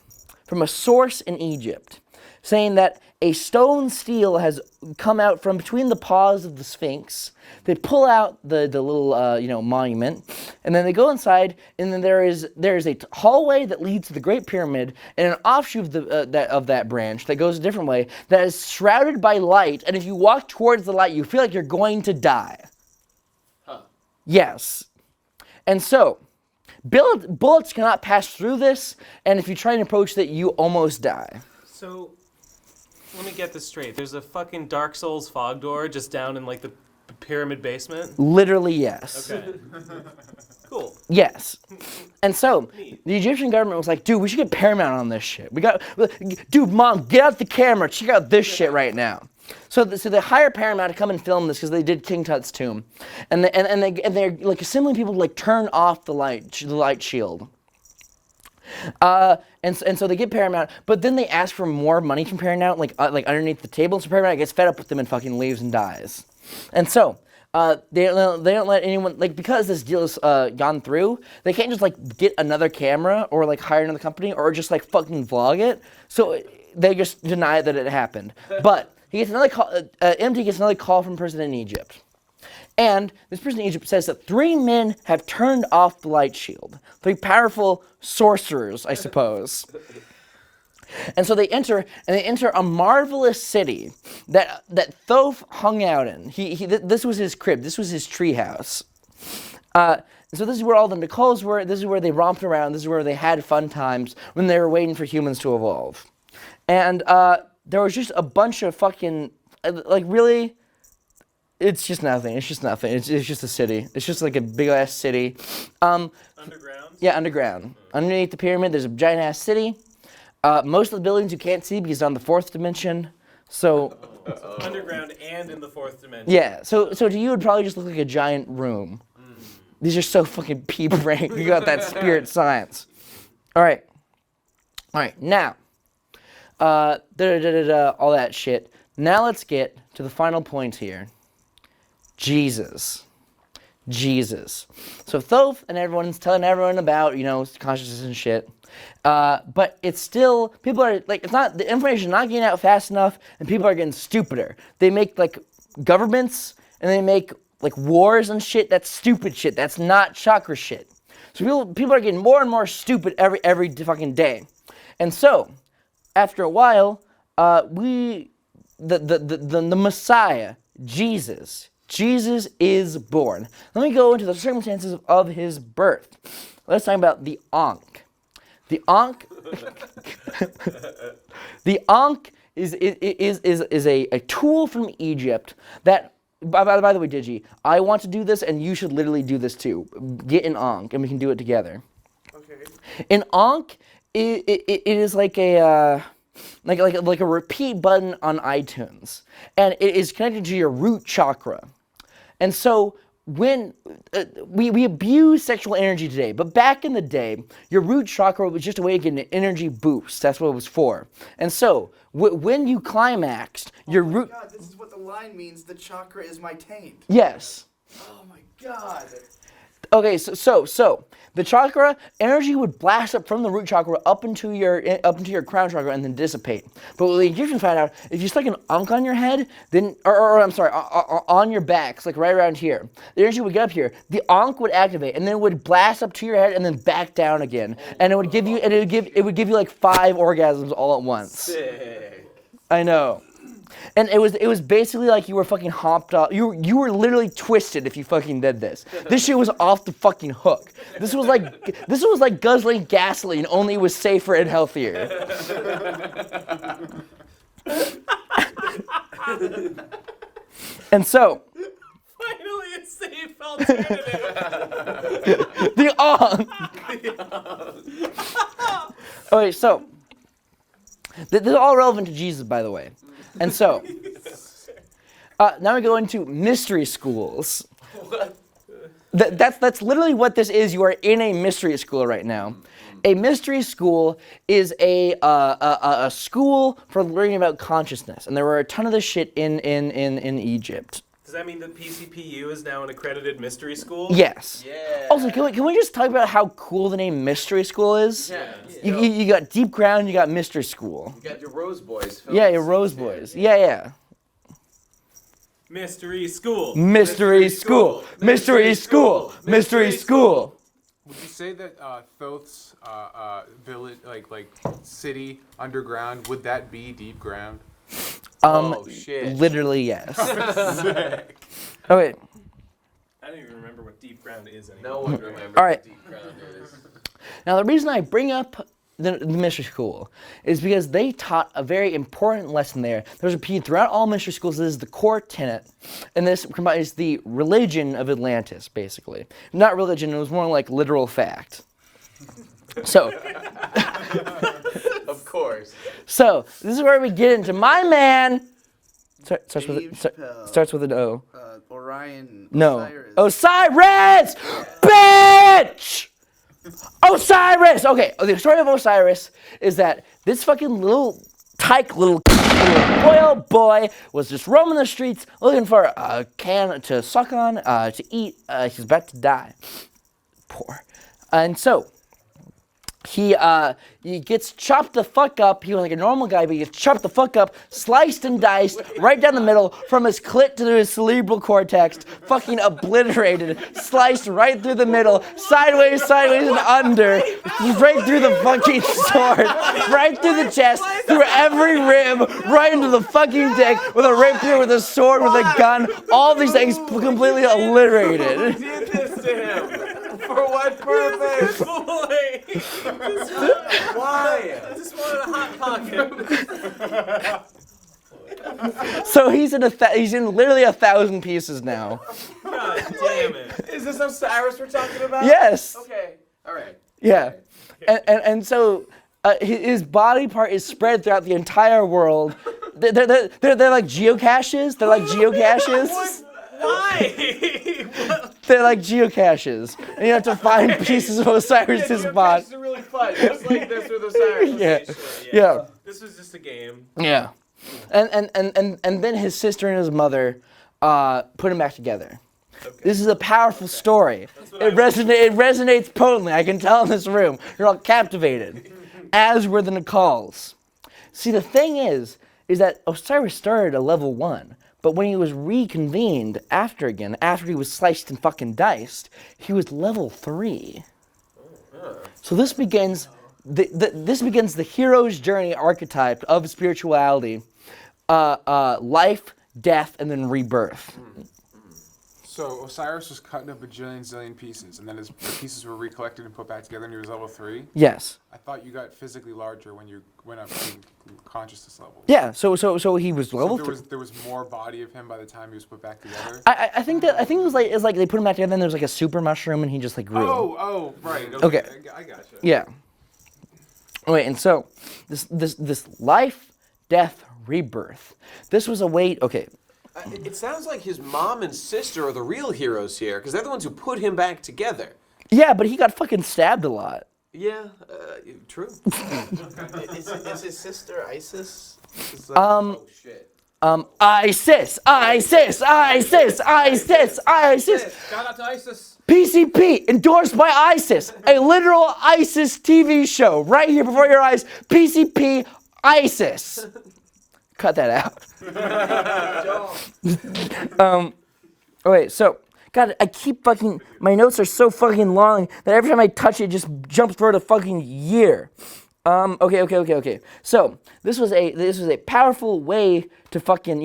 from a source in Egypt saying that a stone stele has come out from between the paws of the Sphinx. They pull out the little monument, and then they go inside, and then there is a hallway that leads to the Great Pyramid, and an offshoot of that branch that goes a different way that is shrouded by light. And if you walk towards the light, you feel like you're going to die. Huh. Yes. And so, bullets cannot pass through this, and if you try and approach it, you almost die. So, let me get this straight. There's a fucking Dark Souls fog door just down in like the pyramid basement? Literally, yes. Okay. Cool. Yes. And so, the Egyptian government was like, dude, we should get Paramount on this shit. Dude, Mom, get out the camera. Check out this shit right now. So they hire Paramount to come and film this because they did King Tut's tomb. And they're like assembling people to like turn off the light shield. And so they get Paramount, but then they ask for more money from Paramount, like underneath the table. So Paramount gets fed up with them and fucking leaves and dies. And so they don't let anyone, like, because this deal has gone through, they can't just like get another camera or like hire another company or just like fucking vlog it. So they just deny that it happened. But he gets another call. MD gets another call from a person in Egypt. And this person in Egypt says that 3 men have turned off the light shield. 3 powerful sorcerers, I suppose. And so they enter a marvelous city that Thoth hung out in. This was his crib. This was his treehouse. So this is where all the Nicoles were. This is where they romped around. This is where they had fun times when they were waiting for humans to evolve. And there was just a bunch of fucking, like, really... It's just nothing. It's just nothing. It's just a city. It's just like a big ass city. Underground? Yeah, underground. Underneath the pyramid, there's a giant ass city. Most of the buildings you can't see because it's on the 4th dimension. So. Underground and in the 4th dimension. Yeah. So to you, it would probably just look like a giant room. These are so fucking pea-brain. You got that spirit science. All right. Now, all that shit. Now let's get to the final point here. Jesus. So Thoth and everyone's telling everyone about, consciousness and shit. But it's still, people are, like, it's not, the information is not getting out fast enough, and people are getting stupider. They make, like, governments, and they make, like, wars and shit. That's stupid shit. That's not chakra shit. So people are getting more and more stupid every fucking day. And so, after a while, the Messiah, Jesus is born. Let me go into the circumstances of his birth. Let's talk about the Ankh. The Ankh is a tool from Egypt that, by the way, Digi, I want to do this and you should literally do this too. Get an Ankh and we can do it together. Okay. An Ankh, it is like a repeat button on iTunes, and it is connected to your root chakra. And so when we abuse sexual energy today, but back in the day, your root chakra was just a way to get an energy boost. That's what it was for. And so when you climaxed, your root. Oh my God, this is what the line means. The chakra is my taint. Yes. Oh my God. Okay, so the chakra energy would blast up from the root chakra up into your crown chakra and then dissipate. But what the Egyptians found out, if you stuck an ankh on your head, then on your backs, like right around here, the energy would get up here. The ankh would activate, and then it would blast up to your head and then back down again, and it would give you like 5 orgasms all at once. Sick. I know. And it was basically like you were fucking hopped off. You were literally twisted if you fucking did this. This shit was off the fucking hook. This was like guzzling gasoline, only it was safer and healthier. And so Finally, a safe alternative. the wrong. Okay, so this is all relevant to Jesus, by the way. And so, now we go into mystery schools. That's literally what this is. You are in a mystery school right now. A mystery school is a school for learning about consciousness, and there were a ton of this shit in Egypt. Does that mean that PCPU is now an accredited mystery school? Yes. Yeah. Also, can we just talk about how cool the name mystery school is? Yeah. You got deep ground, you got mystery school. You got your Rose Boys. Yeah, your Rose Boys. Yeah. Mystery school. Mystery school. Mystery school. Mystery school. Would you say that Thoth's village, like city underground, would that be deep ground? Oh shit. Literally yes. Oh wait. I don't even remember what deep ground is anymore. No one remembers All right. what deep ground is. Now the reason I bring up the mystery school is because they taught a very important lesson there. There's repeated throughout all mystery schools. This is the core tenet, and this combines the religion of Atlantis, basically. Not religion; it was more like literal fact. So. Of course. So this is where we get into my man. Starts Dave Chappelle. starts with an O. Orion. No. Osiris. Osiris! Bitch! Osiris! Okay, the story of Osiris is that this fucking little royal boy was just roaming the streets looking for a can to suck on, to eat. He's about to die. Poor. And so, he gets chopped the fuck up. He was like a normal guy, but he gets chopped the fuck up, sliced and diced right down the middle from his clit to his cerebral cortex, fucking obliterated, sliced right through the middle, sideways and under, right through the fucking sword, right through the chest, through every rib, right into the fucking dick, with a rapier, with a sword, with a gun, all these things completely obliterated. Did this to him? For what purpose? Why? I just wanted a hot pocket. So he's in literally 1,000 pieces now. God damn it. Is this Osiris we're talking about? Yes. Okay. All right. Yeah. And so his body part is spread throughout the entire world. They're like geocaches. They're like geocaches. Why? They're like geocaches. And you have to find pieces of Osiris's body. This is really fun. Just like this with Osiris. Yeah. This was just a game. Yeah. And then his sister and his mother put him back together. Okay. This is a powerful story. It resonates potently. I can tell in this room. You're all captivated. As were the Nicalls. See, the thing is that Osiris started at level 1. But when he was reconvened after he was sliced and fucking diced, he was level 3. So this begins the hero's journey archetype of spirituality, life, death, and then rebirth. So Osiris was cut into a bajillion pieces, and then the pieces were recollected and put back together, and he was level 3? Yes. I thought you got physically larger when you went up in consciousness level. Yeah. So he was level 3. There was more body of him by the time he was put back together. I think it was like they put him back together, and there was like a super mushroom, and he just like grew. Oh, right. Okay. I gotcha. Yeah. Wait, and so this life, death, rebirth. This was a way. Okay. It sounds like his mom and sister are the real heroes here, because they're the ones who put him back together. Yeah, but he got fucking stabbed a lot. Yeah, true. Is his sister Isis? Oh shit. ISIS. Shout out to ISIS. PCP, endorsed by ISIS. A literal ISIS TV show right here before your eyes. PCP, ISIS. Cut that out. Wait, so, God, I keep fucking, my notes are so fucking long that every time I touch it, it just jumps forward a fucking year. Okay. So, this was a powerful way to fucking,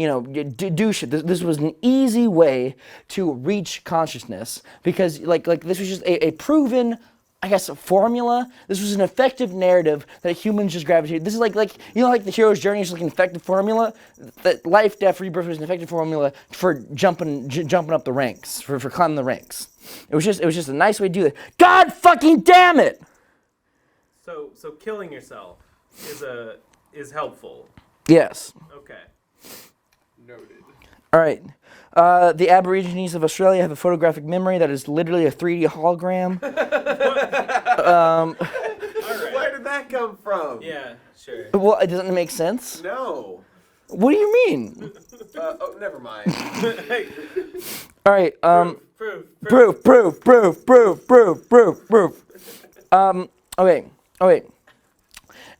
do shit. This was an easy way to reach consciousness because, like this was just a proven I guess, a formula. This was an effective narrative that humans just gravitated. This is like you know, like the hero's journey is like an effective formula. That life, death, rebirth was an effective formula for jumping up the ranks, for climbing the ranks. It was just a nice way to do it. God fucking damn it! So killing yourself is helpful. Yes. Okay. Noted. All right. The Aborigines of Australia have a photographic memory that is literally a 3D hologram. Where did that come from? Yeah, sure. Well, it doesn't make sense. No. What do you mean? Oh, never mind. All right. Proof. Proof. Okay.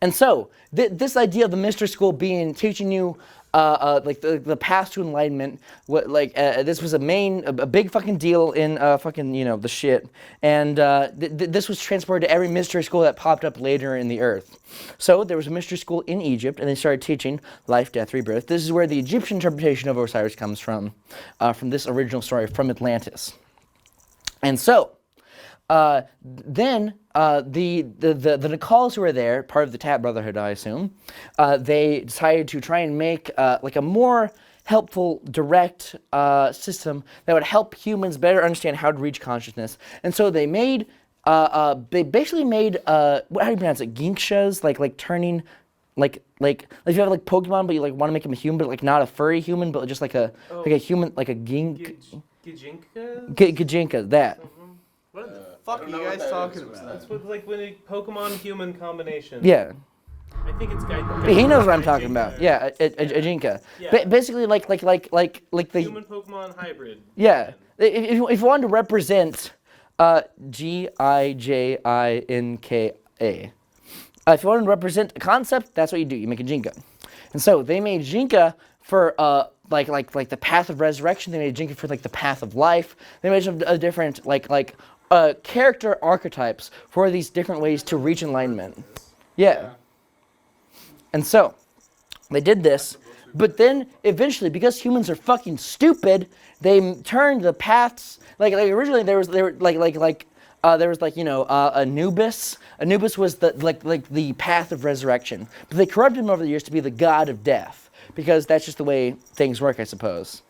And so this idea of the mystery school being teaching you like the path to enlightenment, this was a big fucking deal in fucking, you know, the shit, and this was transported to every mystery school that popped up later in the earth. So there was a mystery school in Egypt, and they started teaching life, death, rebirth. This is where the Egyptian interpretation of Osiris comes from this original story from Atlantis. And so then the Nicals who were there, part of the Tat Brotherhood, I assume, they decided to try and make like a more helpful, direct system that would help humans better understand how to reach consciousness. And so they made, they basically made, how do you pronounce it? Ginkshas, like turning, like if you have like Pokemon, but you like want to make him a human, but like not a furry human, but just like a human, like a gink. Gijinka, that. What the fuck are you guys talking about? That's what, like when a Pokemon human combination. Yeah. I think it's He knows what I'm talking about. Yeah, a Jinka. Yeah. Basically, like the human Pokemon hybrid. Yeah. If you wanted to represent Gijinka, if you wanted to represent a concept, that's what you do. You make a Jinka. And so they made Jinka for like the path of resurrection. They made a Jinka for like the path of life. They made some different character archetypes for these different ways to reach enlightenment. Yeah. And so they did this, but then eventually, because humans are fucking stupid, they turned the paths. Like originally, there was Anubis. Anubis was the path of resurrection, but they corrupted him over the years to be the god of death, because that's just the way things work, I suppose.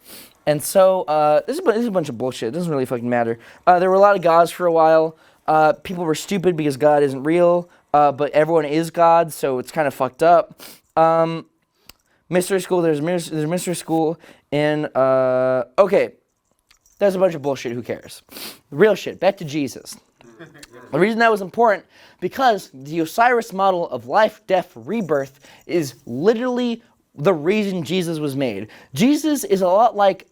And so this is a bunch of bullshit. It doesn't really fucking matter. There were a lot of gods for a while. People were stupid because God isn't real, but everyone is God, so it's kind of fucked up. Mystery school. There's a mystery school in. Okay, there's a bunch of bullshit. Who cares? The real shit. Back to Jesus. The reason that was important, because the Osiris model of life, death, rebirth is literally the reason Jesus was made. Jesus is a lot like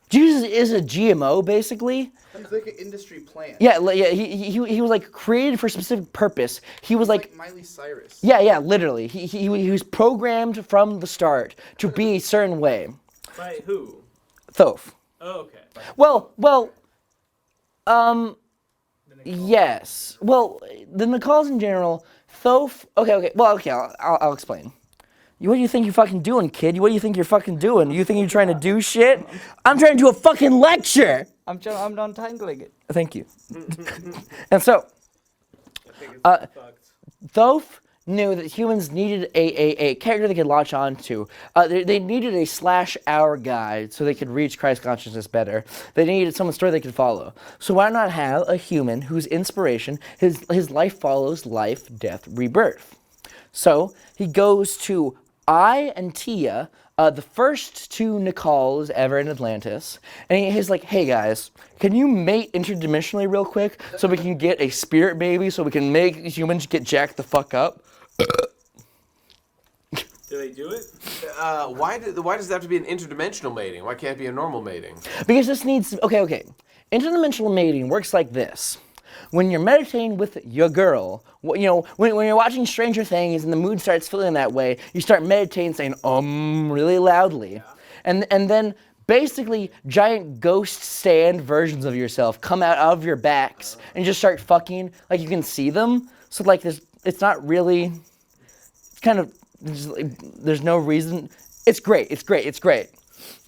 Jesus is a GMO, basically. He's like an industry plant. Yeah. He was like created for a specific purpose. He was like Miley Cyrus. Yeah, literally. He was programmed from the start to be a certain way. By who? Thoth. Oh, okay. Well, yes. Well, the Nicals in general, Thoth. Okay. Well, okay. I'll explain. What do you think you're fucking doing, kid? What do you think you're fucking doing? You think you're trying to do shit? I'm trying to do a fucking lecture. I'm untangling it. Thank you. And so, Thoth knew that humans needed a character they could latch on to. They needed a /our guide so they could reach Christ consciousness better. They needed someone's story they could follow. So why not have a human whose inspiration, his life follows life, death, rebirth. So he goes to I and Tia, the first two Nicals ever in Atlantis, and he's like, hey guys, can you mate interdimensionally real quick so we can get a spirit baby so we can make humans get jacked the fuck up? Do they do it? Why does it have to be an interdimensional mating? Why can't it be a normal mating? Because this needs, okay. Interdimensional mating works like this. When you're meditating with your girl, when you're watching Stranger Things and the mood starts feeling that way, you start meditating saying really loudly. Yeah. And then basically giant ghost stand versions of yourself come out of your backs and just start fucking, like you can see them. So like it's not really, it's kind of, there's no reason. It's great.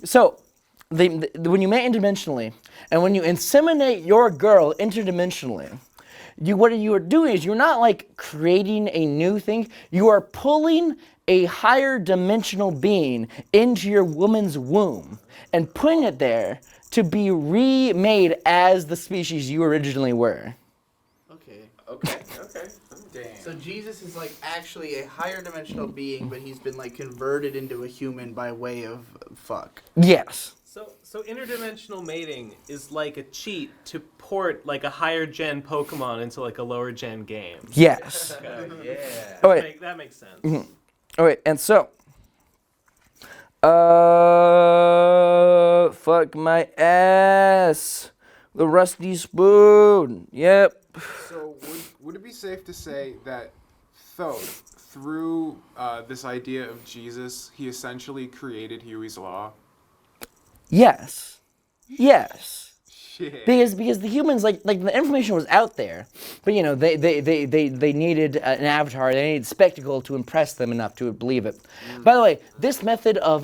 So when you mate interdimensionally, and when you inseminate your girl interdimensionally, what you are doing is you're not like creating a new thing. You are pulling a higher dimensional being into your woman's womb and putting it there to be remade as the species you originally were. Okay. So Jesus is like actually a higher dimensional being, but he's been like converted into a human by way of fuck. Yes. So interdimensional mating is like a cheat to port like a higher gen Pokemon into like a lower gen game. Yes. Yeah. Oh, wait. That makes sense. Mm-hmm. Oh, wait. And so, fuck my ass. The rusty spoon. Yep. So would it be safe to say that Thoth, through this idea of Jesus, he essentially created Huey's Law? Yes. Yes. Shit. Because the humans like the information was out there, but you know they needed an avatar, they needed spectacle to impress them enough to believe it. By the way, this method of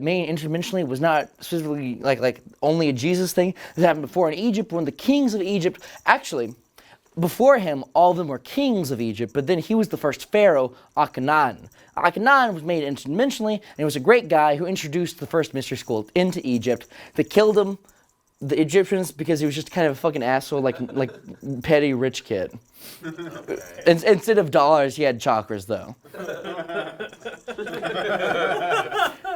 mating interdimensionally was not specifically like only a Jesus thing. This happened before in Egypt when the kings of Egypt actually. Before him, all of them were kings of Egypt, but then he was the first pharaoh, Akhenaten. Akhenaten was made interdimensionally, and he was a great guy who introduced the first mystery school into Egypt. They killed him, the Egyptians, because he was just kind of a fucking asshole, like petty rich kid. Instead of dollars, he had chakras, though.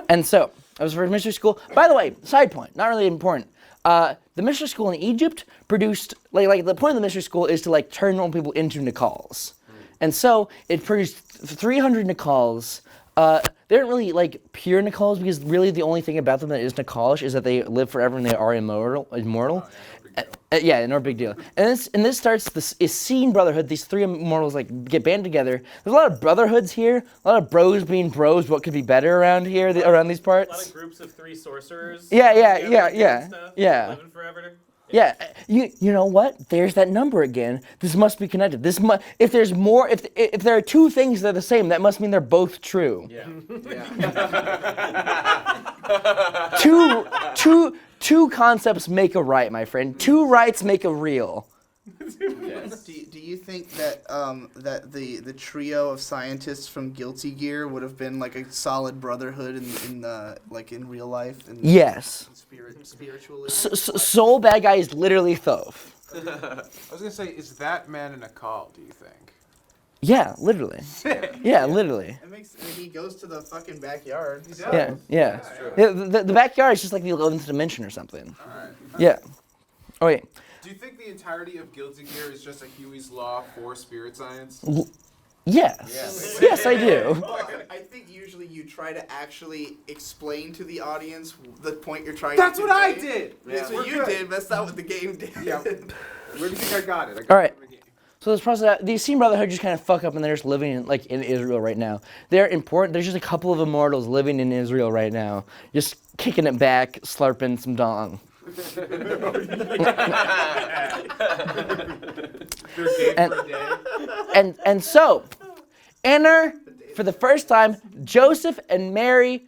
And so, that was the first mystery school. By the way, side point, not really important. The mystery school in Egypt produced, like the point of the mystery school is to like turn normal people into Nicals. And so it produced 300 Nicals. They aren't really like pure Nicals because really the only thing about them that is Nicalish is that they live forever and they are immortal. Yeah, no big deal. And this starts this Essene Brotherhood. These three immortals like get banded together. There's a lot of brotherhoods here. A lot of bros being bros. What could be better around here, around these parts? A lot of groups of 3 sorcerers. Yeah. Living forever. Yeah, you know what? There's that number again. This must be connected. If there's more, if there are 2 things that are the same, that must mean they're both true. Yeah. Two concepts make a right, my friend. 2 rights make a real. Yes. Do you think that that the trio of scientists from Guilty Gear would have been like a solid brotherhood in real life? Yes. Spiritually. Soul bad guy is literally Thoth. I was gonna say, is that man in a call? Do you think? Yeah, literally. Yeah, literally. He goes to the fucking backyard. Yeah. The backyard is just like the 11th dimension or something. All right. Yeah. Oh wait. Do you think the entirety of Guilty Gear is just a Huey's Law for spirit science? Yes. Yes, I do. I think usually you try to actually explain to the audience the point you're trying That's to what I convey. did! That's what you did, but that's not what the game did. Yeah. Where do you think I got it? All right. So this process, the Essene Brotherhood just kind of fuck up, and they're just living in Israel right now. They're important. There's just a couple of immortals living in Israel right now, just kicking it back, slurping some dong. And so, enter for the first time, Joseph and Mary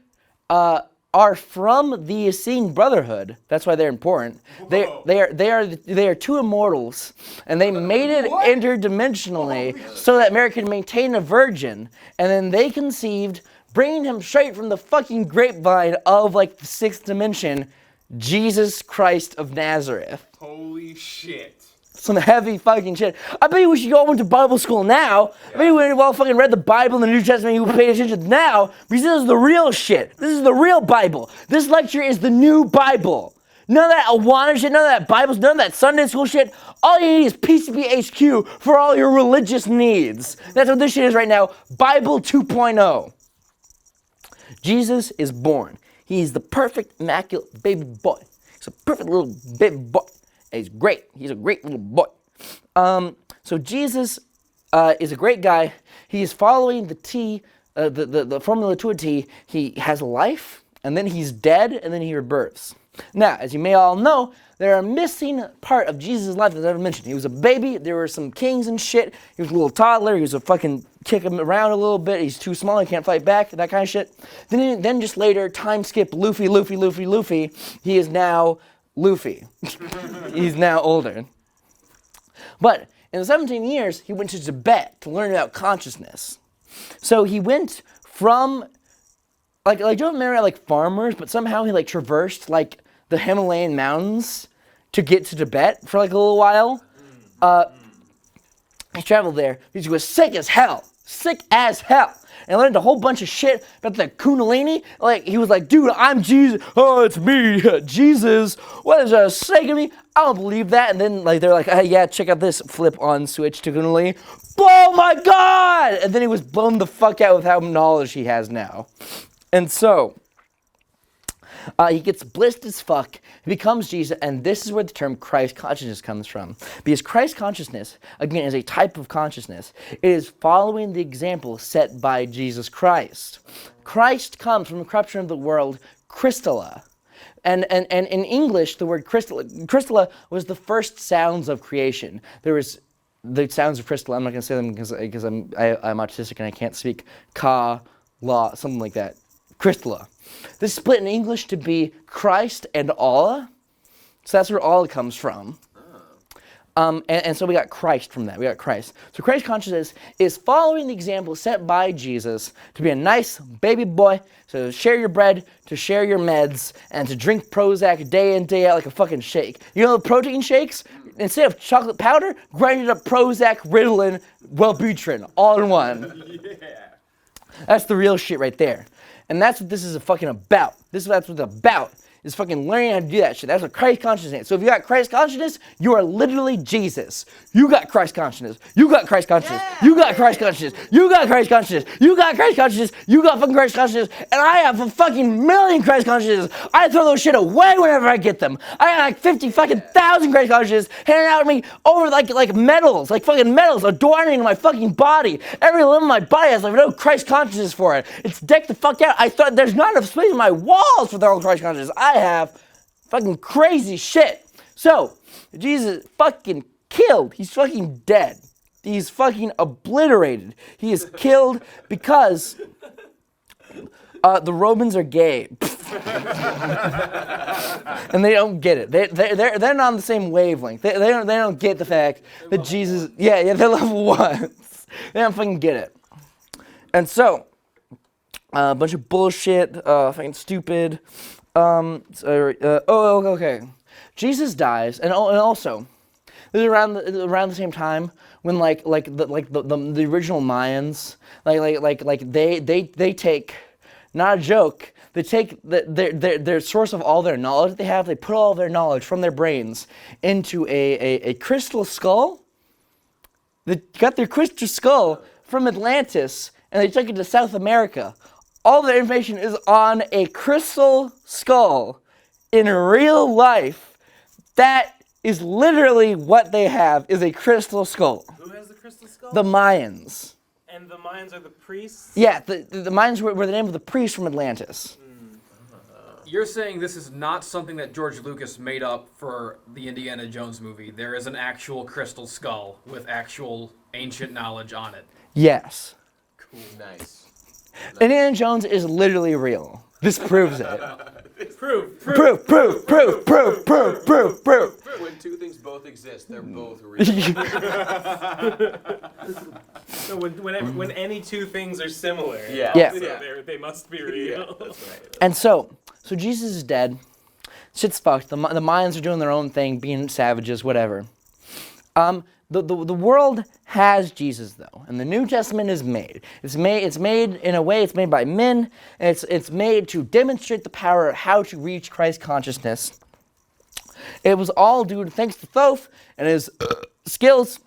are from the Essene Brotherhood. That's why they're important. They are 2 immortals, and they made it interdimensionally so that Mary could maintain a virgin, and then they conceived, bringing him straight from the fucking grapevine of like the 6th dimension, Jesus Christ of Nazareth. Holy shit. Some heavy fucking shit. I bet you we should go into Bible school now. I bet you we well fucking read the Bible in the New Testament. You pay attention now because this is the real shit. This is the real Bible. This lecture is the new Bible. None of that Awana shit, none of that Bibles, none of that Sunday school shit. All you need is PCP HQ for all your religious needs. That's what this shit is right now. Bible 2.0. Jesus is born. He's the perfect, immaculate baby boy. He's a perfect little baby boy. And he's great. He's a great little boy. So Jesus is a great guy. He is following the formula to a T. He has life, and then he's dead, and then he rebirths. Now, as you may all know, there are a missing part of Jesus' life that's never mentioned. He was a baby. There were some kings and shit. He was a little toddler. He was a fucking kick him around a little bit. He's too small. He can't fight back. That kind of shit. Then just later, time skip, Luffy. He is now Luffy. He's now older. But In the 17 years, he went to Tibet to learn about consciousness. So he went from, like don't marry like farmers, but somehow he like traversed like the Himalayan mountains to get to Tibet for like a little while. He traveled there. He was sick as hell. And learned a whole bunch of shit about the Kundalini. Like, he was like, dude, I'm Jesus. Oh, it's me, Jesus. What is a snake of me? I don't believe that. And then, like, they're like, hey, yeah, check out this flip-on switch to Kundalini. Oh, my God! And then he was blown the fuck out with how knowledge he has now. And so, he gets blissed as fuck, he becomes Jesus, and this is where the term Christ consciousness comes from. Because Christ consciousness, again, is a type of consciousness. It is following the example set by Jesus Christ. Christ comes from the corruption of the world, Christella. And in English, the word Christella was the first sounds of creation. There was the sounds of Christella. I'm not going to say them because I'm autistic and I can't speak ka, la, something like that. Christella. This is split in English to be Christ and Allah. So that's where Allah comes from. And so we got Christ from that. We got Christ. So Christ consciousness is following the example set by Jesus to be a nice baby boy, to share your bread, to share your meds, and to drink Prozac day in, day out like a fucking shake. You know the protein shakes? Instead of chocolate powder, grinded up Prozac, Ritalin, Wellbutrin, all in one. Yeah. That's the real shit right there. And that's what this is fucking about. That's what it's about. Is fucking learning how to do that shit. That's what Christ consciousness is. So if you got Christ consciousness, you are literally Jesus. You got Christ consciousness. You got Christ consciousness. You got Christ consciousness. You got Christ consciousness. You got Christ consciousness. You got fucking Christ consciousness. And I have a fucking million Christ consciousness. I throw those shit away whenever I get them. I got like 50 fucking thousand Christ consciousness handing out to me over like medals, like fucking medals adorning my fucking body. Every limb of my body has like no Christ consciousness for it. It's decked the fuck out. I thought there's not enough space in my walls for their own Christ consciousness. I have fucking crazy shit. So, Jesus fucking killed. He's fucking dead. He's fucking obliterated. He is killed because the Romans are gay. And they don't get it. They're not on the same wavelength. They don't get the fact that Jesus, they're level 1. They don't fucking get it. And so, a bunch of bullshit, fucking stupid. Okay. Jesus dies, and also, this is around the same time when the original Mayans, they take, not a joke, they take their source of all their knowledge that they have, they put all their knowledge from their brains into a crystal skull. They got their crystal skull from Atlantis, and they took it to South America. All the information is on a crystal skull in real life. That is literally what they have, is a crystal skull. Who has the crystal skull? The Mayans. And the Mayans are the priests? Yeah, the Mayans were the name of the priest from Atlantis. You're saying this is not something that George Lucas made up for the Indiana Jones movie. There is an actual crystal skull with actual ancient knowledge on it. Yes. Cool. Nice. Indiana Jones is literally real. This proves it. Proof. When two things both exist, they're both real. So when any two things are similar, Yeah. they must be real. Yeah, that's right. And so Jesus is dead. Shit's fucked. The Mayans are doing their own thing, being savages, whatever. The world has Jesus though, and the New Testament is made. It's made in a way. It's made by men, and it's made to demonstrate the power of how to reach Christ consciousness. It was all due to thanks to Thoth and his skills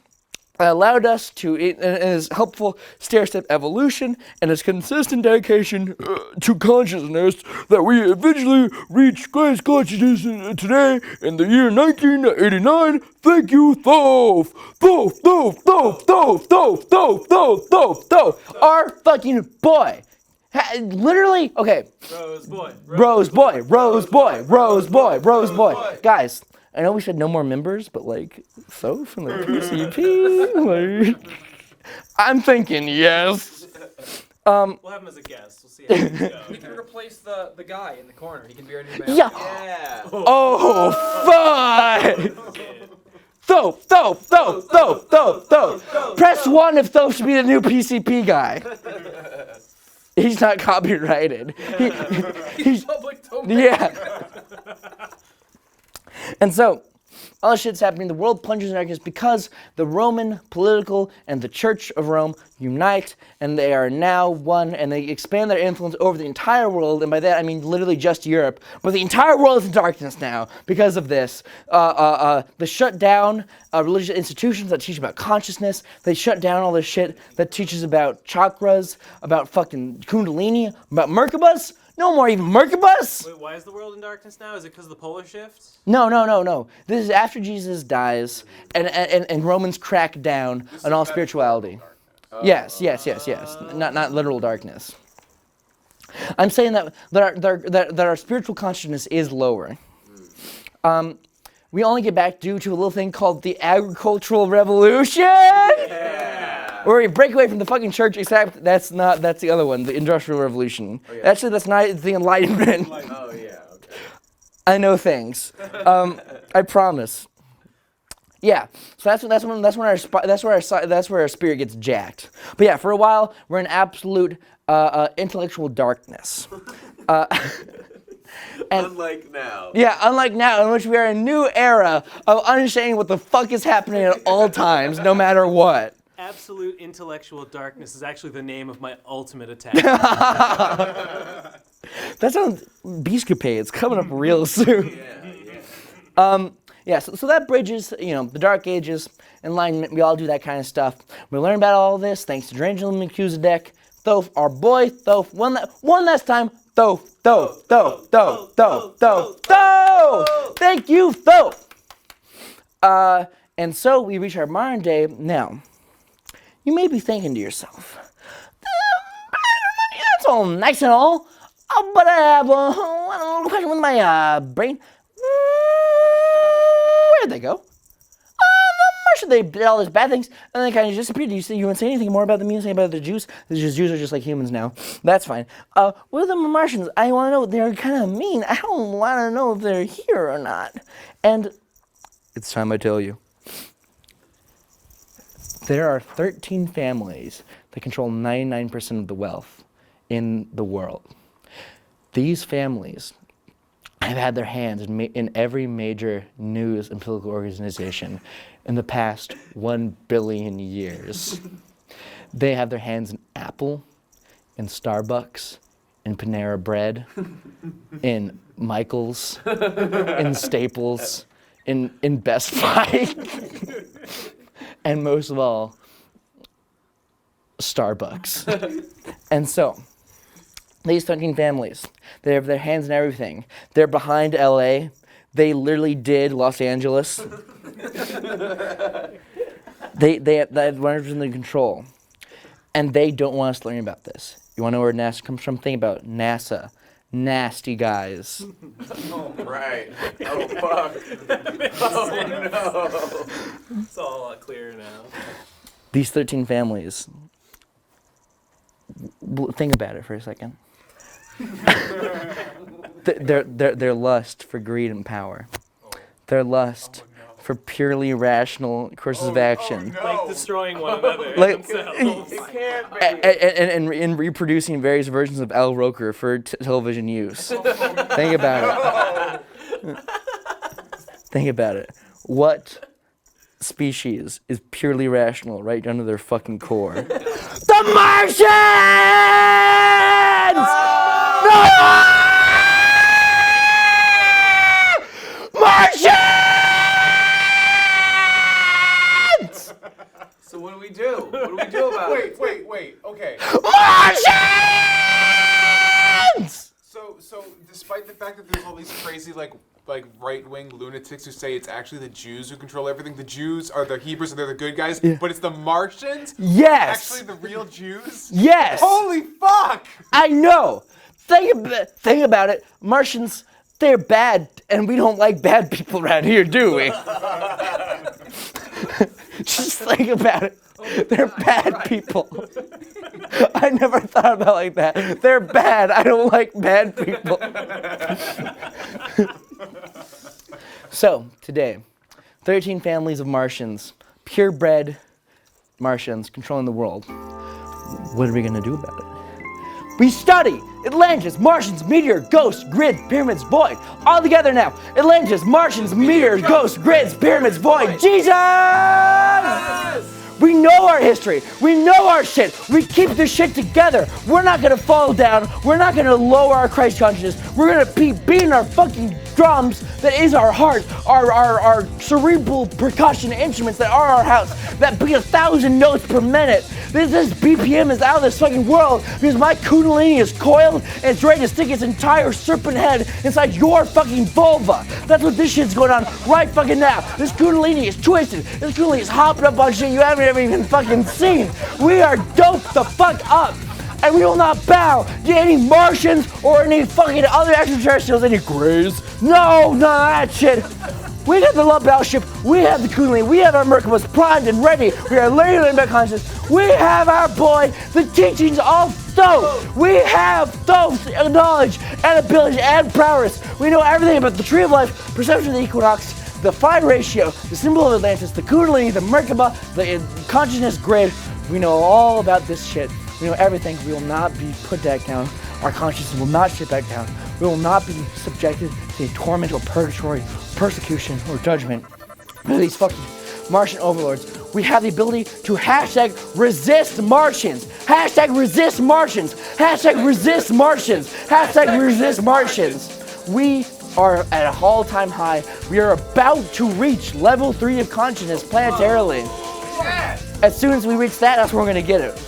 that allowed us to, and his helpful stair-step evolution and his consistent dedication to consciousness, that we eventually reach Christ consciousness today in the year 1989. Thank you, Thoth! Thoth! Our fucking boy! Literally, okay. Rose boy. Guys, I know we said no more members, but so from the PCP, I'm thinking yes. We'll have him as a guest. We'll see how things go. We can replace the guy in the corner. He can be our new man. Yeah. Yeah. Oh, fuck! Thoth, Thoth, Thoth, Thoth, Thoth, Thoth. Press 1 if Thoth should be the new PCP guy. He's not copyrighted. He's Public domain. yeah. And so, all this shit's happening. The world plunges in darkness because the Roman political and the Church of Rome unite, and they are now one, and they expand their influence over the entire world. And by that, I mean literally just Europe. But the entire world is in darkness now because of this. They shut down religious institutions that teach about consciousness. They shut down all this shit that teaches about chakras, about fucking kundalini, about Merkabas. No more even Merkabas. Wait, why is the world in darkness now? Is it because of the polar shift? No. This is after Jesus dies and Romans crack down on all spirituality. Yes. Not literal darkness. I'm saying that our spiritual consciousness is lower. We only get back due to a little thing called the agricultural revolution. Where we break away from the fucking church, except that's the other one, the Industrial Revolution. Oh, yeah. Actually, that's not the Enlightenment. Oh yeah. Okay. I know things. I promise. Yeah. So that's where our spirit gets jacked. But yeah, for a while we're in absolute intellectual darkness. Unlike now. Yeah, unlike now, in which we are in a new era of understanding what the fuck is happening at all times, no matter what. Absolute intellectual darkness is actually the name of my ultimate attack. That sounds Beastcapade. It's coming up real soon. So that bridges, the Dark Ages, Enlightenment. We all do that kind of stuff. We learn about all this thanks to Drangela Melchizedek, Thoth, our boy, Thoth. One last time, Thoth. Thank you, Thoth. And so we reach our modern day now. You may be thinking to yourself, that's all nice and all, but I have a little question with my brain. Where'd they go? The Martians, they did all these bad things, and they kind of disappeared. You wouldn't say anything more about them? You wouldn't say about the Jews? The Jews are just like humans now. That's fine. With the Martians, I want to know, they're kind of mean. I don't want to know if they're here or not. And it's time I tell you. There are 13 families that control 99% of the wealth in the world. These families have had their hands in every major news and political organization in the past 1 billion years. They have their hands in Apple, in Starbucks, in Panera Bread, in Michael's, in Staples, in Best Buy. And most of all, Starbucks. And so, these 13 families, they have their hands in everything. They're behind LA. They literally did Los Angeles. They have 100% control. And they don't want us learning about this. You want to know where NASA comes from? Think about NASA. Nasty guys. Oh, right. Oh, fuck. Oh, no. It's all a lot clearer now. These 13 families, think about it for a second. Their lust for greed and power. Their lust for purely rational courses of action. Like destroying one another themselves. It can't be. And reproducing various versions of Al Roker for television use. Think about it. Think about it. What species is purely rational right down to their fucking core? The Martians! Martians! So what do we do? What do we do about it? Wait. Okay. Martians! So despite the fact that there's all these crazy like right-wing lunatics who say it's actually the Jews who control everything, the Jews are the Hebrews and they're the good guys, but it's the Martians? Yes! Actually the real Jews? Yes! Holy fuck! I know! Think about it. Martians, they're bad, and we don't like bad people around here, do we? Just think about it. They're bad people. I never thought about it like that. They're bad. I don't like bad people. So, today, 13 families of Martians, purebred Martians controlling the world. What are we gonna do about it? We study Atlantis, Martians, meteor, ghosts, grids, pyramids, void. All together now. Atlantis, Martians, meteors, ghosts, grids, pyramids, void. Jesus! We know our history. We know our shit. We keep this shit together. We're not gonna fall down. We're not gonna lower our Christ consciousness. We're gonna be beating our fucking drums that is our heart, our cerebral percussion instruments that are our house, that beat 1,000 notes per minute. This BPM is out of this fucking world because my kundalini is coiled and it's ready to stick its entire serpent head inside your fucking vulva. That's what this shit's going on right fucking now. This kundalini is twisted. This kundalini is hopping up on shit you haven't even fucking seen. We are doped the fuck up. And we will not bow to any Martians or any fucking other extraterrestrials, any Greys. No, none of that shit. We got the love battleship, we have the Kundalini, we have our Merkabahs primed and ready. We are learning about consciousness. We have our boy, the teachings of Thoth. We have Thoth's knowledge and ability and prowess. We know everything about the tree of life, perception of the equinox, the fine ratio, the symbol of Atlantis, the Kundalini, the Merkabah, the consciousness grid. We know all about this shit. We know everything. We will not be put back down. Our consciousness will not sit back down. We will not be subjected to torment or purgatory, persecution or judgment by these fucking Martian overlords. We have the ability to hashtag resist Martians. Hashtag resist Martians. Hashtag resist Martians. Hashtag resist Martians. We are at an all-time high. We are about to reach level 3 of consciousness planetarily. As soon as we reach that, that's where we're gonna get it.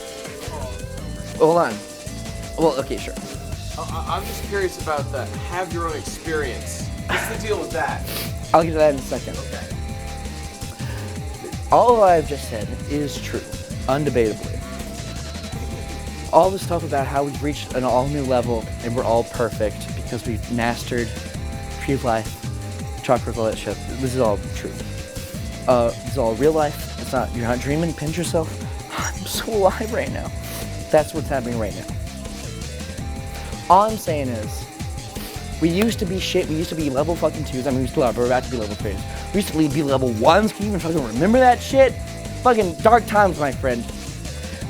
Hold on. Well, okay, sure. I'm just curious about the have your own experience. What's the deal with that? I'll get to that in a second. Okay. All that I've just said is true, undebatably. All the stuff about how we've reached an all-new level and we're all perfect because we've mastered tree of life, chakra relationship. This is all true. This is all real life. It's not. You're not dreaming. Pinch yourself. I'm so alive right now. That's what's happening right now. All I'm saying is, we used to be shit. We used to be level fucking 2s. I mean, we still are, but we're about to be level 3s. We used to be level 1s. Can you even fucking remember that shit? Fucking dark times, my friend.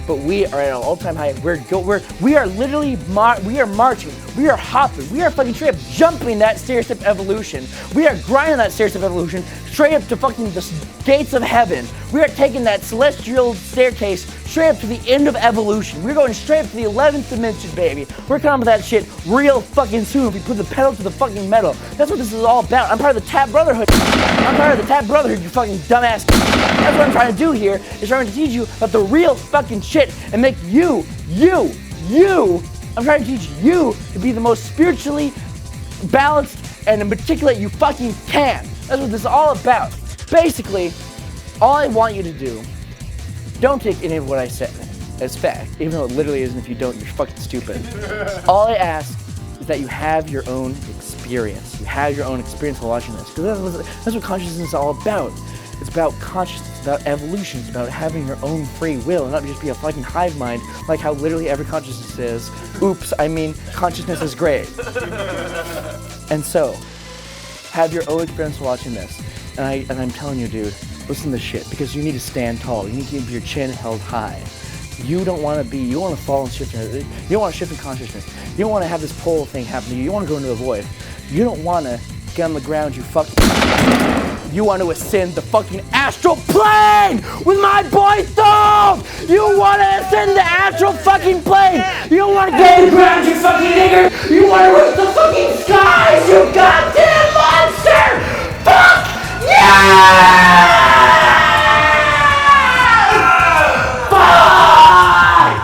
But we are at an all-time high. We are literally we are marching. We are hopping. We are fucking straight up jumping that stair-step evolution. We are grinding that stair-step evolution straight up to fucking the gates of heaven. We are taking that celestial staircase straight up to the end of evolution. We're going straight up to the 11th dimension, baby. We're coming to that shit real fucking soon if we put the pedal to the fucking metal. That's what this is all about. I'm part of the Tab Brotherhood. I'm part of the Tab Brotherhood, you fucking dumbass. That's what I'm trying to do here, is trying to teach you about the real fucking shit and make you, I'm trying to teach you to be the most spiritually balanced and articulate you fucking can. That's what this is all about. Basically, all I want you to do, don't take any of what I said as fact, even though it literally isn't. If you don't, you're fucking stupid. All I ask is that you have your own experience. You have your own experience while watching this, because that's what consciousness is all about. It's about consciousness, it's about evolution, it's about having your own free will and not just be a fucking hive mind like how literally every consciousness is. Oops, I mean, consciousness is great. And so, have your own experience watching this. And I'm telling you, dude, listen to this shit, because you need to stand tall. You need to keep your chin held high. You don't want to fall and shift. You don't want to shift in consciousness. You don't want to have this pole thing happen to you. You don't want to go into a void. You don't want to get on the ground, you fucking... You want to ascend the fucking astral plane with my boy Thoth! You want to ascend the astral fucking plane! You don't want to get on the ground, you fucking nigger! You want to reach the fucking skies, you goddamn monster! Fuck yeah! Fuck!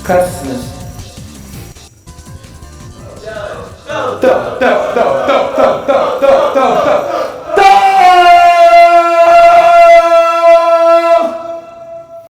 Consciousness.